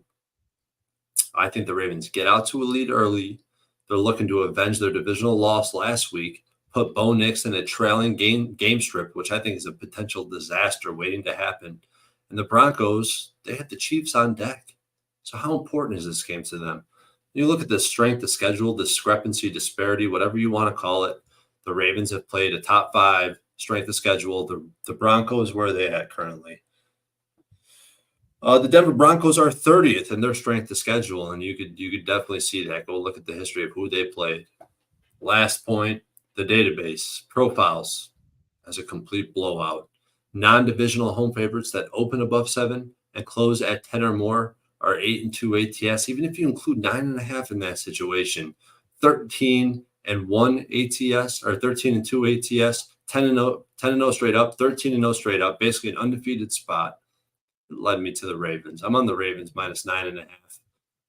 I think the Ravens get out to a lead early. They're looking to avenge their divisional loss last week, put Bo Nix in a trailing game strip, which I think is a potential disaster waiting to happen. And the Broncos, they have the Chiefs on deck. So how important is this game to them? You look at the strength of schedule, discrepancy, disparity, whatever you want to call it. The Ravens have played a top 5 strength of schedule. The Broncos, where are they at currently? The Denver Broncos are 30th in their strength of schedule, and you could definitely see that. Go look at the history of who they played. Last point, the database profiles as a complete blowout. Non-divisional home favorites that open above 7 and close at 10 or more are 8-2 ATS. Even if you include 9.5 in that situation, 13-1 ATS or 13-2 ATS. 10-0 straight up, 13-0 straight up, basically an undefeated spot. It led me to the Ravens. I'm on the Ravens minus 9.5.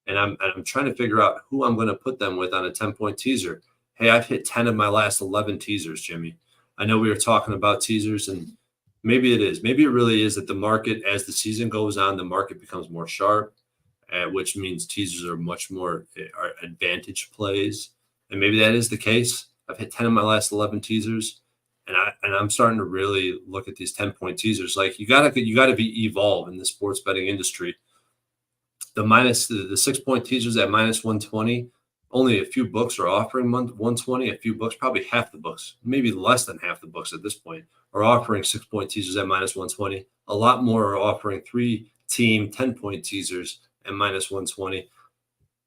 and I'm trying to figure out who I'm going to put them with on a 10-point teaser. Hey, I've hit 10 of my last 11 teasers, Jimmy. I know we were talking about teasers, and maybe it is. Maybe it really is that the market, as the season goes on, the market becomes more sharp, which means teasers are much more advantage plays. And maybe that is the case. I've hit 10 of my last 11 teasers, and I'm starting to really look at these 10-point teasers. Like you gotta be evolved in the sports betting industry. The 6-point teasers at minus 120. Only a few books are offering 120. A few books, probably half the books, maybe less than half the books at this point, are offering 6-point teasers at minus 120. A lot more are offering 3-team 10-point teasers at minus 120.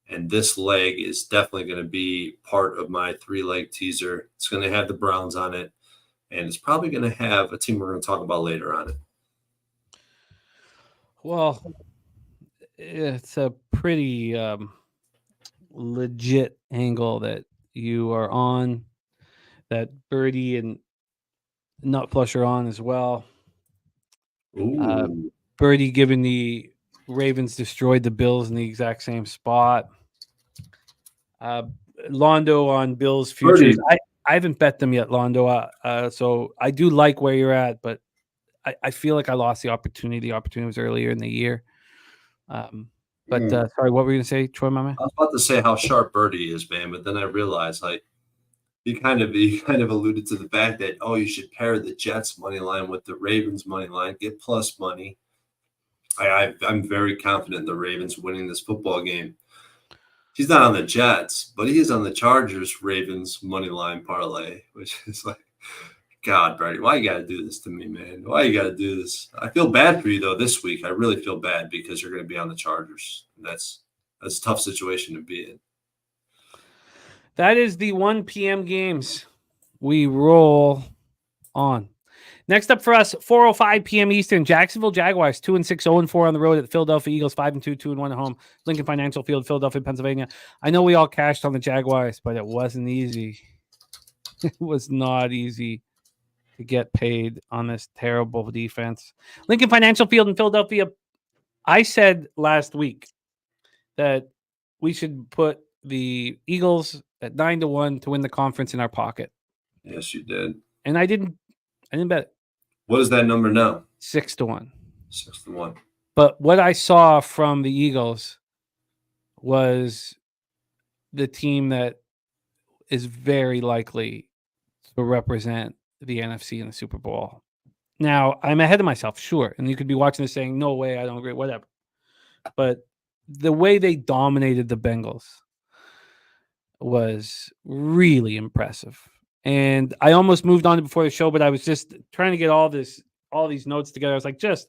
And this leg is definitely going to be part of my 3-leg teaser. It's going to have the Browns on it, and it's probably going to have a team we're going to talk about later on it. Well, it's a pretty legit angle that you are on, that Birdie and Nut Flush are on as well. Birdie given the Ravens destroyed the Bills in the exact same spot. Londo on Bills futures. I haven't bet them yet, Londo. So I do like where you're at, but I feel like I lost the opportunity. The opportunity was earlier in the year. Sorry, what were you going to say, Troy, my man? I was about to say how sharp Birdie is, man, but then I realized you kind of alluded to the fact that, you should pair the Jets money line with the Ravens money line, get plus money. I'm very confident in the Ravens winning this football game. He's not on the Jets, but he is on the Chargers Ravens money line parlay, which is like, God, Brady, why you got to do this to me, man? Why you got to do this? I feel bad for you, though, this week. I really feel bad because you're going to be on the Chargers. That's a tough situation to be in. That is the 1 p.m. games. We roll on. Next up for us, 4:05 p.m. Eastern, Jacksonville Jaguars, 2-6, 0-4 on the road at the Philadelphia Eagles, 5-2, 2-1 at home. Lincoln Financial Field, Philadelphia, Pennsylvania. I know we all cashed on the Jaguars, but it wasn't easy. It was not easy to get paid on this terrible defense. Lincoln Financial Field in Philadelphia. I said last week that we should put the Eagles at 9-1 to win the conference in our pocket. Yes, you did. And I didn't bet it. What is that number now? 6-1. 6-1. But what I saw from the Eagles was the team that is very likely to represent the NFC in the Super Bowl. Now, I'm ahead of myself, sure. And you could be watching this saying, no way, I don't agree, whatever. But the way they dominated the Bengals was really impressive. And I almost moved on before the show, but I was just trying to get all these notes together. I was like, just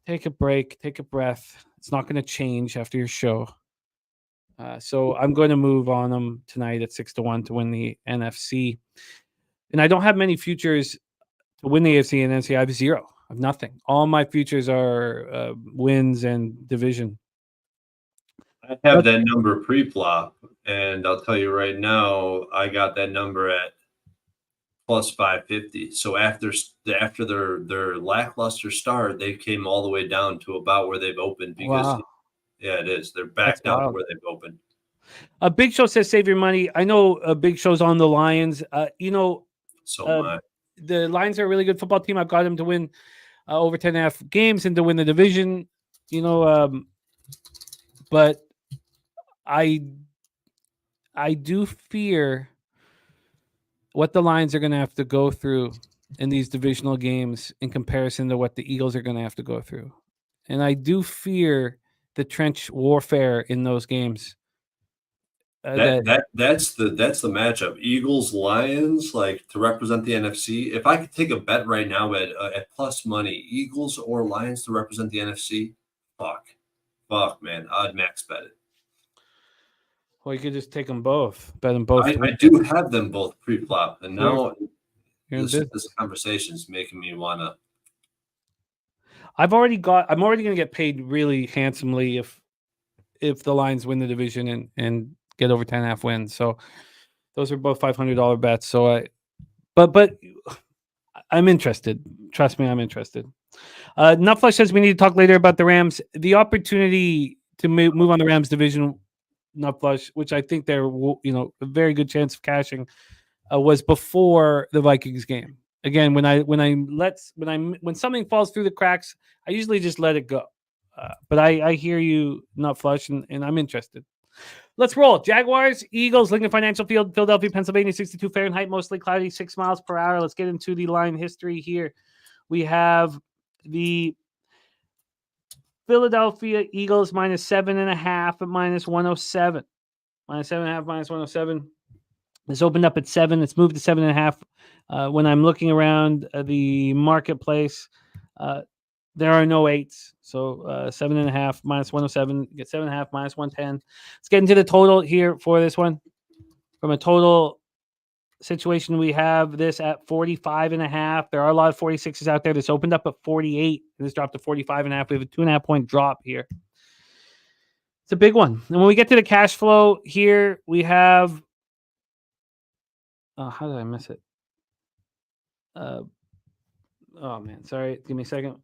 take a break, take a breath. It's not going to change after your show. So I'm going to move on them tonight at 6-1 to win the NFC. And I don't have many futures to win the AFC and NFC. I have 0. I have nothing. All my futures are wins and division. I have that number pre-flop, and I'll tell you right now, I got that number at plus 550. So after their lackluster start, they came all the way down to about where they've opened because, yeah, it is. They're back down to where they've opened. Big Show says save your money. I know Big Show's on the Lions. The Lions are a really good football team. I've got them to win over 10.5 games and to win the division. But I do fear what the Lions are going to have to go through in these divisional games in comparison to what the Eagles are going to have to go through. And I do fear the trench warfare in those games. That's the matchup. Eagles, Lions, like to represent the NFC. If I could take a bet right now at plus money, Eagles or Lions to represent the NFC, fuck, man, I'd max bet it. Well, you could just take them both, bet them both. I do have them both pre-flop, and now this conversation is making me want to. I'm already going to get paid really handsomely if the Lions win the division and get over 10.5 wins. So those are both $500 bets. So but I'm interested. Trust me, I'm interested. Nutflesh says we need to talk later about the Rams. The opportunity to move on the Rams division nut flush, which I think they're a very good chance of cashing, was before the Vikings game. Again, when something falls through the cracks, I usually just let it go. But I hear you, nut flush, and I'm interested. Let's roll. Jaguars, Eagles, Lincoln Financial Field, Philadelphia, Pennsylvania, 62 Fahrenheit, mostly cloudy, 6 miles per hour. Let's get into the line history here. We have the Philadelphia Eagles -7.5 at -107. -7.5, -107. This opened up at 7. It's moved to 7.5. When I'm looking around the marketplace, there are no 8s. So 7.5 -107. Get 7.5 -110. Let's get into the total here for this one. From a total situation, we have this at 45.5. There are a lot of 46s out there. This opened up at 48. This dropped to 45.5. We have a 2.5 point drop here. It's a big one. And when we get to the cash flow here, we have. Oh, how did I miss it? Oh man, sorry. Give me a second.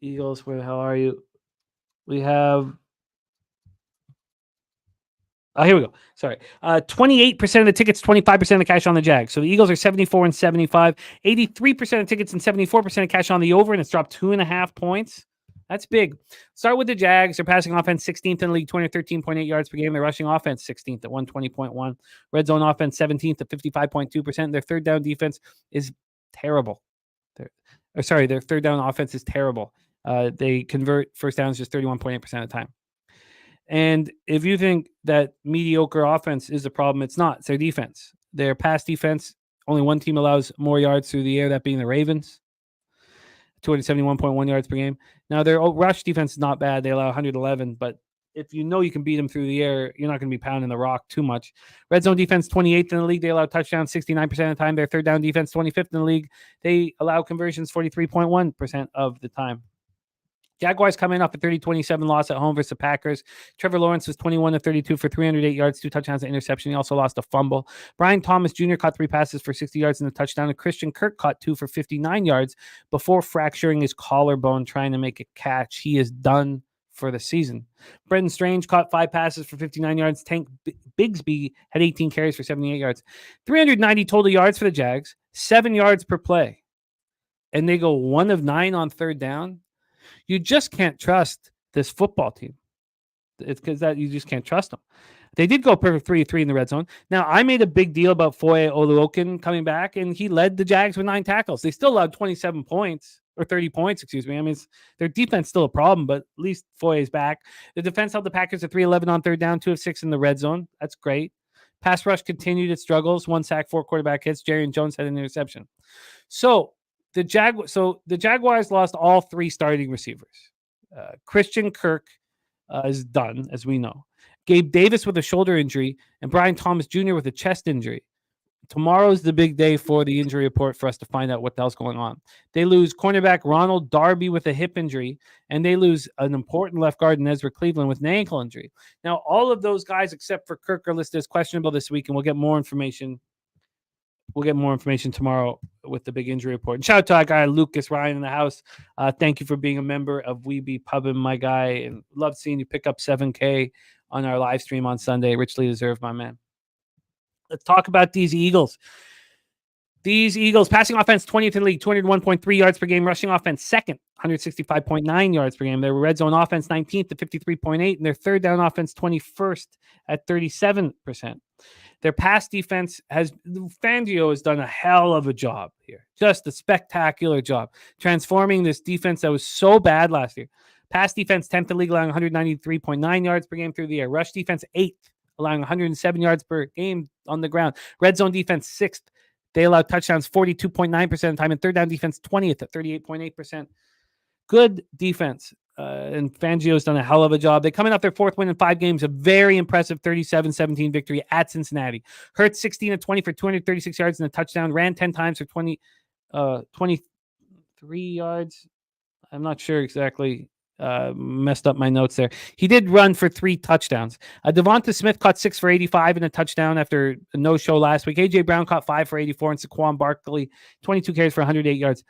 Eagles, where the hell are you? We have. Oh, here we go. Sorry. 28% of the tickets, 25% of the cash on the Jags. So the Eagles are 74-75, 83% of tickets and 74% of cash on the over, and it's dropped 2.5 points. That's big. Start with the Jags. Their passing offense 16th in the league, 213.8 yards per game. Their rushing offense 16th at 120.1. Red zone offense 17th at 55.2%. Their third down defense is terrible. Their third down offense is terrible. They convert first downs just 31.8% of the time. And if you think that mediocre offense is the problem, it's not. It's their defense. Their pass defense, only one team allows more yards through the air, that being the Ravens. 271.1 yards per game. Now, their rush defense is not bad. They allow 111, but if you know you can beat them through the air, you're not going to be pounding the rock too much. Red zone defense, 28th in the league. They allow touchdowns 69% of the time. Their third down defense, 25th in the league. They allow conversions 43.1% of the time. Jaguars coming off a 30-27 loss at home versus the Packers. Trevor Lawrence was 21-32 for 308 yards, 2 touchdowns and interception. He also lost a fumble. Brian Thomas Jr. caught 3 passes for 60 yards and a touchdown. And Christian Kirk caught 2 for 59 yards before fracturing his collarbone trying to make a catch. He is done for the season. Brenton Strange caught 5 passes for 59 yards. Tank Bigsby had 18 carries for 78 yards. 390 total yards for the Jags, 7 yards per play. And they go 1 of 9 on third down. You just can't trust this football team. It's because that you just can't trust them. They did go perfect 3-3 in the red zone. Now, I made a big deal about Foye Oluokun coming back, and he led the Jags with 9 tackles. They still allowed 27 points, or 30 points, excuse me. I mean, their defense still a problem, but at least Foye is back. The defense held the Packers at 3-11 on third down, 2 of 6 in the red zone. That's great. Pass rush continued its struggles. 1 sack, 4 quarterback hits. Jerry Jones had an interception. So the Jaguars lost all 3 starting receivers. Christian Kirk is done, as we know. Gabe Davis with a shoulder injury, and Brian Thomas Jr. with a chest injury. Tomorrow's the big day for the injury report for us to find out what the hell's going on. They lose cornerback Ronald Darby with a hip injury, and they lose an important left guard in Ezra Cleveland with an ankle injury. Now, all of those guys except for Kirk are listed as questionable this week, and we'll get more information. We'll get more information tomorrow with the big injury report. And shout out to our guy, Lucas Ryan in the house. Thank you for being a member of We Be Pubbin', my guy. And love seeing you pick up $7K on our live stream on Sunday. Richly deserved, my man. Let's talk about these Eagles. These Eagles, passing offense, 20th in the league, 201.3 yards per game. Rushing offense, second, 165.9 yards per game. Their red zone offense, 19th at 53.8. And their third down offense, 21st at 37%. Their pass defense Fangio has done a hell of a job here. Just a spectacular job transforming this defense that was so bad last year. Pass defense, 10th in the league, allowing 193.9 yards per game through the air. Rush defense, 8th, allowing 107 yards per game on the ground. Red zone defense, 6th. They allow touchdowns 42.9% of the time. And third down defense, 20th at 38.8%. Good defense. And Fangio's done a hell of a job. They're coming off their 4th win in 5 games, a very impressive 37-17 victory at Cincinnati. Hurts 16 of 20 for 236 yards and a touchdown. Ran 10 times for 23 yards. I'm not sure exactly. Messed up my notes there. He did run for 3 touchdowns. Devonta Smith caught 6 for 85 and a touchdown after a no-show last week. A.J. Brown caught 5 for 84 and Saquon Barkley 22 carries for 108 yards.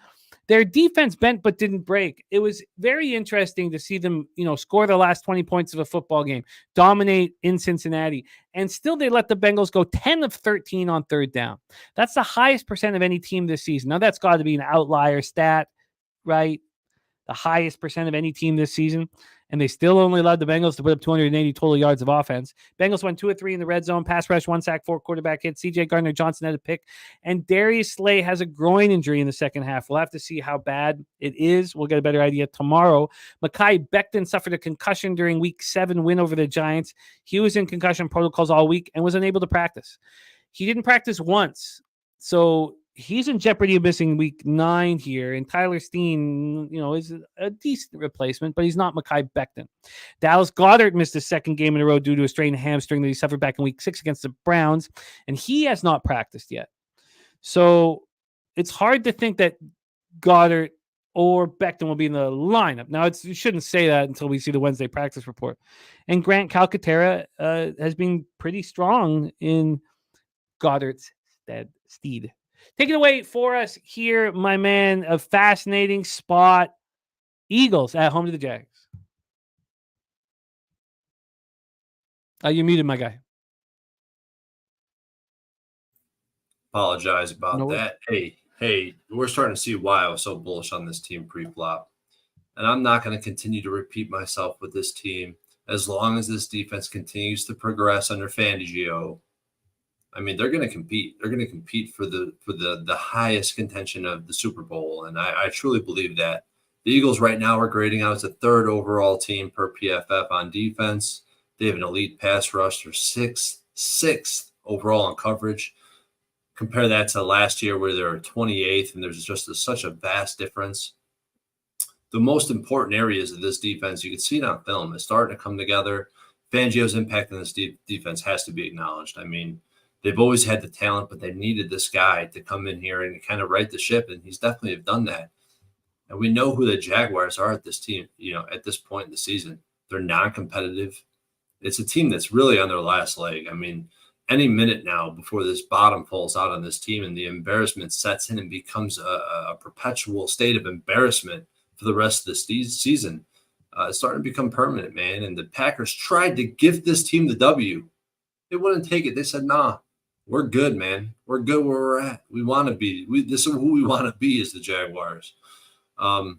their defense bent but didn't break. It was very interesting to see them, score the last 20 points of a football game, dominate in Cincinnati, and still they let the Bengals go 10 of 13 on third down. That's the highest percent of any team this season. Now, that's got to be an outlier stat, right? The highest percent of any team this season. And they still only allowed the Bengals to put up 280 total yards of offense. Bengals went 2 of 3 in the red zone, pass rush, 1 sack, 4 quarterback hits. CJ Gardner-Johnson had a pick. And Darius Slay has a groin injury in the second half. We'll have to see how bad it is. We'll get a better idea tomorrow. Mekhi Becton suffered a concussion during week 7 win over the Giants. He was in concussion protocols all week and was unable to practice. He didn't practice once. So he's in jeopardy of missing week 9 here. And Tyler Steen, is a decent replacement, but he's not Mekhi Becton. Dallas Goedert missed his second game in a row due to a strained hamstring that he suffered back in week 6 against the Browns, and he has not practiced yet. So it's hard to think that Goddard or Becton will be in the lineup. Now, you shouldn't say that until we see the Wednesday practice report. And Grant Calcaterra has been pretty strong in Goddard's stead. Take it away for us here, my man. A fascinating spot. Eagles at home to the Jags. You're muted, my guy. Apologize about that. Hey, we're starting to see why I was so bullish on this team pre-flop. And I'm not going to continue to repeat myself with this team as long as this defense continues to progress under Fangio. I mean, they're going to compete. They're going to compete for the highest contention of the Super Bowl, and I truly believe that. The Eagles right now are grading out as the 3rd overall team per PFF on defense. They have an elite pass rush. They're sixth overall on coverage. Compare that to last year where they were 28th, and there's just such a vast difference. The most important areas of this defense, you can see it on film, is starting to come together. Fangio's impact on this defense has to be acknowledged. I mean, they've always had the talent, but they needed this guy to come in here and kind of right the ship, and he's definitely have done that. And we know who the Jaguars are at this team, at this point in the season. They're non-competitive. It's a team that's really on their last leg. I mean, any minute now before this bottom falls out on this team and the embarrassment sets in and becomes a perpetual state of embarrassment for the rest of this season, it's starting to become permanent, man. And the Packers tried to give this team the W. They wouldn't take it. They said, nah. We're good, man. We're good where we're at. We want to be. This is who we want to be as the Jaguars. And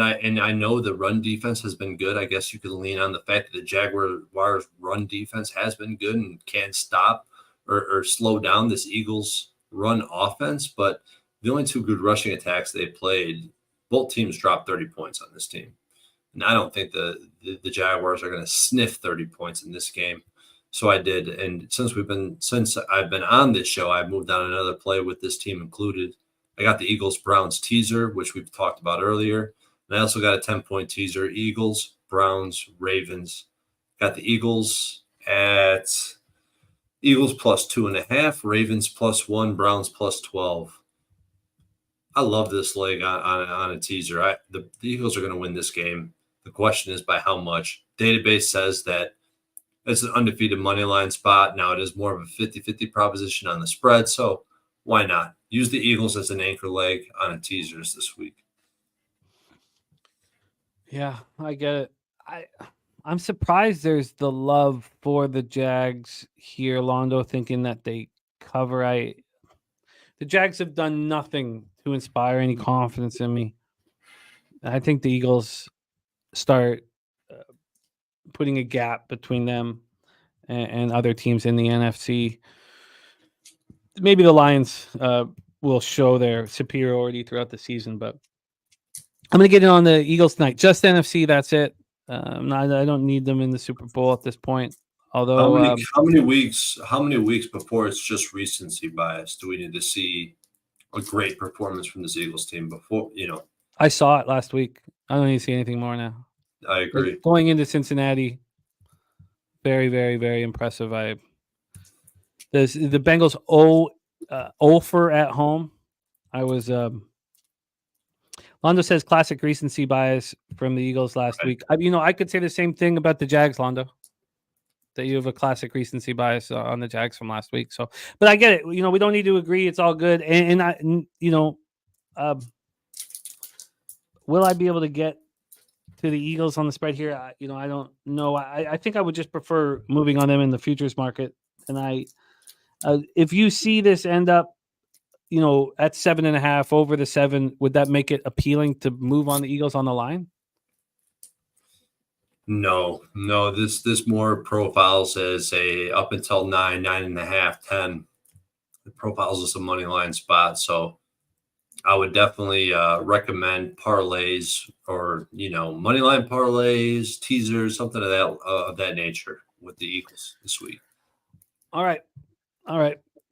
I know the run defense has been good. I guess you could lean on the fact that the Jaguars run defense has been good and can't stop or slow down this Eagles run offense. But the only 2 good rushing attacks they played, both teams dropped 30 points on this team. And I don't think the Jaguars are going to sniff 30 points in this game. So I did. And since I've been on this show, I've moved on another play with this team included. I got the Eagles-Browns teaser, which we've talked about earlier. And I also got a 10-point teaser, Eagles, Browns, Ravens. Got the Eagles at Eagles plus 2.5, Ravens plus 1, Browns plus 12. I love this leg on a teaser. The Eagles are going to win this game. The question is by how much. Database says that it's an undefeated money line spot. Now it is more of a 50-50 proposition on the spread. So why not? Use the Eagles as an anchor leg on a teasers this week. Yeah, I get it. I'm surprised there's the love for the Jags here, Londo, thinking that they cover. The Jags have done nothing to inspire any confidence in me. I think the Eagles start putting a gap between them and other teams in the NFC. Maybe the Lions will show their superiority throughout the season, but I'm going to get in on the Eagles tonight. Just NFC, that's it. I don't need them in the Super Bowl at this point. Although, how many weeks before it's just recency bias do we need to see a great performance from this Eagles team before? I saw it last week. I don't need to see anything more now. I agree. Going into Cincinnati, very, very, very impressive. The Bengals 0 at home. I was. Londo says classic recency bias from the Eagles last week. I could say the same thing about the Jags, Londo. That you have a classic recency bias on the Jags from last week. So, but I get it. We don't need to agree. It's all good. And Will I be able to get to the Eagles on the spread here? I don't know. I think I would just prefer moving on them in the futures market. And if you see this end up, at 7.5 over the 7, would that make it appealing to move on the Eagles on the line? No. This more profiles as a up until 9.5, 10. It profiles as a money line spot. So I would definitely recommend parlays or money line parlays, teasers, something of that nature with the Eagles this week. All right.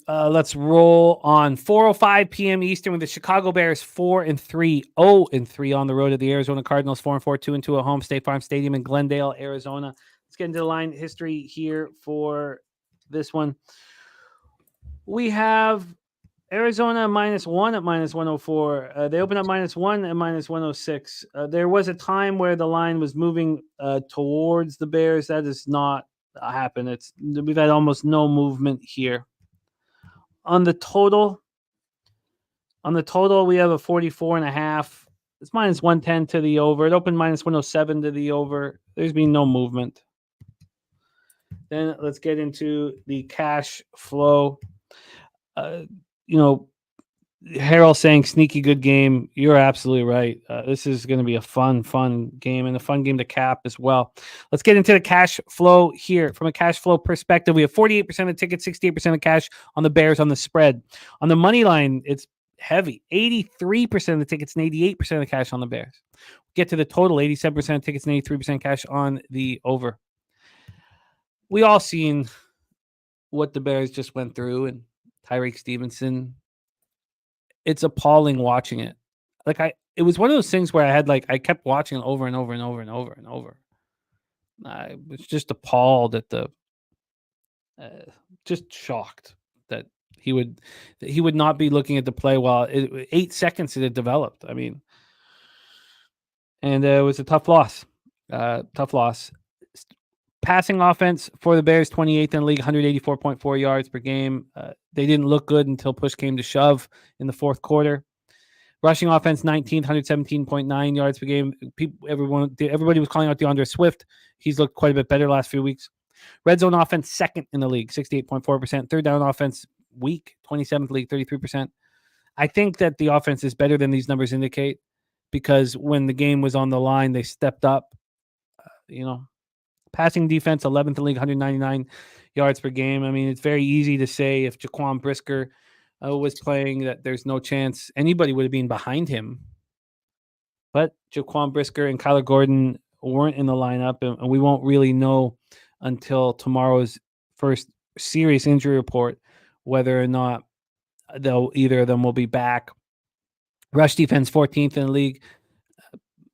Let's roll on 4:05 p.m. Eastern with the Chicago Bears 4-3, 0-3 on the road at the Arizona Cardinals 4-4, 2-2 at home, State Farm Stadium in Glendale, Arizona. Let's get into the line history here for this one. We have Arizona -1 at -104. They opened up -1 at -106. There was a time where the line was moving towards the Bears. That does not happen. We've had almost no movement here. On the total, we have a 44.5. It's -110 to the over. It opened -107 to the over. There's been no movement. Then let's get into the cash flow. Harold saying sneaky good game. You're absolutely right. This is going to be a fun game and a fun game to cap as well. Let's get into the cash flow here. From a cash flow perspective, we have 48% of tickets, 68% of cash on the Bears on the spread. On the money line, it's heavy. 83% of the tickets and 88% of the cash on the Bears. Get to the total, 87% of tickets and 83% cash on the over. We all seen what the Bears just went through, and Tyreek Stevenson. It's appalling watching it. It was one of those things where I kept watching it over and over and over and over and over. I was just appalled at just shocked that he would not be looking at the play while 8 seconds it had developed. I mean, and it was a tough loss. Passing offense for the Bears, 28th in the league, 184.4 yards per game. They didn't look good until push came to shove in the fourth quarter. Rushing offense, 19th, 117.9 yards per game. Everybody was calling out DeAndre Swift. He's looked quite a bit better the last few weeks. Red zone offense, second in the league, 68.4%. Third down offense, weak, 27th league, 33%. I think that the offense is better than these numbers indicate because when the game was on the line, they stepped up. Passing defense, 11th in the league, 199 yards per game. I mean, it's very easy to say if Jaquan Brisker was playing that there's no chance anybody would have been behind him. But Jaquan Brisker and Kyler Gordon weren't in the lineup, and we won't really know until tomorrow's first serious injury report whether or not either of them will be back. Rush defense, 14th in the league.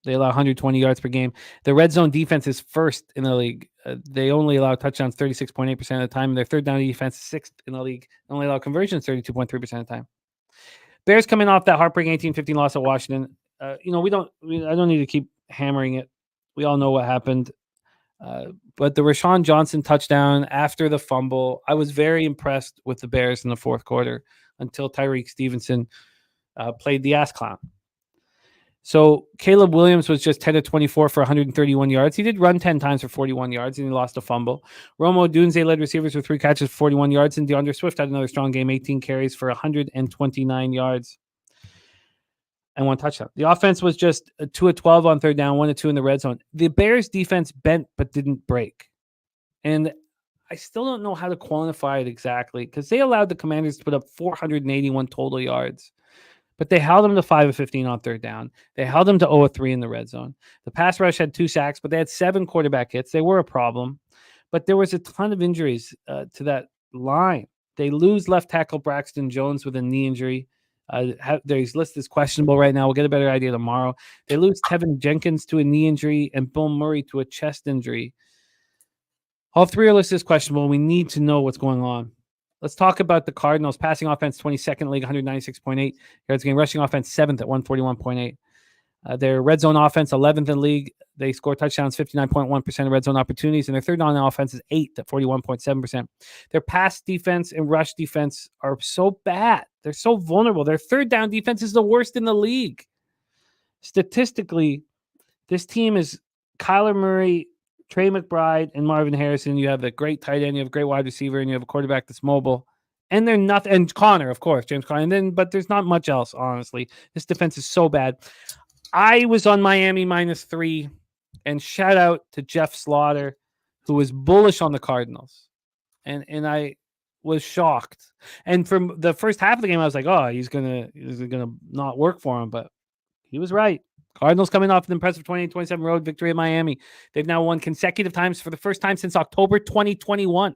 They allow 120 yards per game. The red zone defense is first in the league. They only allow touchdowns 36.8% of the time. Their third down defense is sixth in the league. They only allow conversions 32.3% of the time. Bears coming off that heartbreaking 18-15 loss at Washington. I don't need to keep hammering it. We all know what happened. But the Rashawn Johnson touchdown after the fumble, I was very impressed with the Bears in the fourth quarter until Tyreek Stevenson played the ass clown. So Caleb Williams was just 10 of 24 for 131 yards. He did run 10 times for 41 yards, and he lost a fumble. Romo Dunze led receivers with 3 catches for 41 yards, and DeAndre Swift had another strong game, 18 carries for 129 yards and 1 touchdown. The offense was just 2 of 12 on third down, 1 of 2 in the red zone. The Bears defense bent but didn't break. And I still don't know how to quantify it exactly because they allowed the Commanders to put up 481 total yards. But they held them to 5 of 15 on third down. They held them to 0 of 3 in the red zone. The pass rush had 2 sacks, but they had 7 quarterback hits. They were a problem. But there was a ton of injuries to that line. They lose left tackle Braxton Jones with a knee injury. He's listed as questionable right now. We'll get a better idea tomorrow. They lose Tevin Jenkins to a knee injury and Bill Murray to a chest injury. All 3 are listed as questionable. We need to know what's going on. Let's talk about the Cardinals. Passing offense, 22nd league, 196.8 yards game. Rushing offense, 7th at 141.8. Their red zone offense, 11th in league. They score touchdowns, 59.1% of red zone opportunities. And their third down offense is 8th at 41.7%. Their pass defense and rush defense are so bad. They're so vulnerable. Their third down defense is the worst in the league. statistically, this team is Kyler Murray, Trey McBride, and Marvin Harrison. You have a great tight end, you have a great wide receiver, and you have a quarterback that's mobile. And they're nothing. And Connor, of course, James Conner. But there's not much else, honestly. This defense is so bad. I was on Miami -3, and shout out to Jeff Slaughter, who was bullish on the Cardinals. And I was shocked. And from the first half of the game, I was like, oh, he's gonna not work for him. But he was right. Cardinals coming off an impressive 28-27 road victory at Miami. They've now won consecutive times for the first time since October 2021.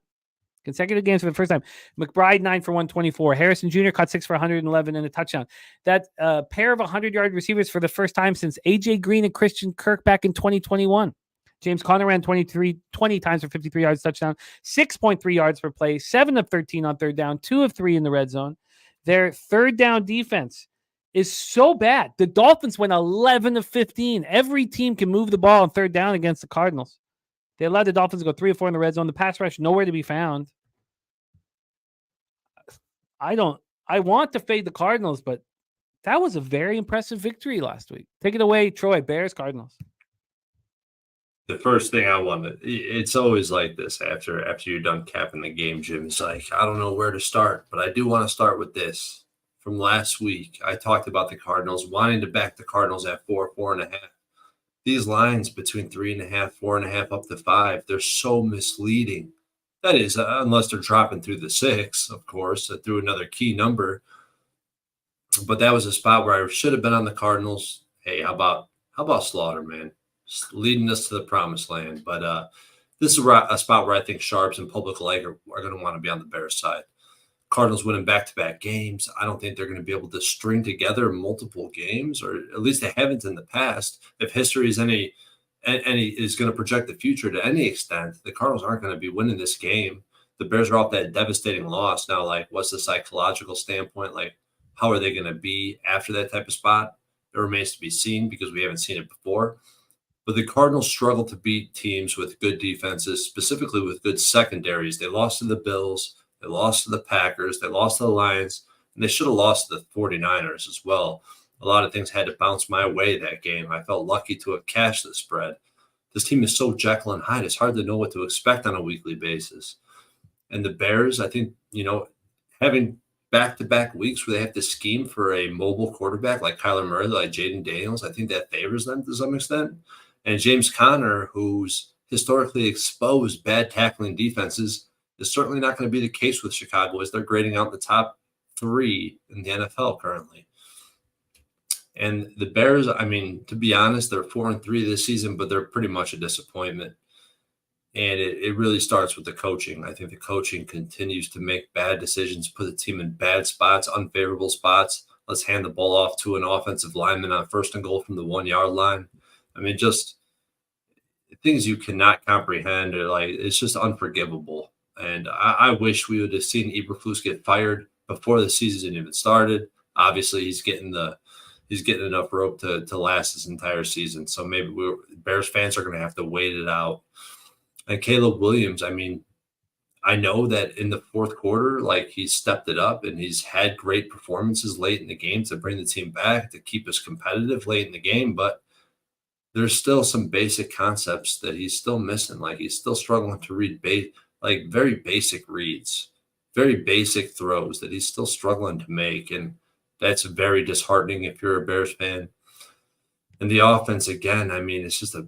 Consecutive games for the first time. McBride, 9 for 124. Harrison Jr. caught 6 for 111 and a touchdown. That pair of 100-yard receivers for the first time since A.J. Green and Christian Kirk back in 2021. James Conner ran 20 times for 53 yards touchdown, 6.3 yards per play, 7 of 13 on third down, 2 of 3 in the red zone. Their third down defense is so bad. The Dolphins went 11 of 15. Every team can move the ball on third down against the Cardinals. They allowed the Dolphins to go 3 of 4 in the red zone. The pass rush, nowhere to be found. I want to fade the Cardinals, but that was a very impressive victory last week. Take it away, Troy. Bears, Cardinals. The first thing I wanted, it's always like this after you're done capping the game, Jim. It's like, I don't know where to start, but I do want to start with this. From last week, I talked about the Cardinals, wanting to back the Cardinals at 4.5. These lines between 3.5, 4.5, up to 5, they're so misleading. That is, unless they're dropping through the 6, of course, through another key number. But that was a spot where I should have been on the Cardinals. Hey, how about Slaughter, man? Just leading us to the promised land. But this is a spot where I think sharps and public alike are going to want to be on the Bears side. Cardinals winning back-to-back games. I don't think they're going to be able to string together multiple games, or at least they haven't in the past. If history is any is going to project the future to any extent, the Cardinals aren't going to be winning this game. The Bears are off that devastating loss. Now, like, what's the psychological standpoint? Like, how are they going to be after that type of spot? It remains to be seen because we haven't seen it before. But the Cardinals struggle to beat teams with good defenses, specifically with good secondaries. They lost to the Bills. They lost to the Packers. They lost to the Lions. And they should have lost to the 49ers as well. A lot of things had to bounce my way that game. I felt lucky to have cashed the spread. This team is so Jekyll and Hyde. It's hard to know what to expect on a weekly basis. And the Bears, I think, having back-to-back weeks where they have to scheme for a mobile quarterback like Kyler Murray, like Jaden Daniels, I think that favors them to some extent. And James Conner, who's historically exposed bad tackling defenses, is certainly not going to be the case with Chicago as they're grading out the top 3 in the NFL currently. And the Bears, I mean, to be honest, they're 4-3 this season, but they're pretty much a disappointment. And it really starts with the coaching. I think the coaching continues to make bad decisions, put the team in bad spots, unfavorable spots. Let's hand the ball off to an offensive lineman on 1st and goal from the 1-yard line. I mean, just things you cannot comprehend. Or like, it's just unforgivable. And I wish we would have seen Eberflus get fired before the season even started. Obviously, he's getting enough rope to last this entire season. So maybe Bears fans are going to have to wait it out. And Caleb Williams, I mean, I know that in the 4th quarter, like, he's stepped it up and he's had great performances late in the game to bring the team back, to keep us competitive late in the game. But there's still some basic concepts that he's still missing. Like, he's still struggling to read very basic reads, very basic throws that he's still struggling to make. And that's very disheartening if you're a Bears fan. And the offense, again, I mean, it's just a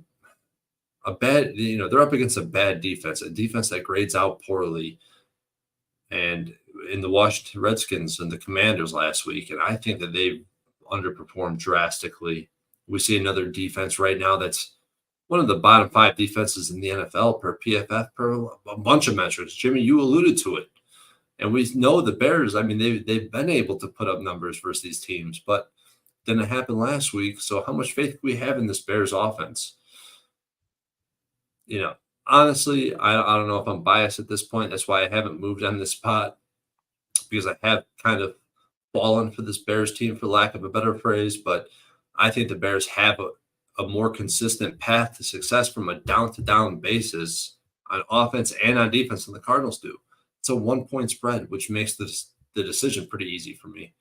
bad, they're up against a bad defense, a defense that grades out poorly. And in the Washington Redskins and the Commanders last week, and I think that they've underperformed drastically. We see another defense right now that's one of the bottom 5 defenses in the NFL per PFF, per a bunch of metrics. Jimmy, you alluded to it. And we know the Bears, I mean, they've been able to put up numbers versus these teams, but didn't happen last week. So how much faith do we have in this Bears offense? Honestly, I don't know if I'm biased at this point. That's why I haven't moved on this spot, because I have kind of fallen for this Bears team, for lack of a better phrase. But I think the Bears have a more consistent path to success from a down-to-down basis on offense and on defense than the Cardinals do. It's a 1-point spread, which makes the decision pretty easy for me.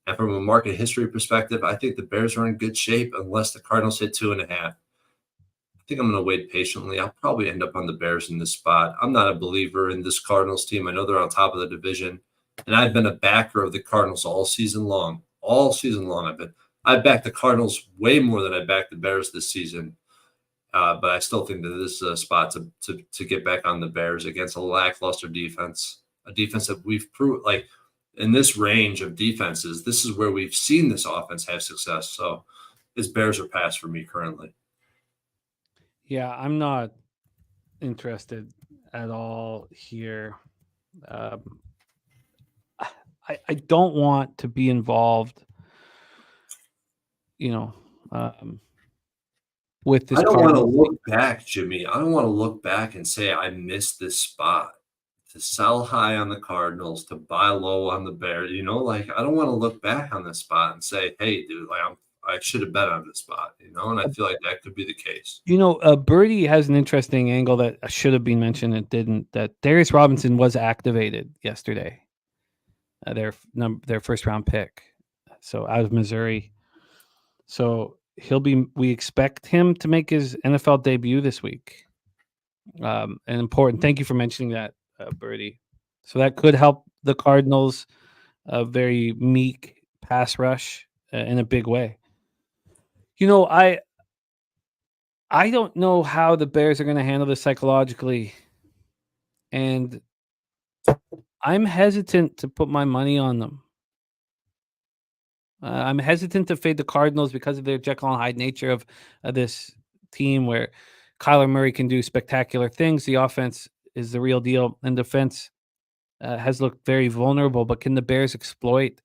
And from a market history perspective, I think the Bears are in good shape unless the Cardinals hit 2.5. I think I'm going to wait patiently. I'll probably end up on the Bears in this spot. I'm not a believer in this Cardinals team. I know they're on top of the division, and I've been a backer of the Cardinals all season long. All season long, I've backed the Cardinals way more than I backed the Bears this season. But I still think that this is a spot to get back on the Bears against a lackluster defense, a defense that we've proved like in this range of defenses. This is where we've seen this offense have success. So this Bears are pass for me currently. Yeah, I'm not interested at all here. I don't want to be involved, with this. I don't want to look back, Jimmy. I don't want to look back and say I missed this spot. To sell high on the Cardinals, to buy low on the Bears. I don't want to look back on this spot and say, hey, dude, I should have bet on this spot, and I feel like that could be the case. Birdie has an interesting angle that should have been mentioned. It didn't. That Darius Robinson was activated yesterday. Their first round pick, so out of Missouri. So we expect him to make his NFL debut this week. And important. Thank you for mentioning that, Birdie. So that could help the Cardinals, a very meek pass rush in a big way. I don't know how the Bears are going to handle this psychologically, and I'm hesitant to put my money on them. I'm hesitant to fade the Cardinals because of their Jekyll and Hyde nature of this team, where Kyler Murray can do spectacular things. The offense is the real deal, and defense has looked very vulnerable. But can the Bears exploit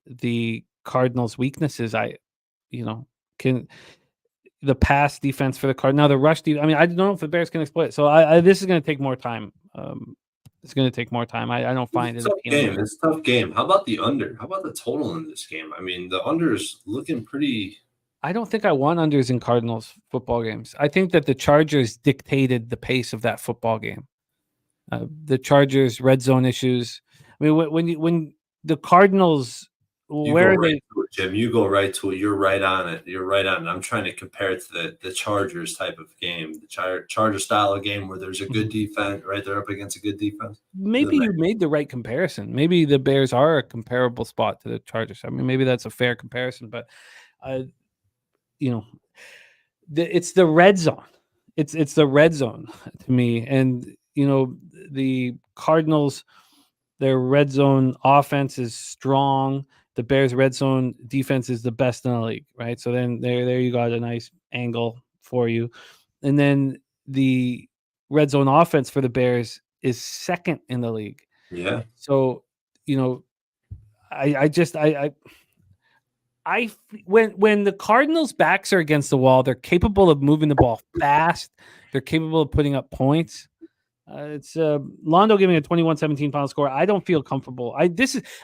the Cardinals' weaknesses? Can the pass defense for the Cardinals, now the rush defense? I don't know if the Bears can exploit it. So this is going to take more time. It's going to take more time. I don't find it. It's a tough game. How about the under? How about the total in this game? The under is looking pretty. I don't think I want unders in Cardinals football games. I think that the Chargers dictated the pace of that football game. The Chargers red zone issues. When the Cardinals, Jim, you go right to it. You're right on it. I'm trying to compare it to the Chargers type of game, the Charger style of game where there's a good defense, right? They're up against a good defense. Maybe you made the right comparison. Maybe the Bears are a comparable spot to the Chargers. Maybe that's a fair comparison, but it's the red zone. It's the red zone to me. And the Cardinals, their red zone offense is strong. The Bears' red zone defense is the best in the league, right? So then there you got a nice angle for you. And then the red zone offense for the Bears is second in the league. Yeah. So, when the Cardinals' backs are against the wall, they're capable of moving the ball fast. They're capable of putting up points. It's Londo giving a 21-17 final score. I don't feel comfortable.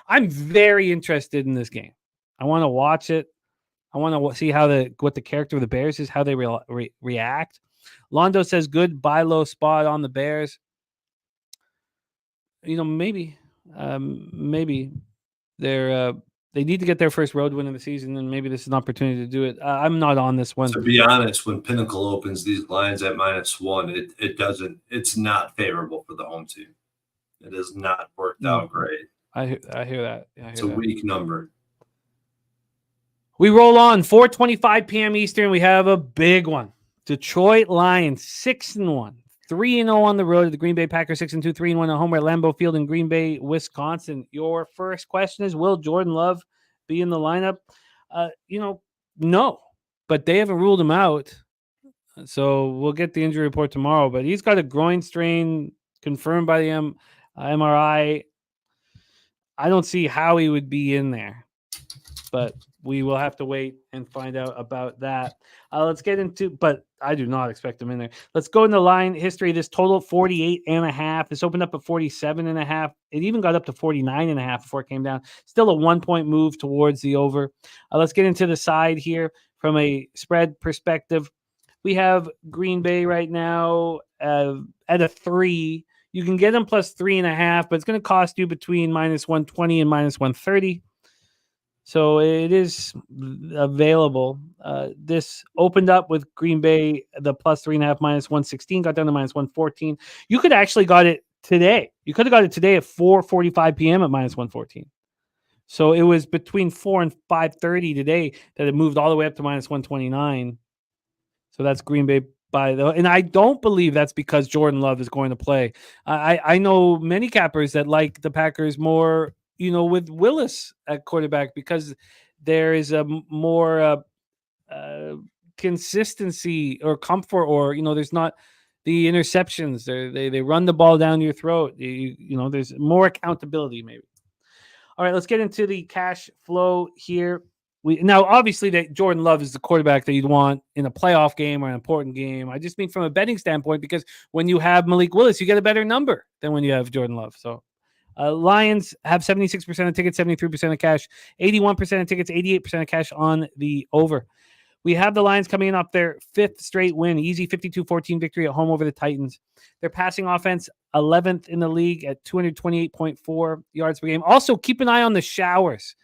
I'm very interested in this game. I want to watch it. I want to see what the character of the Bears is, how they react. Londo says good buy low spot on the Bears. Maybe they need to get their first road win of the season, and maybe this is an opportunity to do it. I'm not on this one. To be honest, when Pinnacle opens these lines at -1, it's not favorable for the home team. It has not worked out great. I hear that. It's a weak number. We roll on 4:25 p.m. Eastern. We have a big one. Detroit Lions 6-1, 3-0 on the road to the Green Bay Packers, 6-2, 3-1 at home at Lambeau Field in Green Bay, Wisconsin. Your first question is, will Jordan Love be in the lineup? No, but they haven't ruled him out. So we'll get the injury report tomorrow. But he's got a groin strain confirmed by the MRI. I don't see how he would be in there, but we will have to wait and find out about that. Let's get into, but I do not expect him in there. Let's go into line history. This total 48.5. This opened up at 47.5. It even got up to 49.5 before it came down. Still a 1-point move towards the over. Let's get into the side here from a spread perspective. We have Green Bay right now at a 3. You can get them plus 3.5, but it's going to cost you between -120 and -130. So it is available. This opened up with Green Bay, the plus 3.5, minus 116, got down to minus 114. You could actually got it today. You could have got it today at 4:45 p.m. at minus 114. So it was between 4 and 5:30 today that it moved all the way up to minus 129. So that's Green Bay and I don't believe that's because Jordan Love is going to play. I know many cappers that like the Packers more, with Willis at quarterback, because there is a more consistency or comfort, or there's not the interceptions. They run the ball down your throat. There's more accountability maybe. All right, let's get into the cash flow here. Now, obviously, that Jordan Love is the quarterback that you'd want in a playoff game or an important game. I just mean from a betting standpoint, because when you have Malik Willis, you get a better number than when you have Jordan Love. So Lions have 76% of tickets, 73% of cash, 81% of tickets, 88% of cash on the over. We have the Lions coming in off their 5th straight win, easy 52-14 victory at home over the Titans. Their passing offense, 11th in the league at 228.4 yards per game. Also, keep an eye on the showers.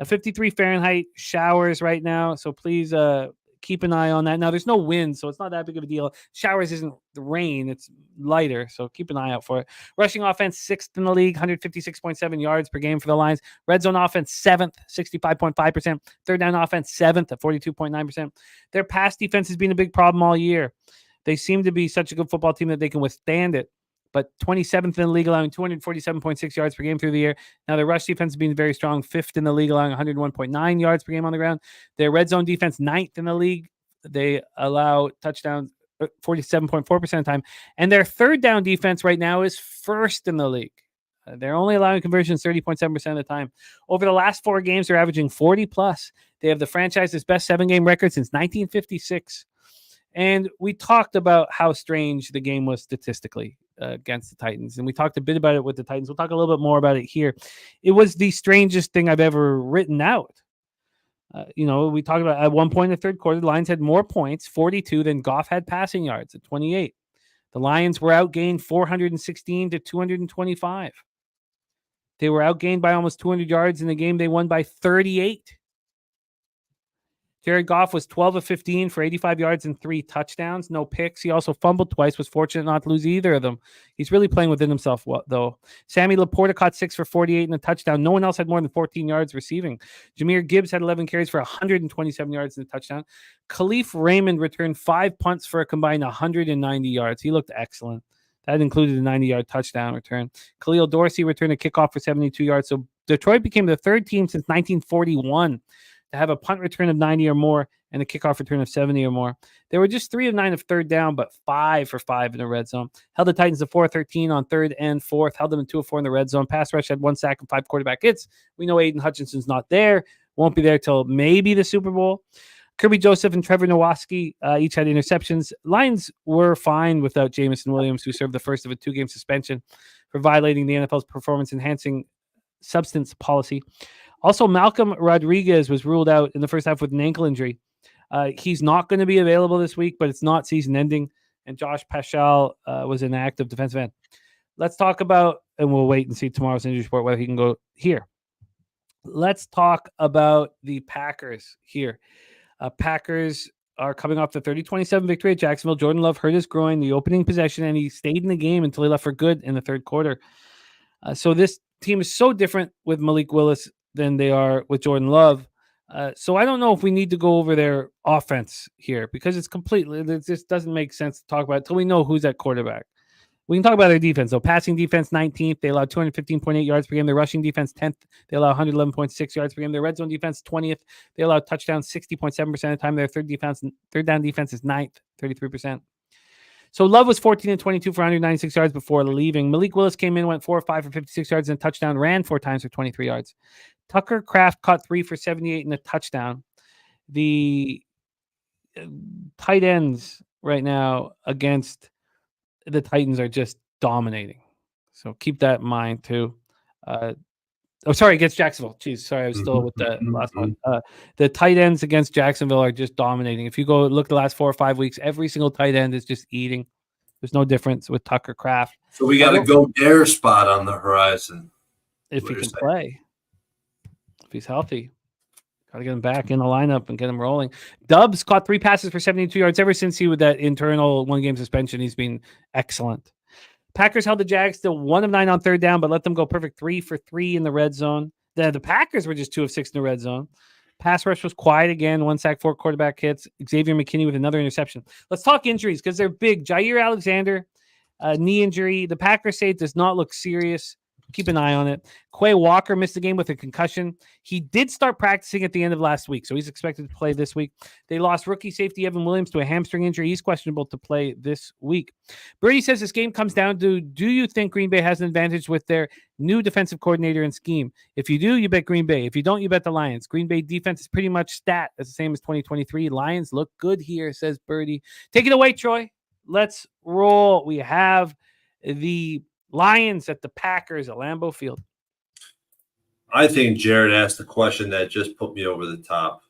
53 Fahrenheit showers right now, so please keep an eye on that. Now, there's no wind, so it's not that big of a deal. Showers isn't the rain, it's lighter, so keep an eye out for it. Rushing offense, 6th in the league, 156.7 yards per game for the Lions. Red zone offense, 7th, 65.5%. Third down offense, 7th at 42.9%. Their pass defense has been a big problem all year. They seem to be such a good football team that they can withstand it. But 27th in the league, allowing 247.6 yards per game through the air. Now, their rush defense has been very strong, 5th in the league, allowing 101.9 yards per game on the ground. Their red zone defense, 9th in the league. They allow touchdowns 47.4% of the time. And their third down defense right now is 1st in the league. They're only allowing conversions 30.7% of the time. Over the last 4 games, they're averaging 40+. They have the franchise's best 7-game record since 1956. And we talked about how strange the game was statistically against the Titans. And we talked a bit about it with the Titans. We'll talk a little bit more about it here. It was the strangest thing I've ever written out. We talked about at one point in the third quarter, the Lions had more points, 42, than Goff had passing yards at 28. The Lions were outgained 416 to 225. They were outgained by almost 200 yards in the game. They won by 38. Jared Goff was 12 of 15 for 85 yards and 3 touchdowns, no picks. He also fumbled twice, was fortunate not to lose either of them. He's really playing within himself, though. Sammy Laporta caught 6 for 48 and a touchdown. No one else had more than 14 yards receiving. Jameer Gibbs had 11 carries for 127 yards and a touchdown. Khalif Raymond returned 5 punts for a combined 190 yards. He looked excellent. That included a 90-yard touchdown return. Khalil Dorsey returned a kickoff for 72 yards. So Detroit became the 3rd team since 1941 to have a punt return of 90 or more and a kickoff return of 70 or more. They were just 3 of 9 of third down, but 5 for 5 in the red zone. Held the Titans to 4-13 on 3rd and 4th. Held them in 2 of 4 in the red zone. Pass rush had 1 sack and 5 quarterback hits. We know Aiden Hutchinson's not there. Won't be there till maybe the Super Bowl. Kirby Joseph and Trevor Nowatzki each had interceptions. Lions were fine without Jamison Williams, who served the first of a 2-game suspension for violating the NFL's performance-enhancing substance policy. Also, Malcolm Rodriguez was ruled out in the first half with an ankle injury. He's not going to be available this week, but it's not season-ending. And Josh Paschal was an active defensive end. Let's talk about, and we'll wait and see tomorrow's injury report whether he can go here. Let's talk about the Packers here. Packers are coming off the 30-27 victory at Jacksonville. Jordan Love hurt his groin the opening possession, and he stayed in the game until he left for good in the third quarter. So this team is so different with Malik Willis than they are with Jordan Love. So I don't know if we need to go over their offense here, because it just doesn't make sense to talk about it until we know who's at quarterback. We can talk about their defense. So passing defense, 19th. They allow 215.8 yards per game. Their rushing defense, 10th. They allow 111.6 yards per game. Their red zone defense, 20th. They allow touchdowns 60.7% of the time. Their third down defense is 9th, 33%. So Love was 14 and 22 for 196 yards before leaving. Malik Willis came in, went 4 or 5 for 56 yards and a touchdown, ran 4 times for 23 yards. Tucker Kraft caught 3 for 78 and a touchdown. The tight ends right now against the Titans are just dominating. So keep that in mind too. Against Jacksonville. Jeez, sorry, I was still with the last one. The tight ends against Jacksonville are just dominating. If you go look the last 4 or 5 weeks, every single tight end is just eating. There's no difference with Tucker Kraft. So we got a go dare spot on the horizon. If he can play. If he's healthy. Got to get him back in the lineup and get him rolling. Dubs caught 3 passes for 72 yards. Ever since he with that internal 1-game suspension, he's been excellent. Packers held the Jags to 1 of 9 on third down, but let them go perfect 3 for 3 in the red zone. The Packers were just 2 of 6 in the red zone. Pass rush was quiet again. 1 sack, 4 quarterback hits. Xavier McKinney with another interception. Let's talk injuries because they're big. Jair Alexander, knee injury. The Packers say it does not look serious. Keep an eye on it. Quay Walker missed the game with a concussion. He did start practicing at the end of last week, so he's expected to play this week. They lost rookie safety Evan Williams to a hamstring injury. He's questionable to play this week. Birdie says this game comes down to, do you think Green Bay has an advantage with their new defensive coordinator and scheme? If you do, you bet Green Bay. If you don't, you bet the Lions. Green Bay defense is pretty much stat. That's the same as 2023. Lions look good here, says Birdie. Take it away, Troy. Let's roll. We have the Lions at the Packers at Lambeau Field. I think Jared asked the question that just put me over the top.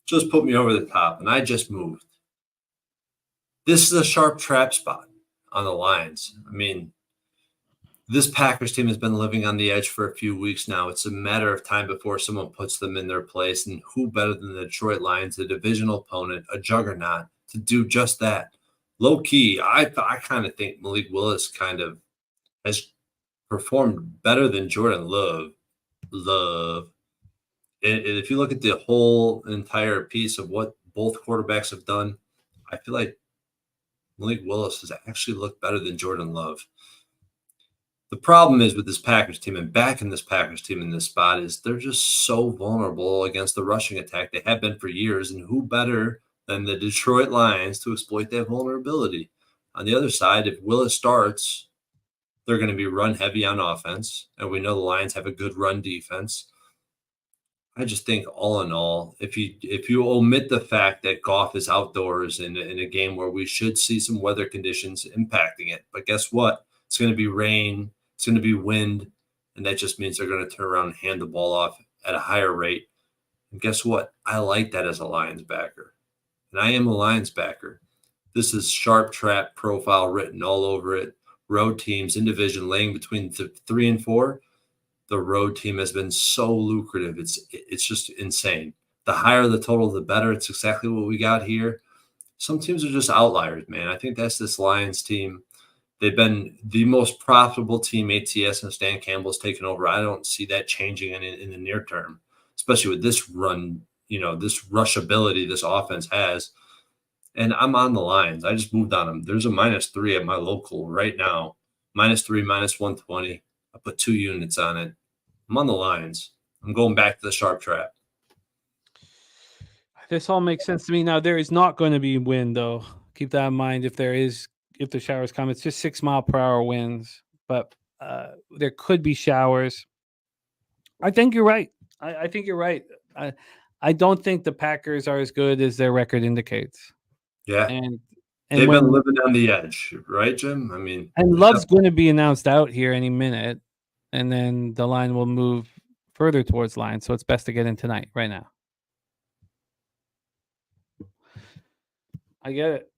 Just put me over the top, and I just moved. This is a sharp trap spot on the Lions. I mean, this Packers team has been living on the edge for a few weeks now. It's a matter of time before someone puts them in their place, and who better than the Detroit Lions, a divisional opponent, a juggernaut, to do just that. Low-key, I kind of think Malik Willis kind of has performed better than Jordan Love. And if you look at the whole entire piece of what both quarterbacks have done, I feel like Malik Willis has actually looked better than Jordan Love. The problem is with this Packers team and backing this Packers team in this spot is they're just so vulnerable against the rushing attack. They have been for years, and who better than the Detroit Lions to exploit that vulnerability? On the other side, if Willis starts, they're going to be run heavy on offense, and we know the Lions have a good run defense. I just think all in all, if you omit the fact that Goff is outdoors in a game where we should see some weather conditions impacting it, but guess what? It's going to be rain, it's going to be wind, and that just means they're going to turn around and hand the ball off at a higher rate. And guess what? I like that as a Lions backer, and I am a Lions backer. This is sharp trap profile written all over it. Road teams in division laying between 3 and 4. The road team has been so lucrative. It's just insane. The higher the total, the better. It's exactly what we got here. Some teams are just outliers, man. I think that's this Lions team. They've been the most profitable team ATS and Stan Campbell's taken over. I don't see that changing in the near term, especially with this run, this rush ability this offense has. And I'm on the Lions. I just moved on them. There's a -3 at my local right now. -3, -120. I put 2 units on it. I'm on the Lions. I'm going back to the sharp trap. This all makes sense to me. Now, there is not going to be wind, though. Keep that in mind. If the showers come, it's just 6-mile-per-hour winds. But there could be showers. I think you're right. I think you're right. I don't think the Packers are as good as their record indicates. Yeah. And they've been living on the edge, right, Jim? I mean, and Love's going to be announced out here any minute, and then the line will move further towards line. So it's best to get in tonight, right now. I get it.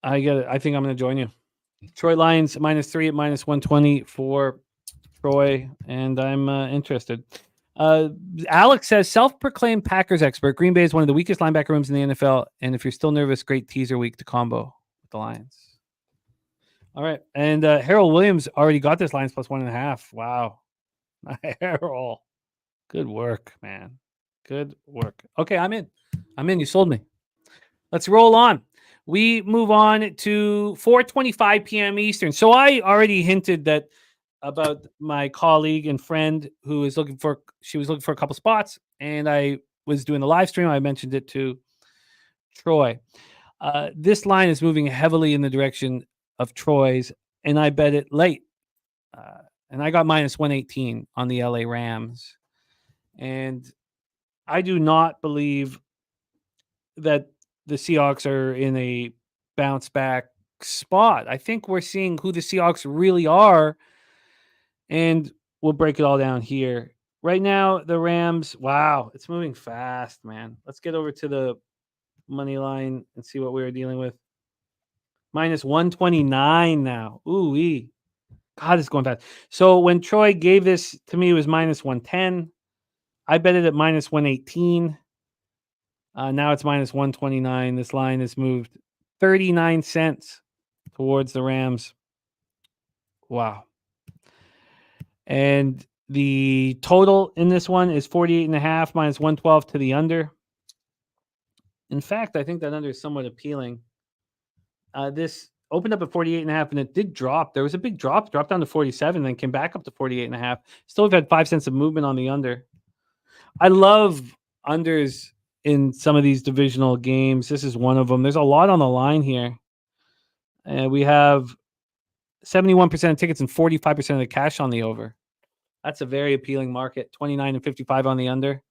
I think I'm going to join you. Troy Lions -3 at -120 for Troy, and I'm interested. Alex says, self-proclaimed Packers expert. Green Bay is one of the weakest linebacker rooms in the NFL, and if you're still nervous, great teaser week to combo with the Lions. All right, and Harold Williams already got this Lions +1.5. Wow, Harold, good work, man. Good work. Okay, I'm in. You sold me. Let's roll on. We move on to 4:25 p.m. Eastern. So I already hinted that about my colleague and friend who was looking for a couple spots, and I was doing the live stream. I mentioned it to Troy. This line is moving heavily in the direction of Troy's, and I bet it late. And I got -118 on the LA Rams. And I do not believe that the Seahawks are in a bounce back spot. I think we're seeing who the Seahawks really are, and we'll break it all down here. Right now, the Rams, wow, it's moving fast, man. Let's get over to the money line and see what we were dealing with. -129 now. Ooh-wee. God, it's going fast. So when Troy gave this to me, it was -110. I bet it at minus 118. Now it's minus 129. This line has moved 39 cents towards the Rams. Wow. And the total in this one is 48.5 minus 112 to the under. In fact, I think that under is somewhat appealing. This opened up at 48.5 and it did drop. There was a big drop, dropped down to 47, then came back up to 48.5. Still have had 5 cents of movement on the under. I love unders in some of these divisional games. This is one of them. There's a lot on the line here. We have 71% of tickets and 45% of the cash on the over. That's a very appealing market. 29 and 55 on the under.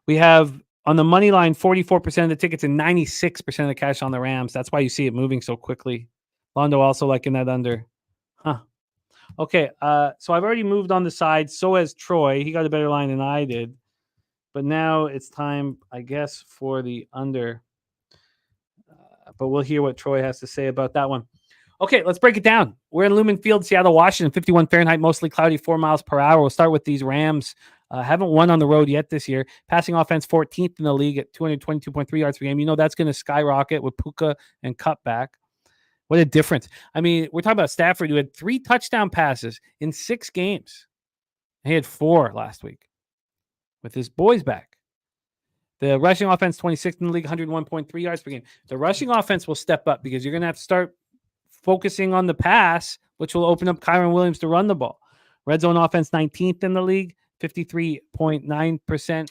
We have on the money line 44% of the tickets and 96% of the cash on the Rams. That's why you see it moving so quickly. Londo also liking that under. Okay, so I've already moved on the side. So has Troy. He got a better line than I did. But now it's time, I guess, for the under. But we'll hear what Troy has to say about that one. Okay, let's break it down. We're in Lumen Field, Seattle, Washington, 51 Fahrenheit, mostly cloudy, 4 miles per hour. We'll start with these Rams. Haven't won on the road yet this year. Passing offense 14th in the league at 222.3 yards per game. You know that's going to skyrocket with Puka and Cup back. What a difference. I mean, we're talking about Stafford, who had 3 touchdown passes in 6 games. He had 4 last week with his boys back. The rushing offense 26th in the league, 101.3 yards per game. The rushing offense will step up because you're going to have to start focusing on the pass, which will open up Kyron Williams to run the ball. Red zone offense 19th in the league, 53.9%.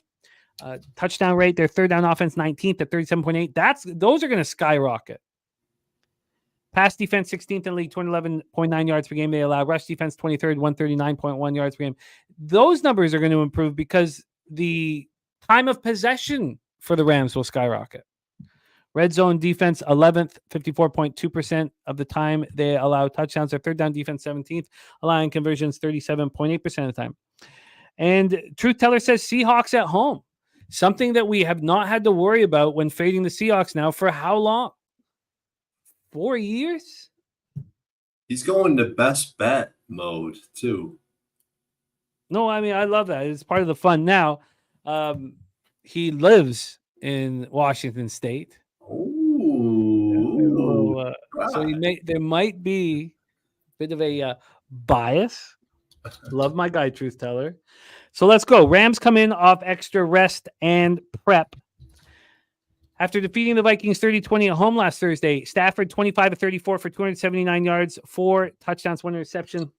Touchdown rate, their third down offense 19th at 37.8. Those are going to skyrocket. Pass defense 16th in the league, 211.9 yards per game. They allow rush defense 23rd, 139.1 yards per game. Those numbers are going to improve because the time of possession for the Rams will skyrocket. Red zone defense 11th, 54.2% of the time they allow touchdowns. Their third down defense 17th, allowing conversions 37.8% of the time. And Truth Teller says Seahawks at home, something that we have not had to worry about when fading the Seahawks now for how long? 4 years? He's going to best bet mode too. No, I mean, I love that. It's part of the fun. Now, he lives in Washington State. Oh, so there might be a bit of a bias. Love my guy, Truth Teller. So let's go. Rams come in off extra rest and prep. After defeating the Vikings 30-20 at home last Thursday, Stafford 25-34 for 279 yards, 4 touchdowns, 1 interception.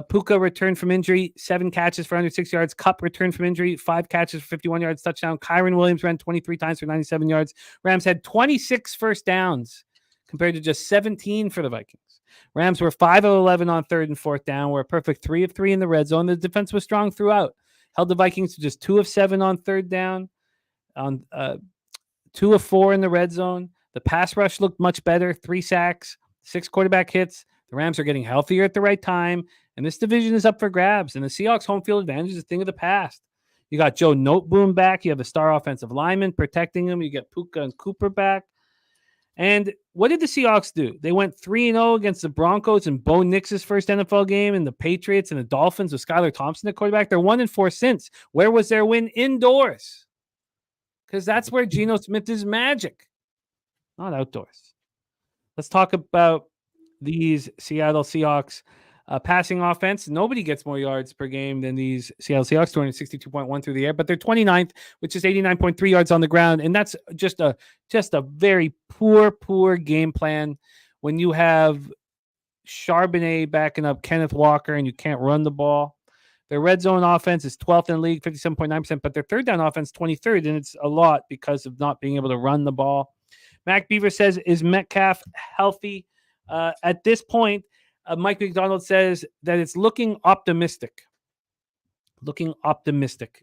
Puka returned from injury, 7 catches for 106 yards. Cup returned from injury, 5 catches for 51 yards, touchdown. Kyron Williams ran 23 times for 97 yards. Rams had 26 first downs compared to just 17 for the Vikings. Rams were 5 of 11 on 3rd and 4th down, were a perfect 3 of 3 in the red zone. The defense was strong throughout. Held the Vikings to just 2 of 7 on 3rd down, on 2 of 4 in the red zone. The pass rush looked much better, 3 sacks, 6 quarterback hits. The Rams are getting healthier at the right time, and this division is up for grabs. And the Seahawks home field advantage is a thing of the past. You got Joe Noteboom back. You have a star offensive lineman protecting him. You get Puka and Cooper back. And what did the Seahawks do? They went 3-0 against the Broncos in Bo Nix's first NFL game, and the Patriots and the Dolphins with Skylar Thompson at quarterback. They're 1-4 since. Where was their win? Indoors. Because that's where Geno Smith is magic, not outdoors. Let's talk about these Seattle Seahawks passing offense. Nobody gets more yards per game than these Seattle Seahawks, 262.1 through the air, but they're 29th, which is 89.3 yards on the ground. And that's just a very poor game plan when you have Charbonnet backing up Kenneth Walker and you can't run the ball. Their red zone offense is 12th in the league, 57.9%, but their third down offense 23rd, and it's a lot because of not being able to run the ball. Mac Beaver says, is Metcalf healthy? At this point, Mike McDonald says that it's looking optimistic,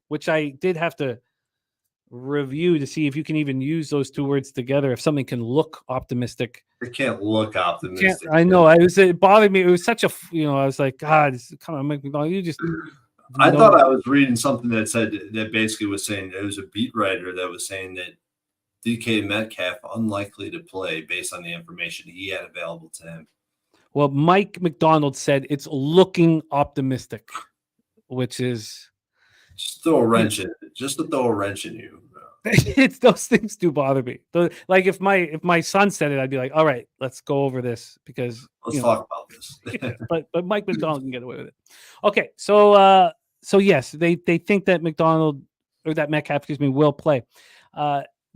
which I did have to review to see if you can even use those two words together, if something can look optimistic. It can't look optimistic. I know. It bothered me. It was such a, I was like, God, come on, Mike McDonald, you just. I thought I was reading something that said that basically was saying it was a beat writer that was saying that DK Metcalf unlikely to play based on the information he had available to him. Well, Mike McDonald said it's looking optimistic, which is Just throw a wrench in it. Just to throw a wrench in you. It's those things do bother me. Like if my son said it, I'd be like, all right, let's go over this because let's talk about this. but Mike McDonald can get away with it. Okay, so yes, they think that Metcalf, will play.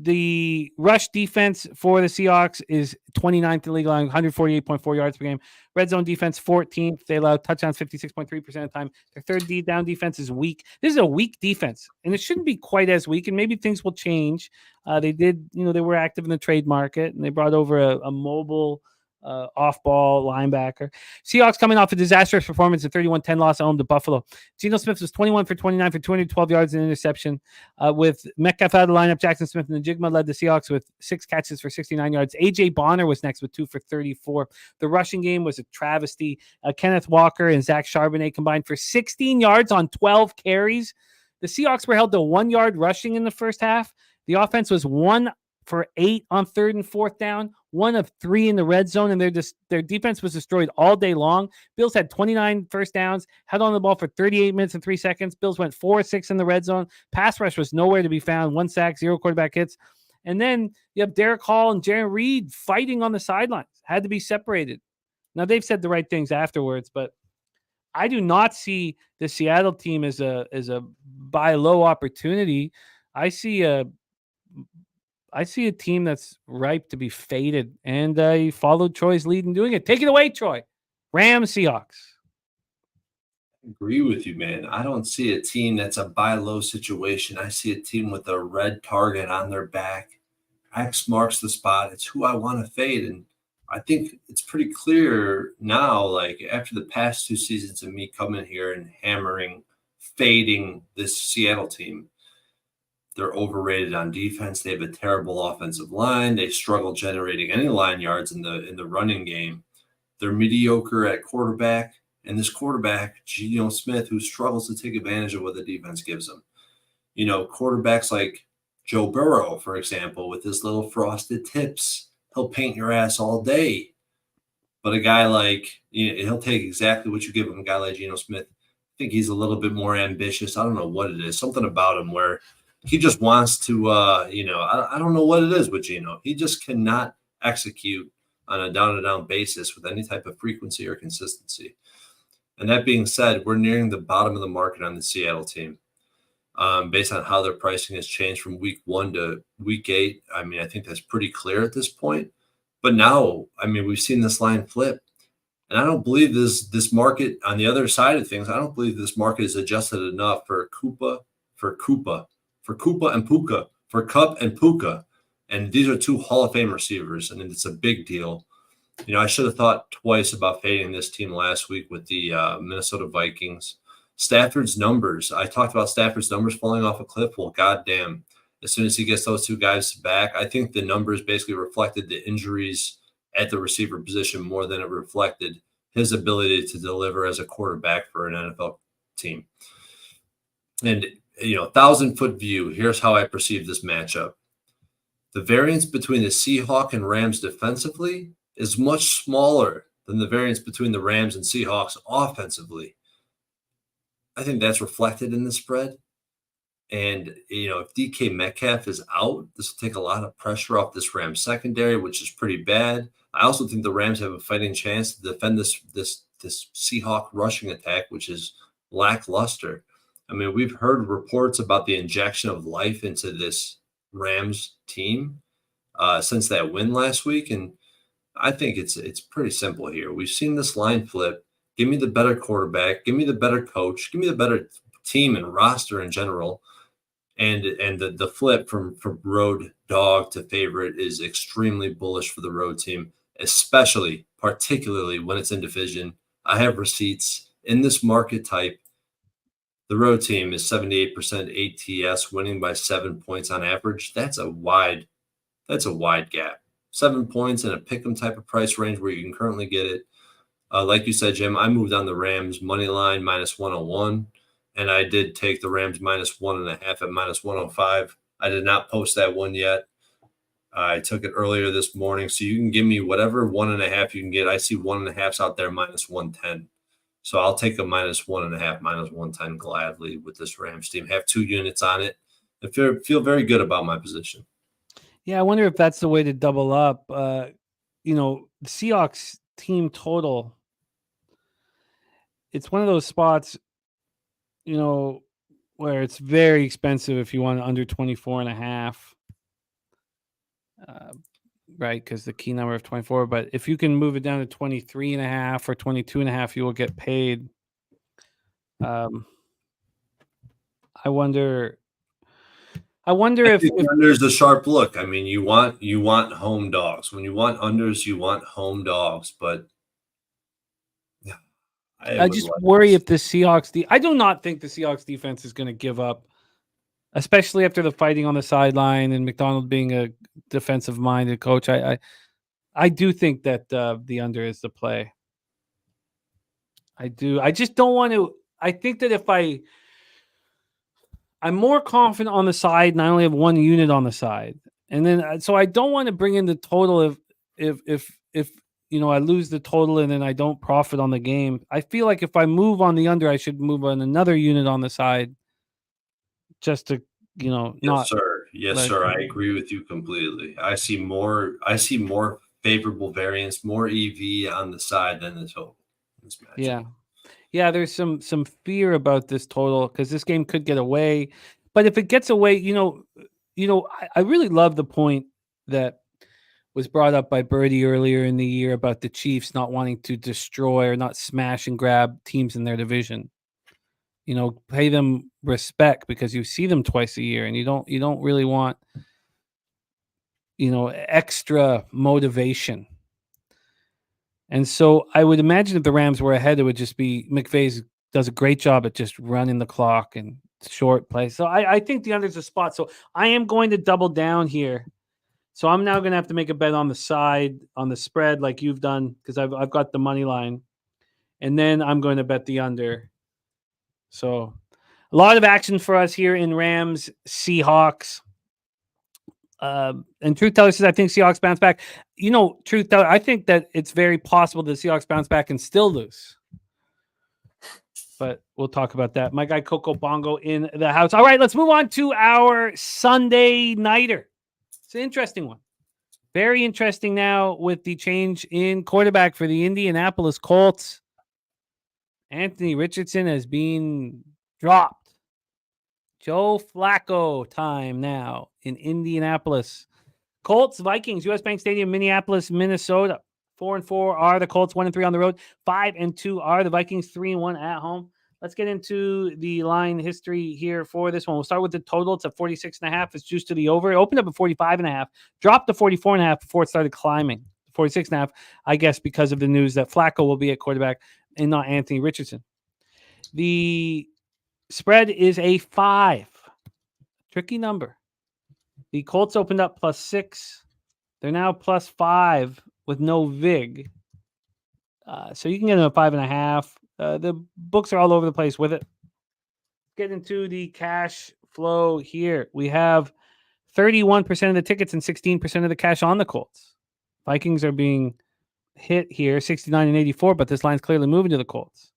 The rush defense for the Seahawks is 29th in the league, allowing 148.4 yards per game. Red zone defense 14th. They allow touchdowns 56.3% of the time. Their third down defense is weak. This is a weak defense, and it shouldn't be quite as weak. And maybe things will change. They were active in the trade market, and they brought over a mobile off-ball linebacker. Seahawks coming off a disastrous performance, a 31-10 loss at home to Buffalo. Geno Smith was 21 for 29 for 212 yards and an interception. With Metcalf out of the lineup, Jackson Smith and Njigma led the Seahawks with 6 catches for 69 yards. A.J. Bonner was next with 2 for 34. The rushing game was a travesty. Kenneth Walker and Zach Charbonnet combined for 16 yards on 12 carries. The Seahawks were held to 1 yard rushing in the first half. The offense was 1 for 8 on 3rd and 4th down, 1 of 3 in the red zone, and their defense was destroyed all day long. Bills had 29 first downs, held on the ball for 38 minutes and 3 seconds. Bills went 4-6 in the red zone. Pass rush was nowhere to be found. 1 sack, 0 quarterback hits. And then you have Derek Hall and Jaron Reed fighting on the sidelines. Had to be separated. Now, they've said the right things afterwards, but I do not see the Seattle team as a buy low opportunity. I see a team that's ripe to be faded, and he followed Troy's lead in doing it. Take it away, Troy. Rams, Seahawks. I agree with you, man. I don't see a team that's a buy low situation. I see a team with a red target on their back. X marks the spot. It's who I want to fade, and I think it's pretty clear now, like after the past 2 seasons of me coming here and hammering, fading this Seattle team. They're overrated on defense. They have a terrible offensive line. They struggle generating any line yards in the running game. They're mediocre at quarterback. And this quarterback, Geno Smith, who struggles to take advantage of what the defense gives him. You know, quarterbacks like Joe Burrow, for example, with his little frosted tips, he'll paint your ass all day. But a guy like, he'll take exactly what you give him. A guy like Geno Smith, I think he's a little bit more ambitious. I don't know what it is. Something about him where he just wants to, I don't know what it is with Geno. He just cannot execute on a down-to-down basis with any type of frequency or consistency. And that being said, we're nearing the bottom of the market on the Seattle team based on how their pricing has changed from week 1 to week 8. I mean, I think that's pretty clear at this point. But now, I mean, we've seen this line flip. And I don't believe this market, on the other side of things, I don't believe this market is adjusted enough for Kupp and Puka. And these are 2 Hall of Fame receivers, and it's a big deal. You know, I should have thought twice about fading this team last week with the Minnesota Vikings. Stafford's numbers. I talked about Stafford's numbers falling off a cliff. Well, goddamn. As soon as he gets those 2 guys back, I think the numbers basically reflected the injuries at the receiver position more than it reflected his ability to deliver as a quarterback for an NFL team. And 1,000-foot view, here's how I perceive this matchup. The variance between the Seahawks and Rams defensively is much smaller than the variance between the Rams and Seahawks offensively. I think that's reflected in the spread. And, if DK Metcalf is out, this will take a lot of pressure off this Rams secondary, which is pretty bad. I also think the Rams have a fighting chance to defend this Seahawk rushing attack, which is lackluster. I mean, we've heard reports about the injection of life into this Rams team since that win last week. And I think it's pretty simple here. We've seen this line flip. Give me the better quarterback. Give me the better coach. Give me the better team and roster in general. And the flip from road dog to favorite is extremely bullish for the road team, particularly when it's in division. I have receipts in this market type. The road team is 78% ATS, winning by 7 points on average. That's a wide gap. 7 points in a pick'em type of price range where you can currently get it. Like you said, Jim, I moved on the Rams money line -101, and I did take the Rams -1.5 at -105. I did not post that one yet. I took it earlier this morning, so you can give me whatever 1.5 you can get. I see 1.5s out there -110. So I'll take a -1.5, -110 gladly with this Rams team. Have 2 units on it. I feel very good about my position. Yeah, I wonder if that's the way to double up. The Seahawks team total. It's one of those spots, where it's very expensive if you want under 24.5. Right, because the key number of 24. But if you can move it down to 23.5 or 22.5, you will get paid. I wonder if unders a sharp look. I mean, you want home dogs. When you want unders, you want home dogs. But yeah, I just worry if the Seahawks. I do not think the Seahawks defense is going to give up, especially after the fighting on the sideline and McDonald being a defensive-minded coach. I do think that the under is the play. I do. I just don't want to. I think that if I'm more confident on the side, and I only have 1 unit on the side, and then so I don't want to bring in the total if I lose the total and then I don't profit on the game. I feel like if I move on the under, I should move on another unit on the side, just to Yes, sir. I agree with you completely. I see more favorable variance, more EV on the side than the total. Yeah. There's some fear about this total because this game could get away. But if it gets away, I really love the point that was brought up by Birdie earlier in the year about the Chiefs not wanting to destroy or not smash and grab teams in their division. Pay them respect because you see them twice a year, and you don't really want extra motivation. And so I would imagine if the Rams were ahead, it would just be McVay's does a great job at just running the clock and short plays. So I think the under's a spot. So I am going to double down here. So I'm now going to have to make a bet on the side, on the spread like you've done, because I've got the money line. And then I'm going to bet the under. So a lot of action for us here in Rams, Seahawks. And Truth Teller says, I think Seahawks bounce back. Truth Teller, I think that it's very possible the Seahawks bounce back and still lose. But we'll talk about that. My guy Coco Bongo in the house. All right, let's move on to our Sunday nighter. It's an interesting one. Very interesting now with the change in quarterback for the Indianapolis Colts. Anthony Richardson has been dropped. Joe Flacco time now in Indianapolis. Colts, Vikings, US Bank Stadium, Minneapolis, Minnesota. 4-4 are the Colts, 1-3 on the road. 5-2 are the Vikings, 3-1 at home. Let's get into the line history here for this one. We'll start with the total. It's at 46.5. It's juiced to the over. It opened up at 45.5, dropped to 44.5 before it started climbing. 46.5, I guess, because of the news that Flacco will be at quarterback and not Anthony Richardson. The spread is a 5. Tricky number. The Colts opened up +6. They're now +5 with no VIG. So you can get them at 5.5. The books are all over the place with it. Get into the cash flow here. We have 31% of the tickets and 16% of the cash on the Colts. Vikings are being hit here, 69 and 84, but this line's clearly moving to the Colts.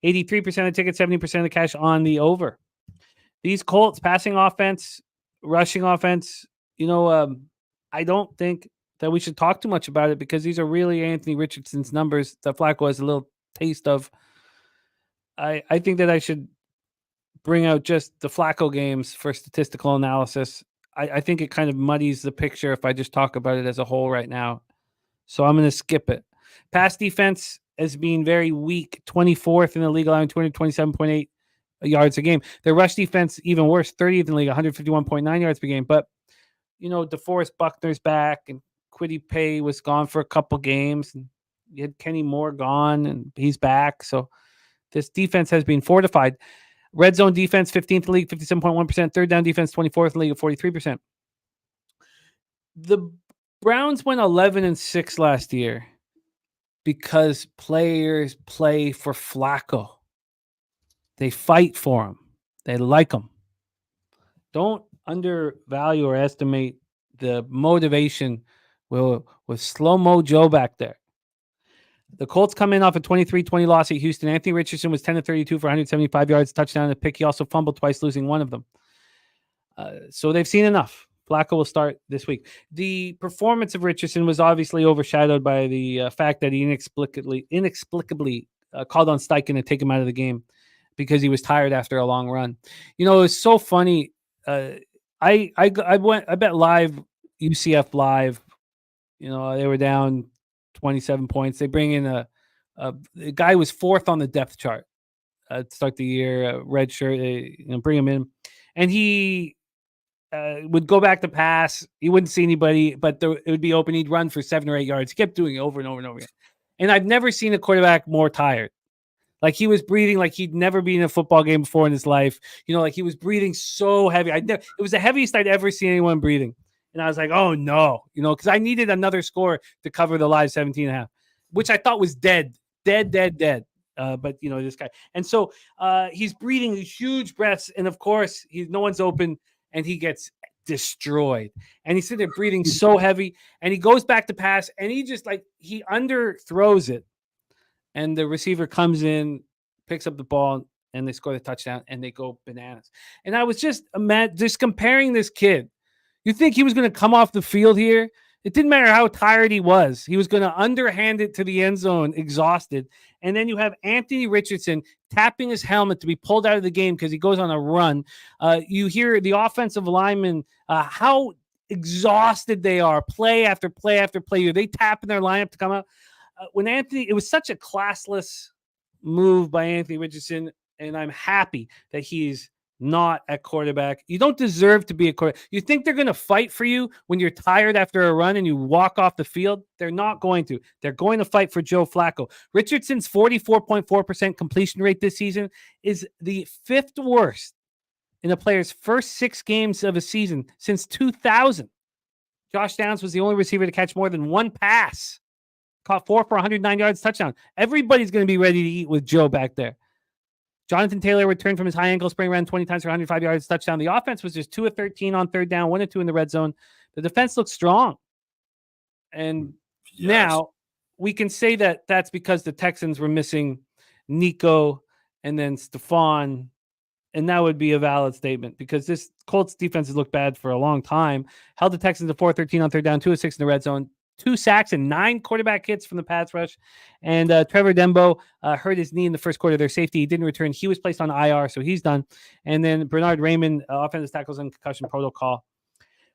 83% of the tickets, 70% of the cash on the over. These Colts passing offense, rushing offense, I don't think that we should talk too much about it because these are really Anthony Richardson's numbers that Flacco has a little taste of. I think that I should bring out just the Flacco games for statistical analysis. I think it kind of muddies the picture if I just talk about it as a whole right now. So I'm going to skip it. Pass defense has been very weak, 24th in the league, allowing 227.8 yards a game. Their rush defense, even worse, 30th in the league, 151.9 yards per game. But, DeForest Buckner's back and Kwity Paye was gone for a couple games. And you had Kenny Moore gone and he's back. So this defense has been fortified. Red zone defense, 15th in the league, 57.1%. Third down defense, 24th in the league at 43%. The Browns went 11-6 last year because players play for Flacco. They fight for him. They like him. Don't undervalue or estimate the motivation with Slow-Mo Joe back there. The Colts come in off a 23-20 loss at Houston. Anthony Richardson was 10-32 for 175 yards, touchdown, and a pick. He also fumbled twice, losing one of them. So they've seen enough. Flacco will start this week. The performance of Richardson was obviously overshadowed by the fact that he inexplicably called on Steichen to take him out of the game because he was tired after a long run. You know, it was so funny. I bet live UCF live. You know, they were down 27 points. They bring in a guy who was fourth on the depth chart to start the year, red shirt. They, bring him in, and he would go back to pass. He wouldn't see anybody, but it would be open. He'd run for 7 or 8 yards. He kept doing it over and over and over again. And I've never seen a quarterback more tired. Like he was breathing like he'd never been in a football game before in his life. You know, like he was breathing so heavy. It was the heaviest I'd ever seen anyone breathing. And I was like, oh no, because I needed another score to cover the live 17.5, which I thought was dead. But this guy. And so he's breathing these huge breaths. And of course, no one's open and he gets destroyed. And he's sitting there breathing so heavy. And he goes back to pass and he underthrows it. And the receiver comes in, picks up the ball, and they score the touchdown and they go bananas. And I was just comparing this kid. You think he was going to come off the field here? It didn't matter how tired he was. He was going to underhand it to the end zone, exhausted. And then you have Anthony Richardson tapping his helmet to be pulled out of the game because he goes on a run. You hear the offensive linemen, how exhausted they are, play after play after play. Are they tapping their lineup to come out? It was such a classless move by Anthony Richardson, and I'm happy that he's not at quarterback. You don't deserve to be a quarterback. You think they're going to fight for you when you're tired after a run and you walk off the field? They're not going to. They're going to fight for Joe Flacco. Richardson's 44.4% completion rate this season is the 5th worst in a player's first 6 games of a season since 2000. Josh Downs was the only receiver to catch more than 1 pass. Caught 4 for 109 yards, touchdown. Everybody's going to be ready to eat with Joe back there. Jonathan Taylor returned from his high ankle sprain, ran 20 times for 105 yards, touchdown. The offense was just 2 of 13 on third down, 1 of 2 in the red zone. The defense looks strong. And now we can say that that's because the Texans were missing Nico and then Stephon. And that would be a valid statement because this Colts defense has looked bad for a long time. Held the Texans to 4-13 on third down, 2 of 6 in the red zone. 2 sacks and 9 quarterback hits from the pass rush. And Trevor Dembo hurt his knee in the first quarter. Their safety, he didn't return. He was placed on IR, so he's done. And then Bernard Raymond, offensive tackles and concussion protocol.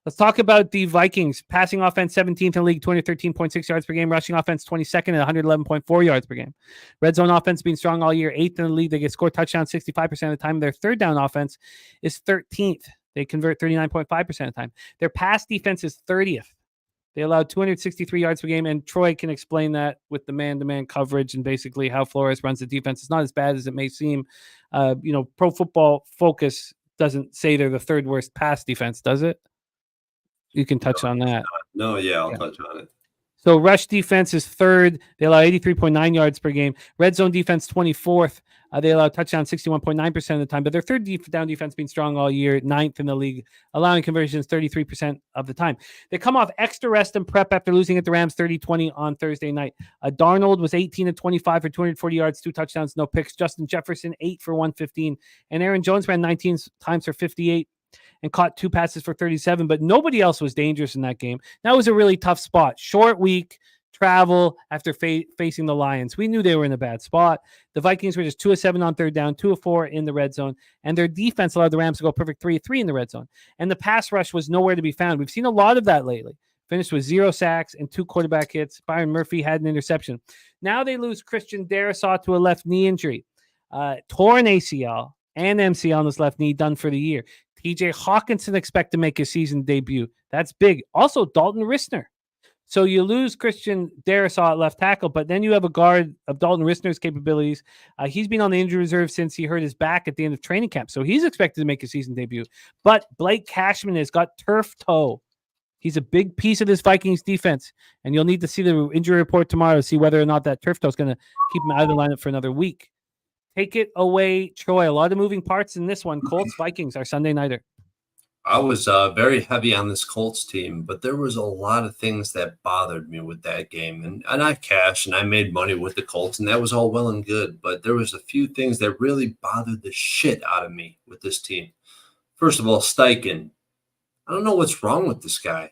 Let's talk about the Vikings. Passing offense, 17th in the league, 213.6 yards per game. Rushing offense, 22nd at 111.4 yards per game. Red zone offense being strong all year, 8th in the league. They get scored touchdowns 65% of the time. Their third down offense is 13th. They convert 39.5% of the time. Their pass defense is 30th. They allowed 263 yards per game, and Troy can explain that with the man-to-man coverage and basically how Flores runs the defense. It's not as bad as it may seem. Pro Football Focus doesn't say they're the 3rd worst pass defense, does it? You can touch on that. No, I'll touch on it. So rush defense is 3rd. They allow 83.9 yards per game. Red zone defense, 24th. They allow touchdown 61.9% of the time, but their third down defense being strong all year, 9th in the league, allowing conversions 33% of the time. They come off extra rest and prep after losing at the Rams 30-20 on Thursday night. Darnold was 18-25 for 240 yards, 2 touchdowns, no picks. Justin Jefferson, 8 for 115. And Aaron Jones ran 19 times for 58 and caught 2 passes for 37, but nobody else was dangerous in that game. That was a really tough spot. Short week, travel after facing the Lions. We knew they were in a bad spot. The Vikings were just 2 of 7 on third down, 2 of 4 in the red zone, and their defense allowed the Rams to go perfect 3 of 3 in the red zone. And the pass rush was nowhere to be found. We've seen a lot of that lately. Finished with 0 sacks and 2 quarterback hits. Byron Murphy had an interception. Now they lose Christian Darrisaw to a left knee injury. Torn ACL and MCL on his left knee, done for the year. TJ Hawkinson expect to make his season debut. That's big. Also, Dalton Risner. So you lose Christian Darrisaw at left tackle, but then you have a guard of Dalton Risner's capabilities. He's been on the injury reserve since he hurt his back at the end of training camp, so he's expected to make a season debut. But Blake Cashman has got turf toe. He's a big piece of this Vikings defense, and you'll need to see the injury report tomorrow to see whether or not that turf toe is going to keep him out of the lineup for another week. Take it away, Troy. A lot of moving parts in this one. Colts, Vikings, our Sunday nighter. I was very heavy on this Colts team, but there was a lot of things that bothered me with that game. And I cashed and I made money with the Colts, and that was all well and good. But there was a few things that really bothered the shit out of me with this team. First of all, Steichen. I don't know what's wrong with this guy.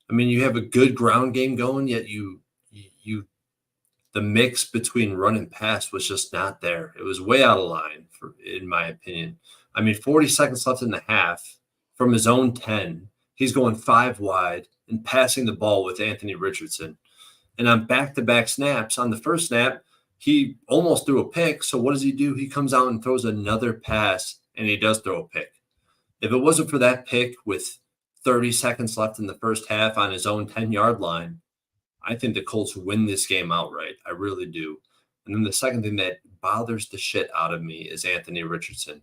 I mean, you have a good ground game going, yet the mix between run and pass was just not there. It was way out of line, in my opinion. I mean, 40 seconds left in the half. From his own 10, he's going 5 wide and passing the ball with Anthony Richardson. And on back-to-back snaps, on the first snap, he almost threw a pick. So what does he do? He comes out and throws another pass, and he does throw a pick. If it wasn't for that pick with 30 seconds left in the first half on his own 10-yard line, I think the Colts win this game outright. I really do. And then the second thing that bothers the shit out of me is Anthony Richardson.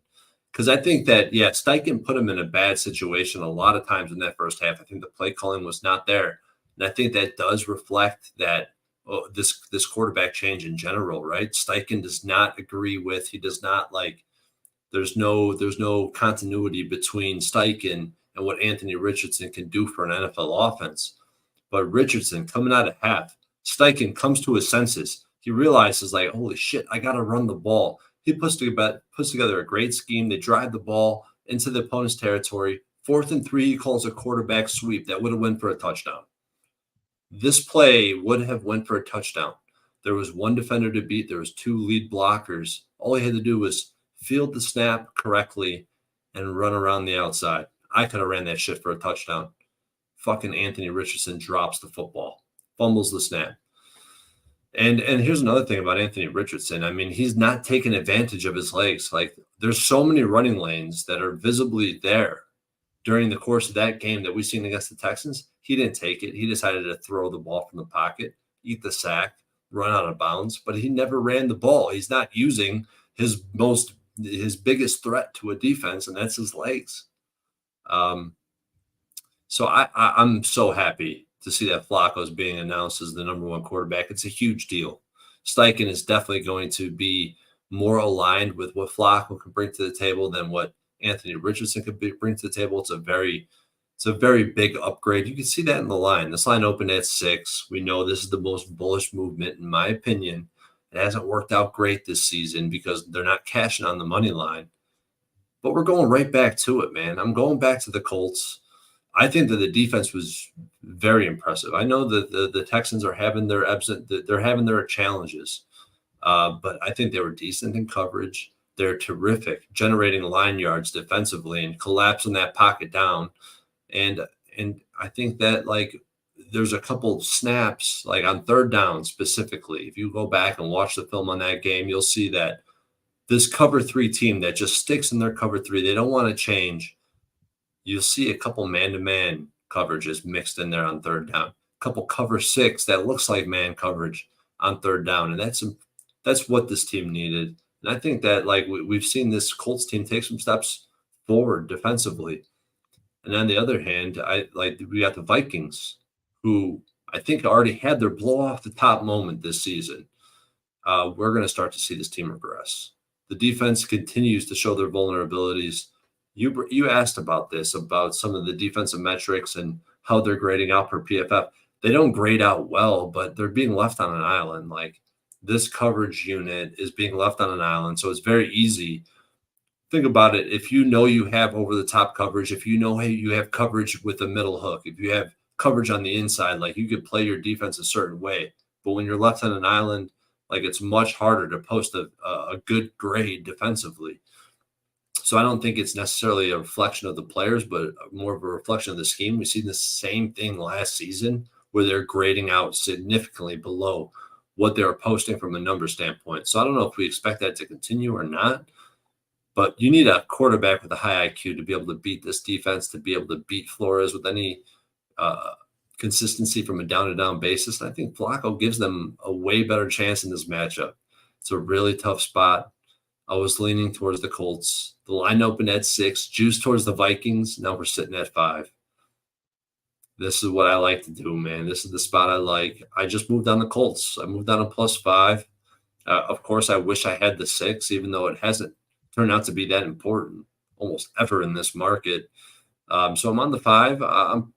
Because I think that, Steichen put him in a bad situation a lot of times in that first half. I think the play calling was not there. And I think that does reflect that this quarterback change in general, right? Steichen does not agree with, he does not like, there's no continuity between Steichen and what Anthony Richardson can do for an NFL offense. But Richardson coming out of half, Steichen comes to his senses. He realizes, like, holy shit, I got to run the ball. He puts together a great scheme. They drive the ball into the opponent's territory. 4th and 3, he calls a quarterback sweep that would have went for a touchdown. This play would have went for a touchdown. There was one defender to beat. There was 2 lead blockers. All he had to do was field the snap correctly and run around the outside. I could have ran that shit for a touchdown. Fucking Anthony Richardson drops the football, fumbles the snap. And here's another thing about Anthony Richardson. I mean, he's not taking advantage of his legs. Like, there's so many running lanes that are visibly there during the course of that game that we've seen against the Texans. He didn't take it. He decided to throw the ball from the pocket, eat the sack, run out of bounds, but he never ran the ball. He's not using his biggest threat to a defense, and that's his legs. So I'm so happy to see that Flacco is being announced as the number 1 quarterback. It's a huge deal. Steichen is definitely going to be more aligned with what Flacco can bring to the table than what Anthony Richardson could bring to the table. It's a very big upgrade. You can see that in the line. This line opened at 6. We know this is the most bullish movement, in my opinion. It hasn't worked out great this season because they're not cashing on the money line. But we're going right back to it, man. I'm going back to the Colts. I think that the defense was very impressive. I know that the Texans are having their challenges, but I think they were decent in coverage. They're terrific, generating line yards defensively and collapsing that pocket down. And I think that, like, there's a couple snaps, like on 3rd down specifically. If you go back and watch the film on that game, you'll see that this cover 3 team that just sticks in their cover 3, they don't want to change. You'll see a couple man-to-man coverages mixed in there on 3rd down. A couple cover 6 that looks like man coverage on 3rd down, and that's what this team needed. And I think that, like, we've seen this Colts team take some steps forward defensively. And on the other hand, we got the Vikings, who I think already had their blow off the top moment this season. We're going to start to see this team regress. The defense continues to show their vulnerabilities. You asked about this, about some of the defensive metrics and how they're grading out per PFF. They don't grade out well, but they're being left on an island. Like, this coverage unit is being left on an island, so it's very easy. Think about it. If you know you have over-the-top coverage, if you know, hey, you have coverage with a middle hook, if you have coverage on the inside, like, you could play your defense a certain way. But when you're left on an island, like, it's much harder to post a good grade defensively. So I don't think it's necessarily a reflection of the players, but more of a reflection of the scheme. We've seen the same thing last season where they're grading out significantly below what they're posting from a number standpoint. So I don't know if we expect that to continue or not, but you need a quarterback with a high IQ to be able to beat this defense, to be able to beat Flores with any consistency from a down-to-down basis. And I think Flacco gives them a way better chance in this matchup. It's a really tough spot. I was leaning towards the Colts. The line opened at 6, juice towards the Vikings. Now we're sitting at 5. This is what I like to do, man. This is the spot I like. I just moved on the Colts. I moved on to +5. Of course, I wish I had the 6, even though it hasn't turned out to be that important almost ever in this market. So I'm on the 5.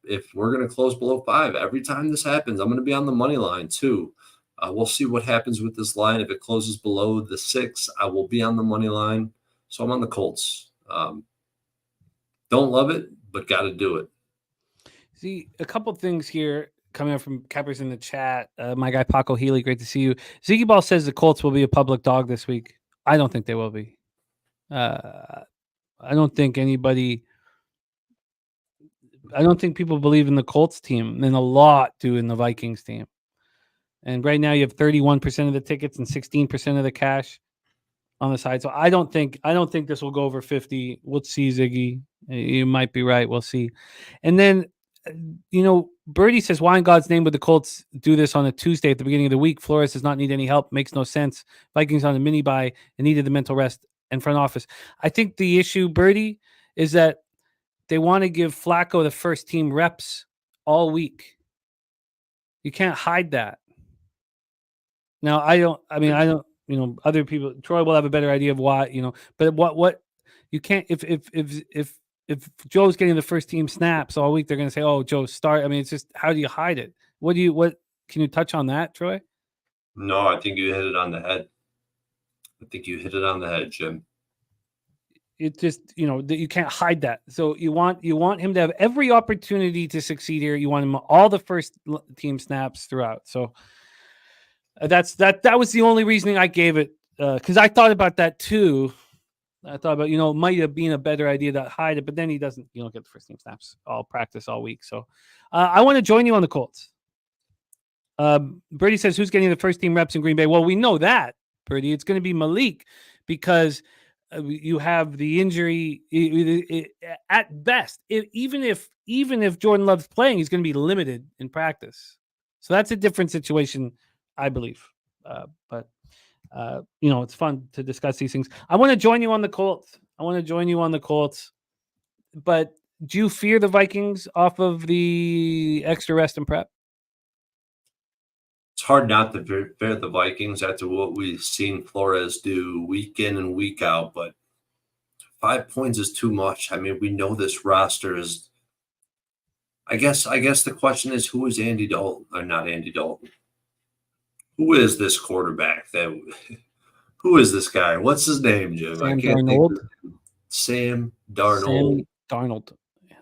If we're going to close below 5, every time this happens, I'm going to be on the money line too. We'll see what happens with this line. If it closes below the 6, I will be on the money line. So I'm on the Colts. Don't love it, but got to do it. See, a couple things here coming up from Cappers in the chat. My guy Paco Healy, great to see you. Ziggy Ball says the Colts will be a public dog this week. I don't think they will be. I don't think anybody. I don't think people believe in the Colts team, and a lot do in the Vikings team. And right now, you have 31% of the tickets and 16% of the cash on the side. So I don't think this will go over 50. We'll see, Ziggy. You might be right. We'll see. And then, Birdie says, why in God's name would the Colts do this on a Tuesday at the beginning of the week? Flores does not need any help. Makes no sense. Vikings on a mini bye and needed the mental rest and front office. I think the issue, Birdie, is that they want to give Flacco the first team reps all week. You can't hide that. Now, other people, Troy will have a better idea of why, but what you can't, if Joe's getting the first team snaps all week, they're going to say, oh, Joe, start. I mean, it's just, how do you hide it? Can you touch on that, Troy? No, I think you hit it on the head. Jim. It just, you can't hide that. So you want him to have every opportunity to succeed here. You want him all the first team snaps throughout. So that was the only reasoning I gave it, because I thought about that too. I thought about, it might have been a better idea to hide it, but then he doesn't, get the first team snaps all practice all week. So I want to join you on the Colts. Birdie says, who's getting the first team reps in Green Bay? Well, we know that, Birdie. It's going to be Malik, because you have the injury at best. Even if Jordan Love's playing, he's going to be limited in practice. So that's a different situation, I believe. But it's fun to discuss these things. I want to join you on the Colts. But do you fear the Vikings off of the extra rest and prep? It's hard not to fear the Vikings after what we've seen Flores do week in and week out, but 5 points is too much. I mean, we know this roster is. I guess the question is, who is Andy Dalton? Or not Andy Dalton. Who is this quarterback? Who is this guy? What's his name, Jim? Sam Darnold. Yeah.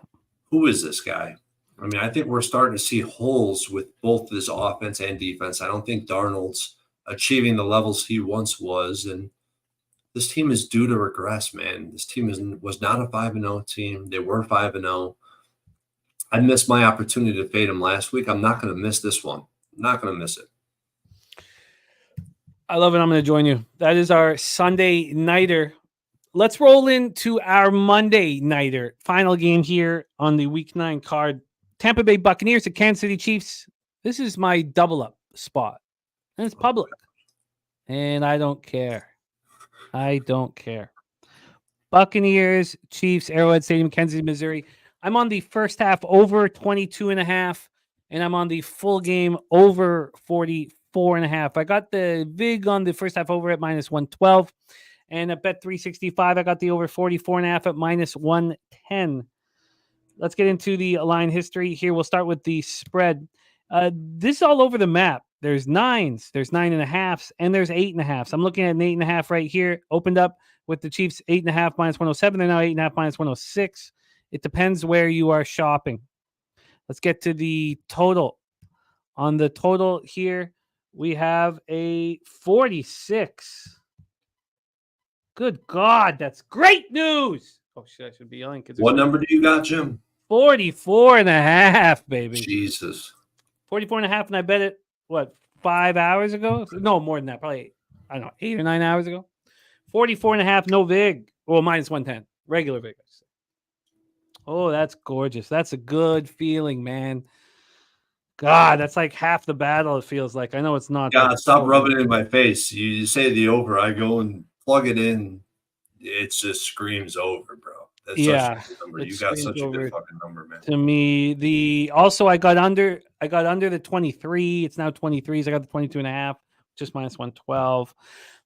Who is this guy? I mean, I think we're starting to see holes with both his offense and defense. I don't think Darnold's achieving the levels he once was, and this team is due to regress, man. This team was not a 5-0 team. They were 5-0. I missed my opportunity to fade him last week. I'm not going to miss this one. I'm not going to miss it. I love it. I'm going to join you. That is our Sunday nighter. Let's roll into our Monday nighter. Final game here on the Week 9 card. Tampa Bay Buccaneers at Kansas City Chiefs. This is my double up spot. And it's public. And I don't care. Buccaneers, Chiefs, Arrowhead Stadium, Kansas City, Missouri. I'm on the first half over 22.5. And I'm on the full game over 44.5. I got the VIG on the first half over at -112. And at Bet365, I got the over 44.5 at -110. Let's get into the line history here. We'll start with the spread. This is all over the map. There's 9s, there's 9.5s, and there's 8.5s. I'm looking at an 8.5 right here. Opened up with the Chiefs 8.5 -107. They're now 8.5 -106. It depends where you are shopping. Let's get to the total. On the total here, we have a 46. Good God, that's great news. Oh, shit, I should be yelling. What number do you got, Jim? 44.5, baby. Jesus. 44.5, and I bet it, 5 hours ago? No, more than that. Probably, 8 or 9 hours ago. 44.5, no VIG. Well, -110. Regular VIG. Oh, that's gorgeous. That's a good feeling, man. God, that's like half the battle, it feels like. I know it's not. God, stop rubbing it in my face. You say the over, I go and plug it in. It just screams over, bro. That's such a good number. You got such a good fucking number, man. To me, I got under the 23. It's now 23s. I got the 22.5, just -112.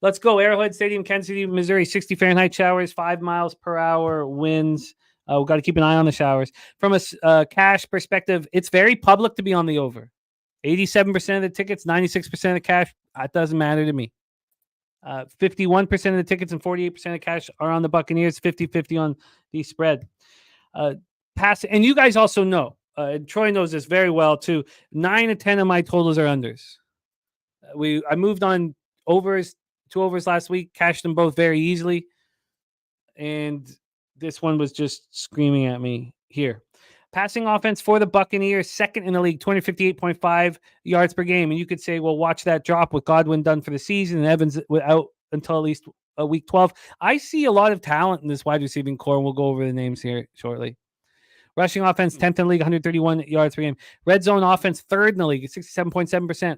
Let's go. Arrowhead Stadium, Kansas City, Missouri, 60 Fahrenheit showers, 5 miles per hour winds. We've got to keep an eye on the showers. From a cash perspective, it's very public to be on the over. 87% of the tickets, 96% of the cash. That doesn't matter to me. 51% of the tickets and 48% of cash are on the Buccaneers, 50-50 on the spread. And you guys also know, Troy knows this very well too. 9 of 10 of my totals are unders. I moved on overs, 2 overs last week, cashed them both very easily. And this one was just screaming at me here. Passing offense for the Buccaneers, second in the league, 258.5 yards per game. And you could say, well, watch that drop with Godwin done for the season and Evans out until at least week 12. I see a lot of talent in this wide receiving core, and we'll go over the names here shortly. Rushing offense, 10th in the league, 131 yards per game. Red zone offense, third in the league, 67.7%.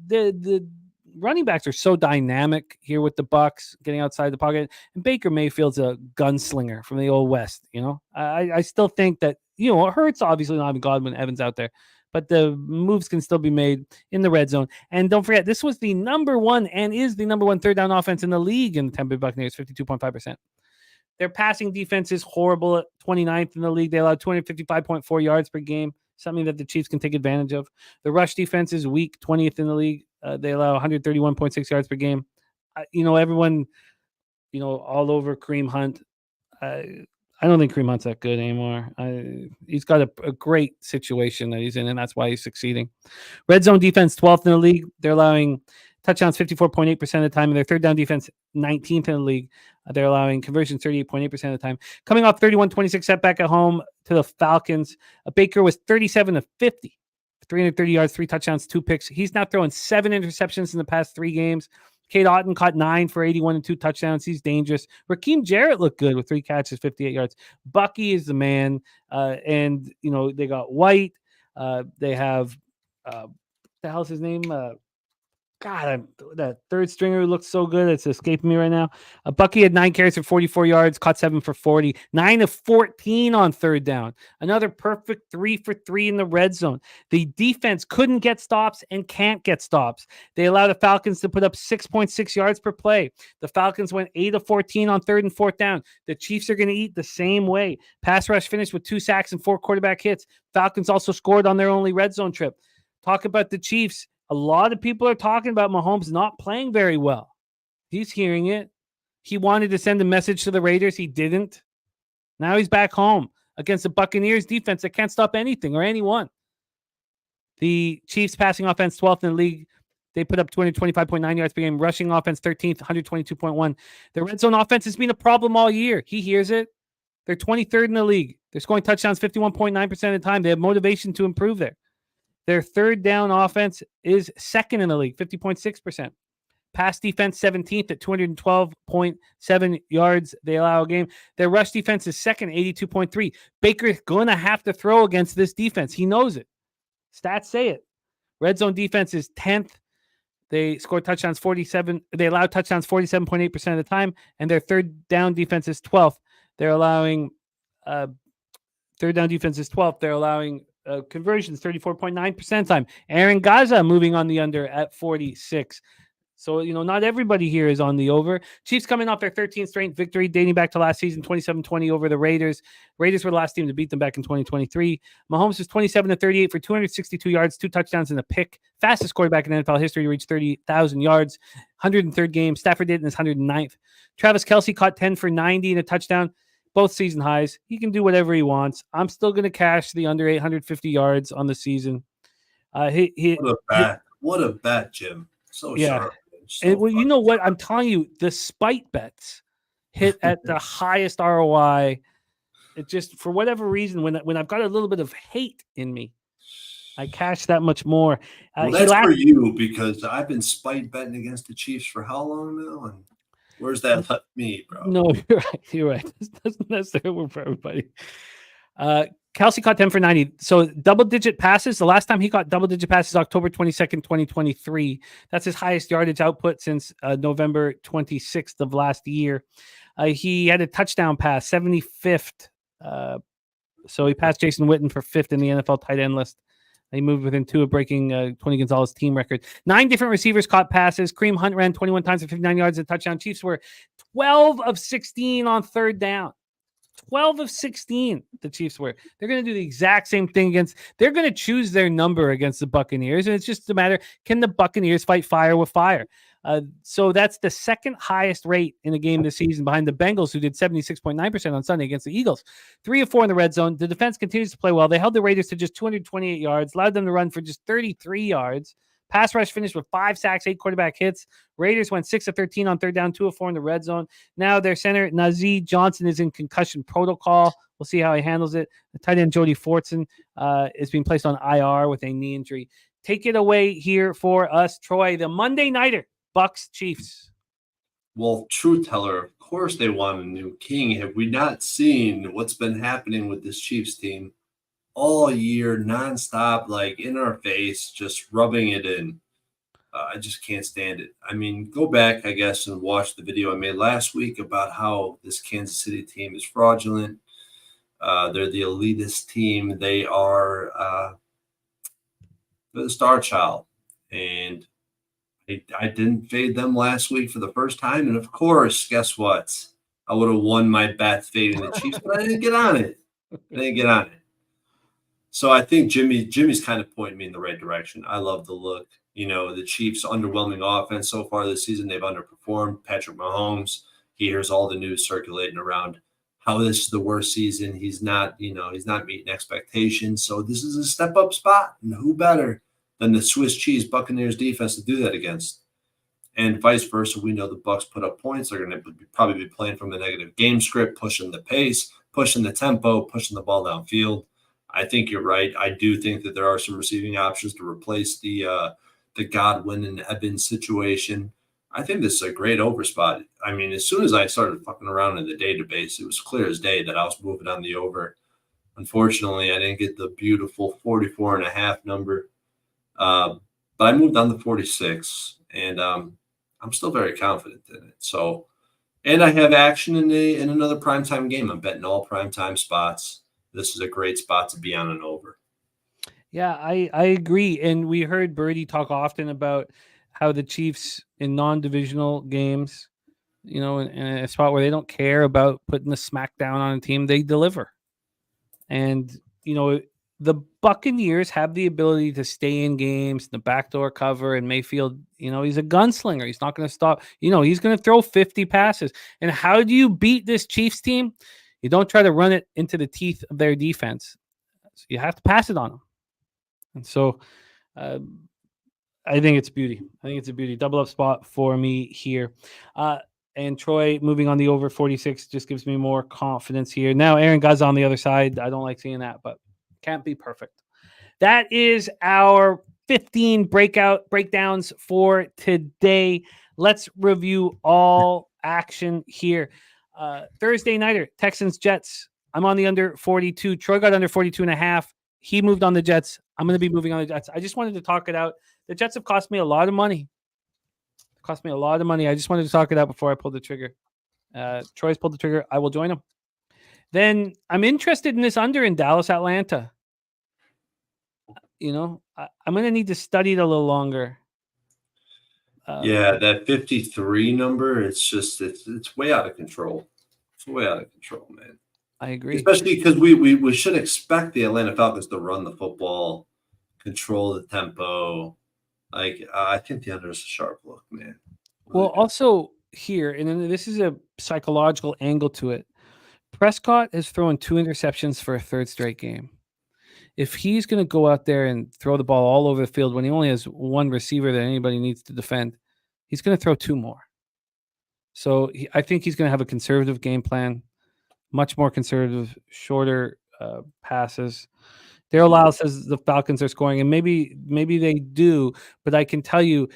The running backs are so dynamic here with the Bucs getting outside the pocket, and Baker Mayfield's a gunslinger from the old West. I still think that it hurts obviously not having Godwin Evans out there, but the moves can still be made in the red zone. And don't forget, this was the number one and is the number one third down offense in the league in the Tampa Bay Buccaneers, 52.5%. Their passing defense is horrible at 29th in the league. They allow 255.4 yards per game, something that the Chiefs can take advantage of. The rush defense is weak, 20th in the league. They allow 131.6 yards per game. Everyone, all over Kareem Hunt. I don't think Kareem Hunt's that good anymore. He's got a great situation that he's in, and that's why he's succeeding. Red zone defense, 12th in the league. They're allowing touchdowns 54.8% of the time, and their third down defense, 19th in the league. They're allowing conversions 38.8% of the time. Coming off 31-26 setback at home to the Falcons, Baker was 37 of 50. 330 yards, 3 touchdowns, 2 picks. He's now throwing 7 interceptions in the past 3 games. Cade Otton caught 9 for 81 and 2 touchdowns. He's dangerous. Raheem Jarrett looked good with 3 catches, 58 yards. Bucky is the man. And, they got White. They have, what the hell's his name? That third stringer who looked so good. It's escaping me right now. Bucky had 9 carries for 44 yards, caught 7 for 40, 9 of 14 on third down. Another perfect 3 for 3 in the red zone. The defense couldn't get stops and can't get stops. They allowed the Falcons to put up 6.6 yards per play. The Falcons went 8 of 14 on third and fourth down. The Chiefs are going to eat the same way. Pass rush finished with 2 sacks and 4 quarterback hits. Falcons also scored on their only red zone trip. Talk about the Chiefs. A lot of people are talking about Mahomes not playing very well. He's hearing it. He wanted to send a message to the Raiders. He didn't. Now he's back home against the Buccaneers defense that can't stop anything or anyone. The Chiefs passing offense, 12th in the league. They put up 225.9 yards per game. Rushing offense, 13th, 122.1. The red zone offense has been a problem all year. He hears it. They're 23rd in the league. They're scoring touchdowns 51.9% of the time. They have motivation to improve there. Their third down offense is second in the league, 50.6%. Pass defense, 17th at 212.7 yards they allow a game. Their rush defense is second, 82.3. Baker's going to have to throw against this defense. He knows it. Stats say it. Red zone defense is 10th. They scored touchdowns 47. They allow touchdowns 47.8% of the time, and their third down defense is 12th. They're allowing third down defense is 12th. They're allowing conversions 34.9% time. Aaron Gaza moving on the under at 46. So, not everybody here is on the over. Chiefs coming off their 13th straight victory dating back to last season, 27-20 over the Raiders. Raiders were the last team to beat them back in 2023. Mahomes was 27 of 38 for 262 yards, 2 touchdowns and a pick. Fastest quarterback in NFL history to reach 30,000 yards. 103rd game. Stafford did in his 109th. Travis Kelce caught 10 for 90 and a touchdown. Both season highs. He can do whatever he wants. I'm still going to cash the under 850 yards on the season. What a bet, Jim. So sharp. So and, you know what? I'm telling you, the spite bets hit at the highest ROI. It just, for whatever reason, when I've got a little bit of hate in me, I cash that much more. That's for you, because I've been spite betting against the Chiefs for how long now? And where's that left me, bro? No, you're right. This doesn't necessarily work for everybody. Kelce caught 10 for 90. So double-digit passes. The last time he got double-digit passes, October 22nd, 2023. That's his highest yardage output since November 26th of last year. He had a touchdown pass, 75th. So he passed Jason Witten for 5th in the NFL tight end list. He moved within 2 of breaking Tony Gonzalez's team record. 9 different receivers caught passes. Kareem Hunt ran 21 times for 59 yards and a touchdown. Chiefs were 12 of 16 on third down. 12 of 16, the Chiefs were. They're going to do the exact same thing against, they're going to choose their number against the Buccaneers. And it's just a matter, can the Buccaneers fight fire with fire? So that's the second highest rate in a game this season behind the Bengals, who did 76.9% on Sunday against the Eagles. 3 of 4 in the red zone. The defense continues to play well. They held the Raiders to just 228 yards, allowed them to run for just 33 yards. Pass rush finished with 5 sacks, 8 quarterback hits. Raiders went 6 of 13 on third down, 2 of 4 in the red zone. Now their center, Najee Johnson, is in concussion protocol. We'll see how he handles it. The tight end, Jody Fortson, is being placed on IR with a knee injury. Take it away here for us, Troy. The Monday Nighter, Bucks Chiefs. Well, truth teller, of course they want a new king. Have we not seen what's been happening with this Chiefs team all year, nonstop, like in our face, just rubbing it in? I just can't stand it. I mean, go back, I guess, and watch the video I made last week about how this Kansas City team is fraudulent. They're the elitist team. They are the star child. And I didn't fade them last week for the first time. And of course, guess what? I would have won my bet fading the Chiefs, but I didn't get on it. So I think Jimmy's kind of pointing me in the right direction. I love the look. You know, the Chiefs' underwhelming offense so far this season, they've underperformed. Patrick Mahomes, he hears all the news circulating around how this is the worst season. He's not meeting expectations. So this is a step-up spot. And who better than the Swiss cheese Buccaneers defense to do that against? And vice versa, we know the Bucs put up points. They're going to probably be playing from the negative game script, pushing the pace, pushing the tempo, pushing the ball downfield. I think you're right. I do think that there are some receiving options to replace the Godwin and Evans situation. I think this is a great over spot. I mean, as soon as I started fucking around in the database, it was clear as day that I was moving on the over. Unfortunately, I didn't get the beautiful 44.5 number. But I moved on to 46, and I'm still very confident in it. So, and I have action in another primetime game. I'm betting all primetime spots. This is a great spot to be on an over. Yeah, I agree. And we heard Birdie talk often about how the Chiefs in non-divisional games, you know, in a spot where they don't care about putting the smackdown on a team, they deliver. And, you know, the Buccaneers have the ability to stay in games, the backdoor cover, and Mayfield, you know, he's a gunslinger. He's not going to stop. You know, he's going to throw 50 passes. And how do you beat this Chiefs team? You don't try to run it into the teeth of their defense. So you have to pass it on them. And so I think it's beauty. I think it's a beauty. Double up spot for me here. And Troy moving on the over 46 just gives me more confidence here. Now Aaron Guz on the other side. I don't like seeing that, but can't be perfect. That is our 15 breakdowns for today. Let's review all action here. Thursday nighter, Texans Jets. I'm on the under 42. Troy got under 42.5. He moved on the Jets. I'm going to be moving on the Jets. I just wanted to talk it out. The Jets have cost me a lot of money. I just wanted to talk it out before I pulled the trigger. Troy's pulled the trigger. I will join him. Then I'm interested in this under in Dallas, Atlanta. You know, I'm going to need to study it a little longer. Yeah, that 53 number, it's way out of control. It's way out of control, man. I agree. Especially because we should expect the Atlanta Falcons to run the football, control the tempo. Like, I think the under is a sharp look, man. Well, also here, and then this is a psychological angle to it. Prescott has thrown 2 interceptions for a third straight game. If he's going to go out there and throw the ball all over the field when he only has one receiver that anybody needs to defend, he's going to throw 2 more. So I think he's going to have a conservative game plan, much more conservative, shorter passes. Daryl Lyle says the Falcons are scoring, and maybe they do, but I can tell you,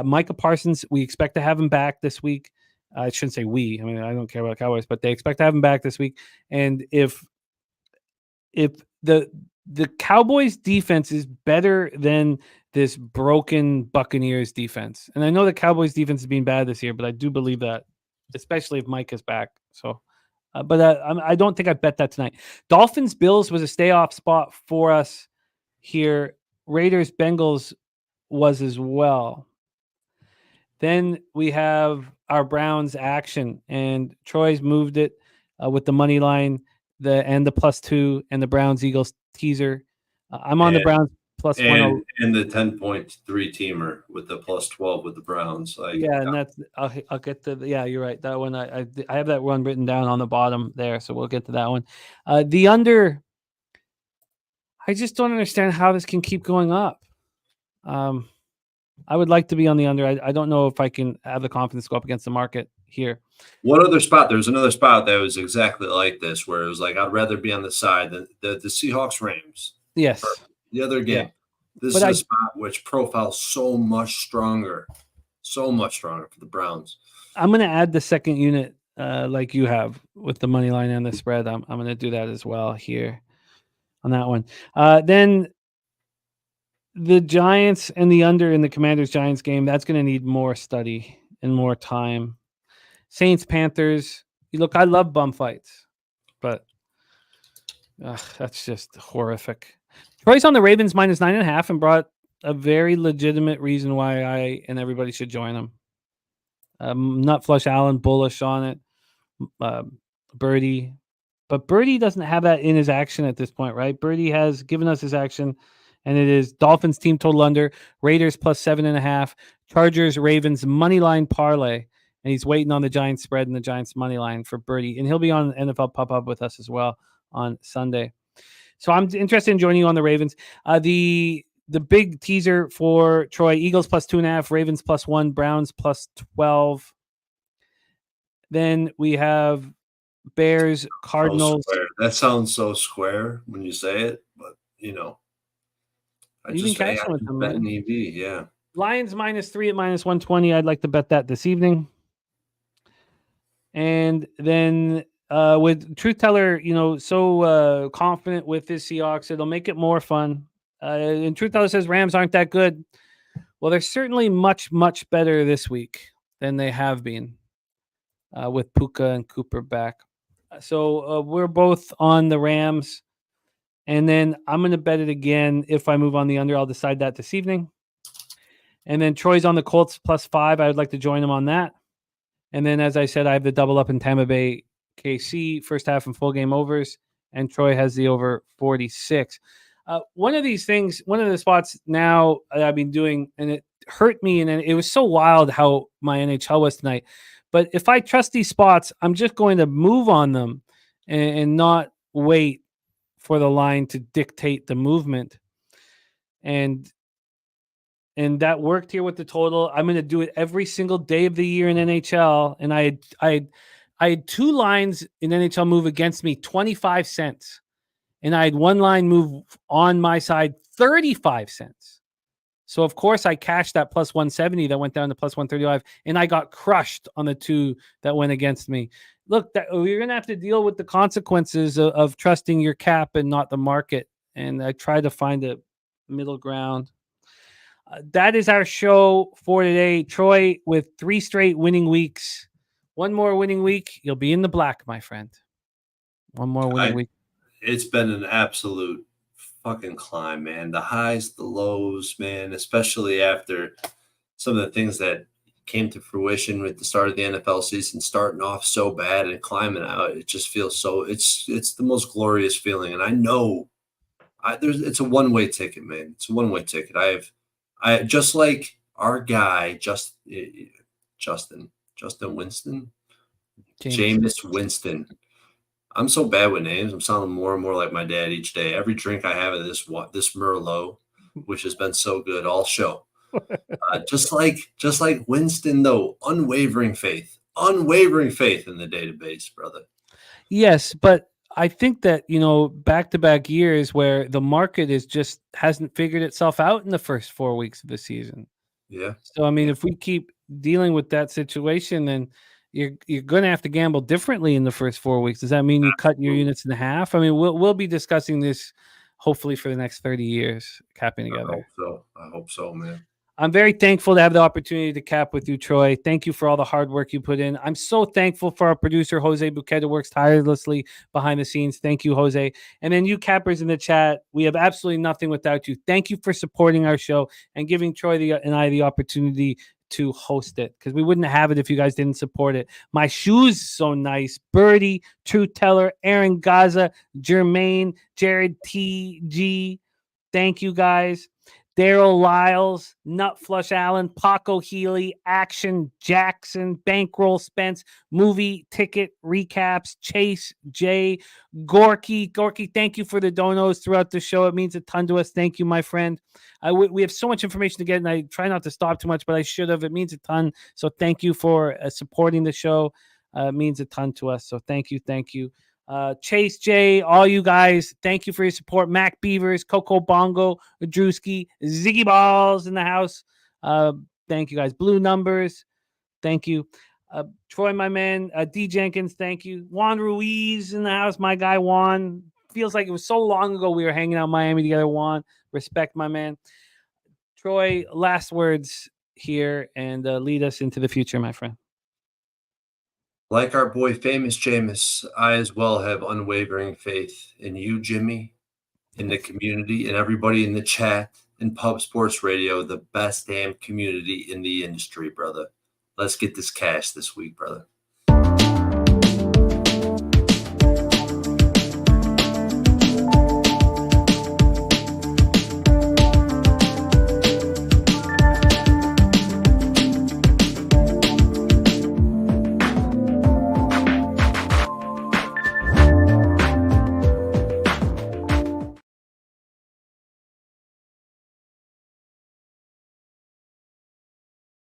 Micah Parsons, we expect to have him back this week. I shouldn't say we. I mean, I don't care about Cowboys, but they expect to have him back this week. And if the Cowboys defense is better than this broken Buccaneers defense, and I know the Cowboys defense has been bad this year, but I do believe that, especially if Mike is back. So. But I don't think I bet that tonight. Dolphins Bills was a stay off spot for us here. Raiders Bengals was as well. Then we have our Browns action, and Troy's moved it. with the money line, the +2, and the Browns Eagles teaser. I'm on the Browns +1. And the 10.3 teamer with the +12 with the Browns. And that's I'll get to you're right. That one I have that one written down on the bottom there, so we'll get to that one. The under, I just don't understand how this can keep going up. I would like to be on the under. I don't know if I can have the confidence to go up against the market here. What other spot? There's another spot that was exactly like this, where it was like I'd rather be on the side than the Seahawks Rams. Yes. The other game. Yeah. This is a spot which profiles so much stronger for the Browns. I'm going to add the second unit like you have with the money line and the spread. I'm going to do that as well here on that one. Then the Giants and the under in the Commanders-Giants game, that's going to need more study and more time. Saints-Panthers, look, I love bum fights, but that's just horrific. Troy's on the Ravens -9.5 and brought a very legitimate reason why I and everybody should join him. Nut Flush Allen, bullish on it. Birdie. But Birdie doesn't have that in his action at this point, right? Birdie has given us his action, and it is Dolphins team total under, Raiders +7.5, Chargers, Ravens money line parlay, and he's waiting on the Giants spread and the Giants money line for Birdie. And he'll be on NFL Pop-Up with us as well on Sunday. So I'm interested in joining you on the Ravens. The big teaser for Troy, Eagles +2.5, Ravens +1, Browns +12. Then we have Bears, Cardinals. That sounds so square when you say it, but I just bet an EV, yeah. Lions -3 at -120. I'd like to bet that this evening. And then with Truth Teller, so confident with his Seahawks, it'll make it more fun. And Truth Teller says Rams aren't that good. Well, they're certainly much, much better this week than they have been with Puka and Cooper back. So we're both on the Rams. And then I'm going to bet it again. If I move on the under, I'll decide that this evening. And then Troy's on the Colts +5. I would like to join him on that. And then, as I said, I have the double up in Tampa Bay KC, first half and full game overs. And Troy has the over 46. One of these things, one of the spots now I've been doing, and it hurt me, and it was so wild how my NHL was tonight. But if I trust these spots, I'm just going to move on them and not wait for the line to dictate the movement. And that worked here with the total. I'm going to do it every single day of the year in NHL. And I had two lines in NHL move against me 25 cents. And I had one line move on my side 35 cents. So, of course, I cashed that +170 that went down to +135. And I got crushed on the two that went against me. Look, you're going to have to deal with the consequences of trusting your cap and not the market. And I tried to find a middle ground. That is our show for today. Troy, with 3 straight winning weeks. One more winning week, you'll be in the black, my friend. One more winning week. It's been an absolute fucking climb, man. The highs, the lows, man, especially after some of the things that came to fruition with the start of the NFL season, starting off so bad and climbing out. It just feels so it's the most glorious feeling. And I know it's a one-way ticket, man. It's a one-way ticket. I just like our guy, Justin Winston, Jameis Winston. I'm so bad with names. I'm sounding more and more like my dad each day. Every drink I have of this Merlot, which has been so good all show. Just like Winston, though, unwavering faith in the database, brother. Yes, but I think that, back-to-back years where the market hasn't figured itself out in the first 4 weeks of the season. Yeah. So, I mean, if we keep dealing with that situation, then you're going to have to gamble differently in the first 4 weeks. Does that mean you cut your units in half? I mean, we'll be discussing this hopefully for the next 30 years, capping together. I hope so, man. I'm very thankful to have the opportunity to cap with you, Troy. Thank you for all the hard work you put in. I'm so thankful for our producer, Jose Bouquet, who works tirelessly behind the scenes. Thank you, Jose. And then you cappers in the chat, we have absolutely nothing without you. Thank you for supporting our show and giving Troy and I the opportunity to host it because we wouldn't have it if you guys didn't support it. My shoes so nice. Birdie, Truth Teller, Aaron Gaza, Jermaine, Jared TG. Thank you guys. Daryl Lyles, Nut Flush Allen, Paco Healy, Action Jackson, Bankroll Spence, Movie Ticket Recaps, Chase J, Gorky. Gorky, thank you for the donos throughout the show. It means a ton to us. Thank you, my friend. We have so much information to get, and I try not to stop too much, but I should have. It means a ton. So thank you for supporting the show. It means a ton to us. So thank you. Thank you. Chase J, all you guys, thank you for your support. Mac Beavers, Coco Bongo, Drewski, Ziggy Balls in the house. Thank you guys. Blue Numbers, thank you. Troy, my man, D Jenkins, thank you. Juan Ruiz in the house, my guy Juan. Feels like it was so long ago we were hanging out in Miami together. Juan, respect, my man. Troy, last words here and lead us into the future, my friend. Like our boy Famous Jameis, I as well have unwavering faith in you, Jimmy, in the community, and everybody in the chat, and Pub Sports Radio, the best damn community in the industry, brother. Let's get this cash this week, brother.